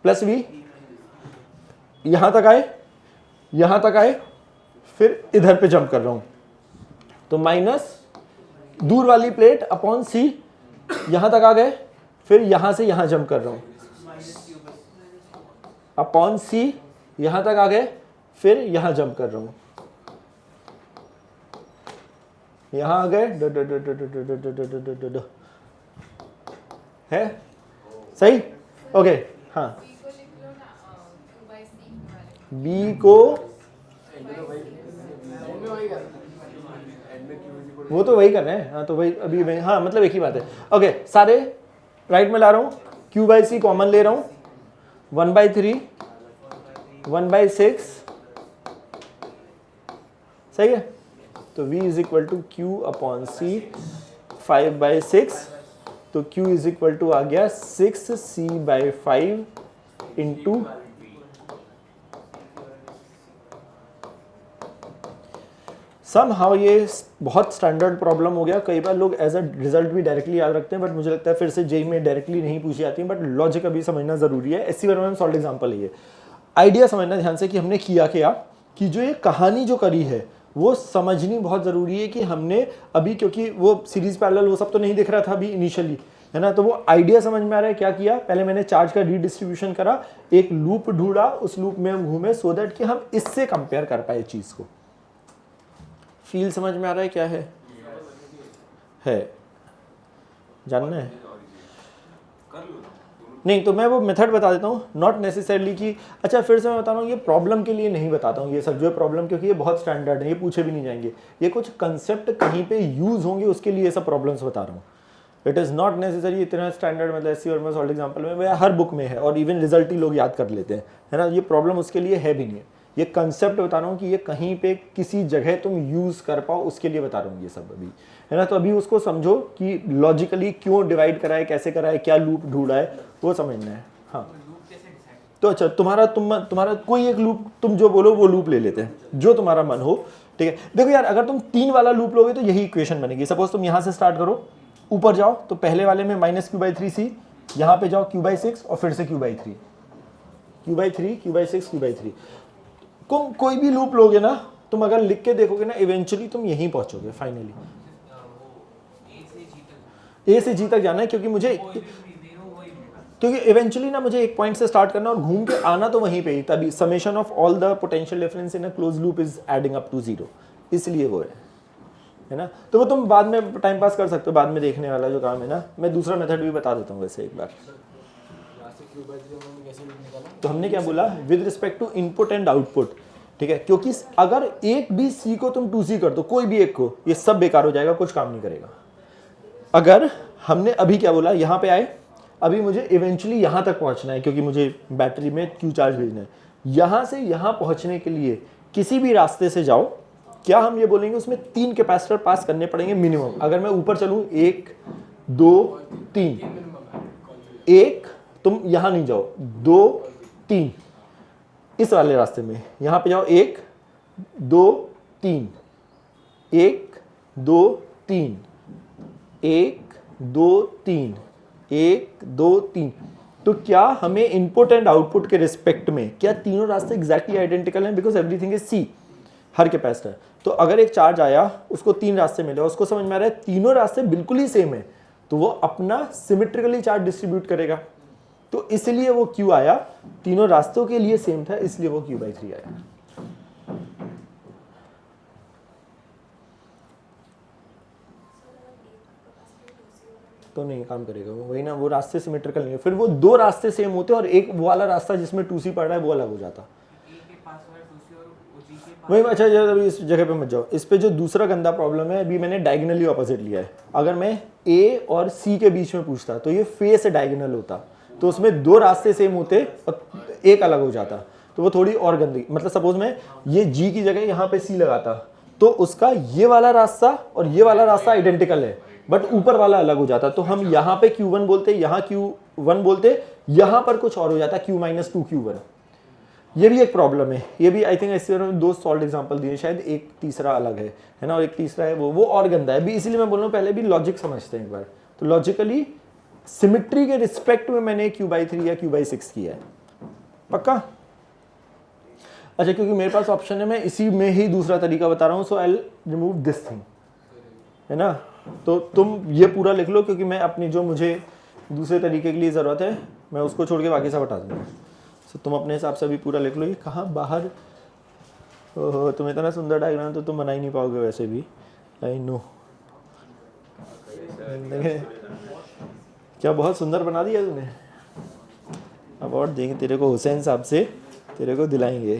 प्लस v, यहां तक आए, फिर इधर पे जंप कर रहा हूं, तो माइनस दूर वाली प्लेट अपॉन c, यहां तक आ गए, फिर यहां से यहां जंप कर रहा हूं, अपॉन c, यहां तक आ गए, फिर यहां जंप कर रहा हूं, यहां आ गए, है सही, ओके। हाँ, b को वो तो वही कर रहे हैं, हाँ तो वही अभी वही, हाँ मतलब एक ही बात है, ओके। सारे राइट में ला रहा हूं, q/c कॉमन ले रहा हूं, 1/3, 1/6, सही है। तो v is equal to q/c 5/6, तो q इज इक्वल टू आ गया 6c/5 इंटू समहाउ। ये बहुत स्टैंडर्ड प्रॉब्लम हो गया, कई बार लोग एज अ रिजल्ट भी डायरेक्टली याद रखते हैं, बट मुझे लगता है फिर से जेई में डायरेक्टली नहीं पूछी जाती है, बट लॉजिक अभी समझना जरूरी है। एससी वर्मा में सॉल्व एग्जांपल है ये, आइडिया समझना ध्यान से कि हमने किया क्या, कि जो ये कहानी जो करी है वो समझनी बहुत ज़रूरी है। कि हमने अभी, क्योंकि वो सीरीज पैरेलल वो सब तो नहीं दिख रहा था अभी इनिशियली, है ना, तो वो आइडिया समझ में आ रहा है। क्या किया, पहले मैंने चार्ज का रीडिस्ट्रीब्यूशन करा, एक लूप ढूंढा, उस लूप में हम घूमे, सो दैट कि हम इससे कंपेयर कर पाए चीज़ को। फील समझ में आ रहा है क्या है जानना है? नहीं तो मैं वो मेथड बता देता हूँ, नॉट नेसेसरली कि अच्छा फिर से मैं बता रहा हूँ, ये प्रॉब्लम के लिए नहीं बताता हूँ ये सब जो प्रॉब्लम, क्योंकि ये बहुत स्टैंडर्ड है, ये पूछे भी नहीं जाएंगे। ये कुछ कंसेप्ट कहीं पे यूज होंगे, उसके लिए ये सब प्रॉब्लम्स बता रहा हूँ। इट इज़ नॉट नेसेसरी इतना स्टैंडर्ड, मतलब एससी और सॉल्व एग्जाम्पल में वह हर बुक में है, और इवन रिजल्ट ही लोग याद कर लेते हैं, है ना। ये प्रॉब्लम उसके लिए है भी नहीं है, ये कंसेप्ट बता रहा हूँ कि ये कहीं पे किसी जगह तुम यूज़ कर पाओ, उसके लिए बता रहा हूँ ये सब अभी, है ना। तो अभी उसको समझो कि लॉजिकली क्यों डिवाइड करा है, कैसे करा है, क्या लूप ढूंढा है, वो समझना है। हाँ तो अच्छा, तुम्हारा कोई एक लूप तुम जो बोलो वो लूप ले लेते हैं, जो तुम्हारा मन हो, ठीक है। देखो यार, अगर तुम 3 वाला लूप लोगे तो यही इक्वेशन बनेगी। सपोज तुम यहाँ से स्टार्ट करो, ऊपर जाओ तो पहले वाले में माइनस q/3c, यहाँ पे जाओ q/6 और फिर से q/3, q/3, q/6, q/3। कोई भी लूप लोगे ना, तुम अगर लिख के देखोगे ना, इवेंचुअली तुम यहीं पहुंचोगे फाइनली। ए से जी तक जाना है, क्योंकि इवेंचुअली ना मुझे एक पॉइंट से स्टार्ट करना और घूम के आना तो वहीं पे ही, तभी summation of all the potential difference in a close loop is adding up to 0, इसलिए वो है ना। तो वो तुम बाद में टाइम पास कर सकते हो, बाद में देखने वाला जो काम है ना। मैं दूसरा मेथड भी बता देता हूँ वैसे एक बार। तो हमने क्या बोला, with respect to input and output, ठीक है। क्योंकि अगर एक भी सी को तुम 2c कर दो, कोई भी एक को, ये सब बेकार हो जाएगा, कुछ काम नहीं करेगा। अगर हमने अभी क्या बोला, यहाँ पे आए, अभी मुझे इवेंचुअली यहाँ तक पहुँचना है, क्योंकि मुझे बैटरी में क्यू चार्ज भेजना है। यहाँ से यहाँ पहुँचने के लिए किसी भी रास्ते से जाओ, क्या हम ये बोलेंगे उसमें 3 कैपेसिटर पास करने पड़ेंगे मिनिमम। अगर मैं ऊपर चलूँ 1 2 3, 1 तुम यहां नहीं जाओ, 2 3 इस वाले रास्ते में यहां पे जाओ, 1 2 3, 1 2 3, 1 2 3, 1 2 3। तो क्या हमें इनपुट एंड आउटपुट के रिस्पेक्ट में क्या तीनों रास्ते एग्जैक्टली आइडेंटिकल हैं, बिकॉज एवरीथिंग इज सी हर कैपेसिटर। तो अगर एक चार्ज आया उसको 3 रास्ते मिले, उसको समझ में आ रहा है तीनों रास्ते बिल्कुल ही सेम है, तो वो अपना सिमेट्रिकली चार्ज डिस्ट्रीब्यूट करेगा। तो इसलिए वो Q आया, तीनों रास्तों के लिए सेम था, इसलिए वो Q/3 आया। तो नहीं काम करेगा वो, वही ना, वो रास्ते सिमेट्रिकल नहीं है। फिर वो 2 रास्ते सेम होते और एक वो वाला रास्ता जिसमें 2C पड़ रहा है वो अलग हो जाता। वही अच्छा, अभी इस जगह पे मत जाओ। इस पे जो दूसरा गंदा प्रॉब्लम है, अभी मैंने डायगोनली ऑपोजिट लिया है। अगर मैं A और C के बीच में पूछता तो ये फेस से डायगोनल होता, तो उसमें 2 रास्ते सेम होते और एक अलग हो जाता, तो वो थोड़ी और गंदी। मतलब सपोज मैं ये G की जगह यहाँ पे C लगाता, तो उसका ये वाला रास्ता और ये वाला रास्ता आइडेंटिकल है, बट ऊपर वाला अलग हो जाता। तो हम यहाँ पे Q1 बोलते, यहाँ Q1 बोलते, यहाँ पर कुछ और हो जाता, Q-2Q1। ये भी एक प्रॉब्लम है। ये भी आई थिंक ऐसे 2 सॉल्व एग्जांपल दिए, शायद एक तीसरा अलग है ना, और एक तीसरा है वो और गंदा है भी। इसीलिए मैं बोल रहा हूँ पहले भी लॉजिक समझते हैं एक बार। तो लॉजिकली सिमेट्री के रिस्पेक्ट में मैंने Q/3 या Q/6 किया है, पक्का। अच्छा, क्योंकि मेरे पास ऑप्शन है, मैं इसी में ही दूसरा तरीका बता रहा हूँ, so I will remove this thing, है ना। तो तुम ये पूरा लिख लो, क्योंकि मैं अपनी जो मुझे दूसरे तरीके के लिए ज़रूरत है मैं उसको छोड़ के बाकी सब हटा दूँगा। तो तुम अपने हिसाब से अभी पूरा लिख लो। ये कहाँ बाहर, ओहो, तुम इतना सुंदर डायग्राम तो तुम बना ही नहीं पाओगे वैसे भी, आई नो। क्या बहुत सुंदर बना दिया तूने। अवार्ड देंगे तेरे को, हुसैन साहब से तेरे को दिलाएंगे।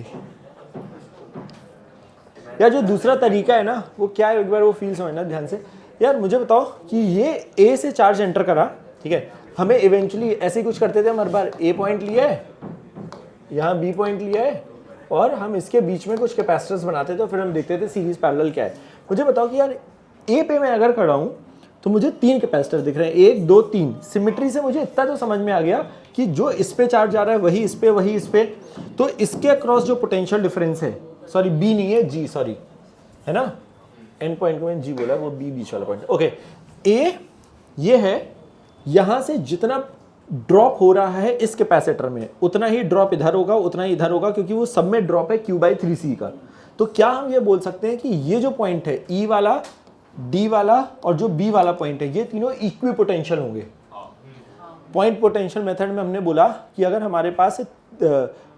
यार जो दूसरा तरीका है ना वो क्या है, एक बार वो फील समझना ध्यान से। यार मुझे बताओ कि ये A से चार्ज एंटर करा, ठीक है, हमें इवेंचुअली ऐसे ही कुछ करते थे हम, हर बार A पॉइंट लिया है, यहाँ B पॉइंट लिया है, और हम इसके बीच में कुछ कैपेसिटर्स बनाते थे, फिर हम देखते थे सीरीज पैरेलल क्या है। मुझे बताओ कि यार A पे मैं अगर खड़ा हूँ तो मुझे 3 कैपेसिटर दिख रहे हैं, 1 2 3। सिमेट्री से मुझे इतना तो समझ में आ गया कि जो इस पे चार्ज आ रहा है वही इस पे, वही इस पे, तो इसके अक्रॉस जो पोटेंशियल डिफरेंस है, सॉरी B नहीं है G, सॉरी, है ना, एंड पॉइंट को मैंने G बोला, वो B बीच वाला पॉइंट, ओके। A ये है, यहाँ से जितना ड्रॉप हो रहा है इस कैपेसिटर में उतना ही ड्रॉप इधर होगा, उतना ही इधर होगा, क्योंकि वो सब में ड्रॉप है Q/3C का। तो क्या हम ये बोल सकते हैं कि ये जो पॉइंट है E वाला, D वाला और जो B वाला पॉइंट है, ये तीनों इक्वी पोटेंशियल होंगे। पॉइंट पोटेंशियल मेथड में हमने बोला कि अगर हमारे पास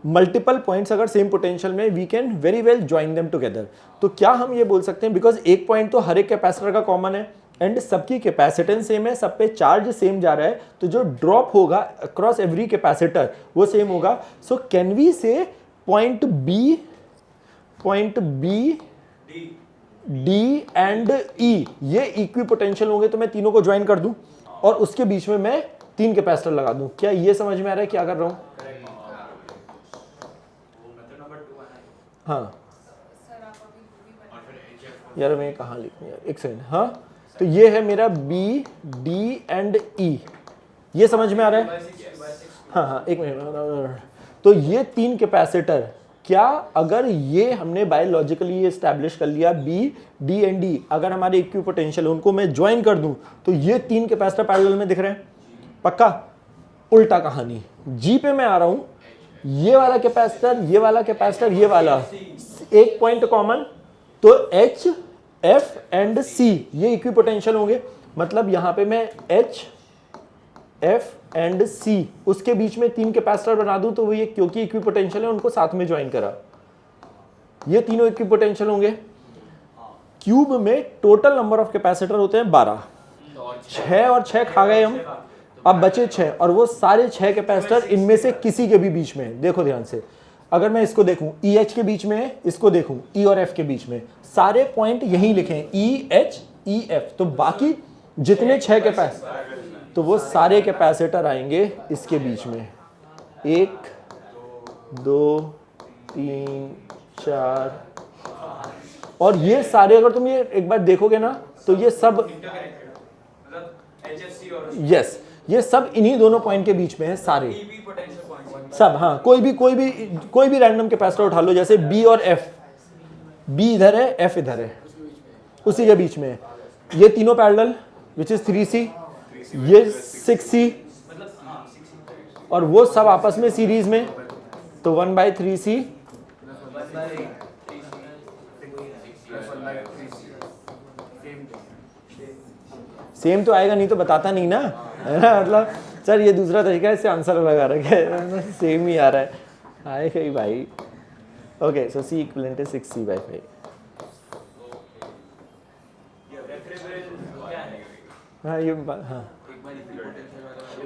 मल्टीपल पॉइंट्स अगर सेम पोटेंशियल में, we can very well join them together. तो क्या हम ये बोल सकते हैं, बिकॉज एक पॉइंट तो हर एक कैपेसिटर का कॉमन है एंड सबकी कैपेसिटेंस सेम है, सब पे चार्ज सेम जा रहा है, तो जो ड्रॉप होगा अक्रॉस एवरी कैपेसिटर वो सेम होगा। सो कैन वी से पॉइंट बी डी एंड ई ये इक्वी पोटेंशियल होंगे, तो मैं तीनों को ज्वाइन कर दूं और उसके बीच में मैं 3 कैपेसिटर लगा दूं। क्या ये समझ में आ रहा है क्या कर रहा हूं? हाँ यार मैं कहाँ लिखूं यार, एक सेकंड। हाँ तो ये है मेरा बी डी एंड ई, ये समझ में आ रहा है? हाँ एक मिनट। तो ये 3 कैपेसिटर, क्या अगर ये हमने बायोलॉजिकली ये एस्टैब्लिश कर लिया बी डी एंड डी, अगर हमारे इक्वी पोटेंशियल उनको मैं ज्वाइन कर दूं तो ये 3 कैपेसिटर पैरेलल में दिख रहे हैं, पक्का? उल्टा कहानी, जी पे मैं आ रहा हूं, ये वाला कैपेसिटर, ये वाला कैपेसिटर, ये वाला, एक पॉइंट कॉमन, तो एच एफ एंड सी ये इक्वी पोटेंशियल होंगे। मतलब यहां पे मैं एच एफ एंड सी उसके बीच में 3 कैपेसिटर बना दूं तो वो ये क्योंकि इक्वी पोटेंशियल है उनको साथ में ज्वाइन करा, ये तीनों इक्वी पोटेंशियल होंगे। क्यूब में टोटल नंबर ऑफ कैपेसिटर होते हैं 12, 6 और 6 खा गए हम, अब बचे 6 और वो सारे 6 कैपेसिटर इनमें से किसी के भी बीच में। देखो ध्यान से, अगर मैं इसको देखूं ई एच के बीच में है, इसको देखूं ई और एफ के बीच में, सारे पॉइंट यहीं लिखे हैं ई एच ई एफ, तो बाकी जितने 6 कैपेसिटर तो वो सारे कैपेसिटर आएंगे इसके बीच में, 1 2 3 4 और ये सारे अगर तुम ये एक बार देखोगे ना तो ये सब मतलब HFC और यस ये सब इन्हीं दोनों पॉइंट के बीच में है सारे EV पोटेंशियल पॉइंट सब। हाँ कोई भी रैंडम कैपेसिटर उठा लो, जैसे बी और एफ, बी इधर है एफ इधर है, उसी के बीच में है। ये तीनों पैरेलल विच इज 3C, ये 6C और वो सब आपस में सीरीज में, तो 1/3C सेम तो आएगा, नहीं तो बताता नहीं ना, है ना। मतलब सर ये दूसरा तरीका है, इससे आंसर लगा रखा है, सेम ही आ रहा है, आएगा ही भाई। Okay so C equivalent is 6C/5। हाँ ये हाँ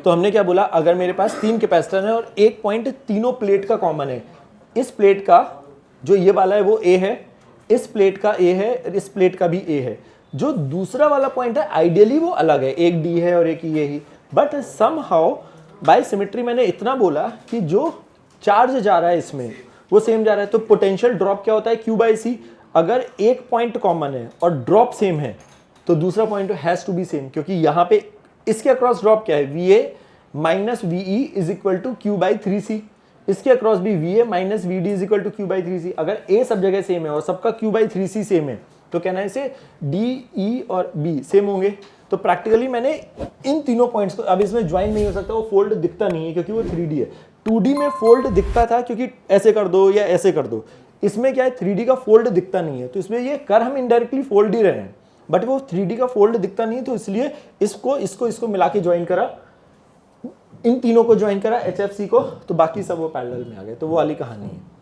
तो हमने क्या बोला, अगर मेरे पास 3 कैपेसिटर है और एक पॉइंट तीनों प्लेट का कॉमन है, इस प्लेट का जो ये वाला है वो A है, इस प्लेट का A है और इस प्लेट का भी A है। जो दूसरा वाला पॉइंट है आइडियली वो अलग है, एक D है और एक E है ही, बट समहाउ बाय सिमेट्री मैंने इतना बोला कि जो चार्ज जा रहा है इसमें वो सेम जा रहा है। तो पोटेंशियल ड्रॉप क्या होता है, Q/C। अगर एक पॉइंट कॉमन है और ड्रॉप सेम है तो दूसरा point has to be same, क्योंकि यहाँ पे इसके अक्रॉस ड्रॉप क्या है, VA - VE is equal to Q/3C। इसके अक्रॉस भी VA - VD is equal to Q/3C। अगर A सब जगह सेम है और सबका Q/3C सेम है तो कहना है इसे D, E और B सेम होंगे। तो प्रैक्टिकली मैंने इन तीनों पॉइंट्स को, अब इसमें ज्वाइन नहीं हो सकता, वो फोल्ड दिखता नहीं है क्योंकि वो 3D है। 2D में फोल्ड दिखता था क्योंकि ऐसे कर दो या ऐसे कर दो, इसमें क्या है 3D का फोल्ड दिखता नहीं है, तो इसमें ये कर हम इनडायरेक्टली फोल्ड ही रहे हैं, बट वो 3D का फोल्ड दिखता नहीं है, तो इसलिए इसको मिला के ज्वाइन करा, इन तीनों को ज्वाइन करा HFC को, तो बाकी सब वो पैरेलल में आ गए। तो वो वाली कहानी है।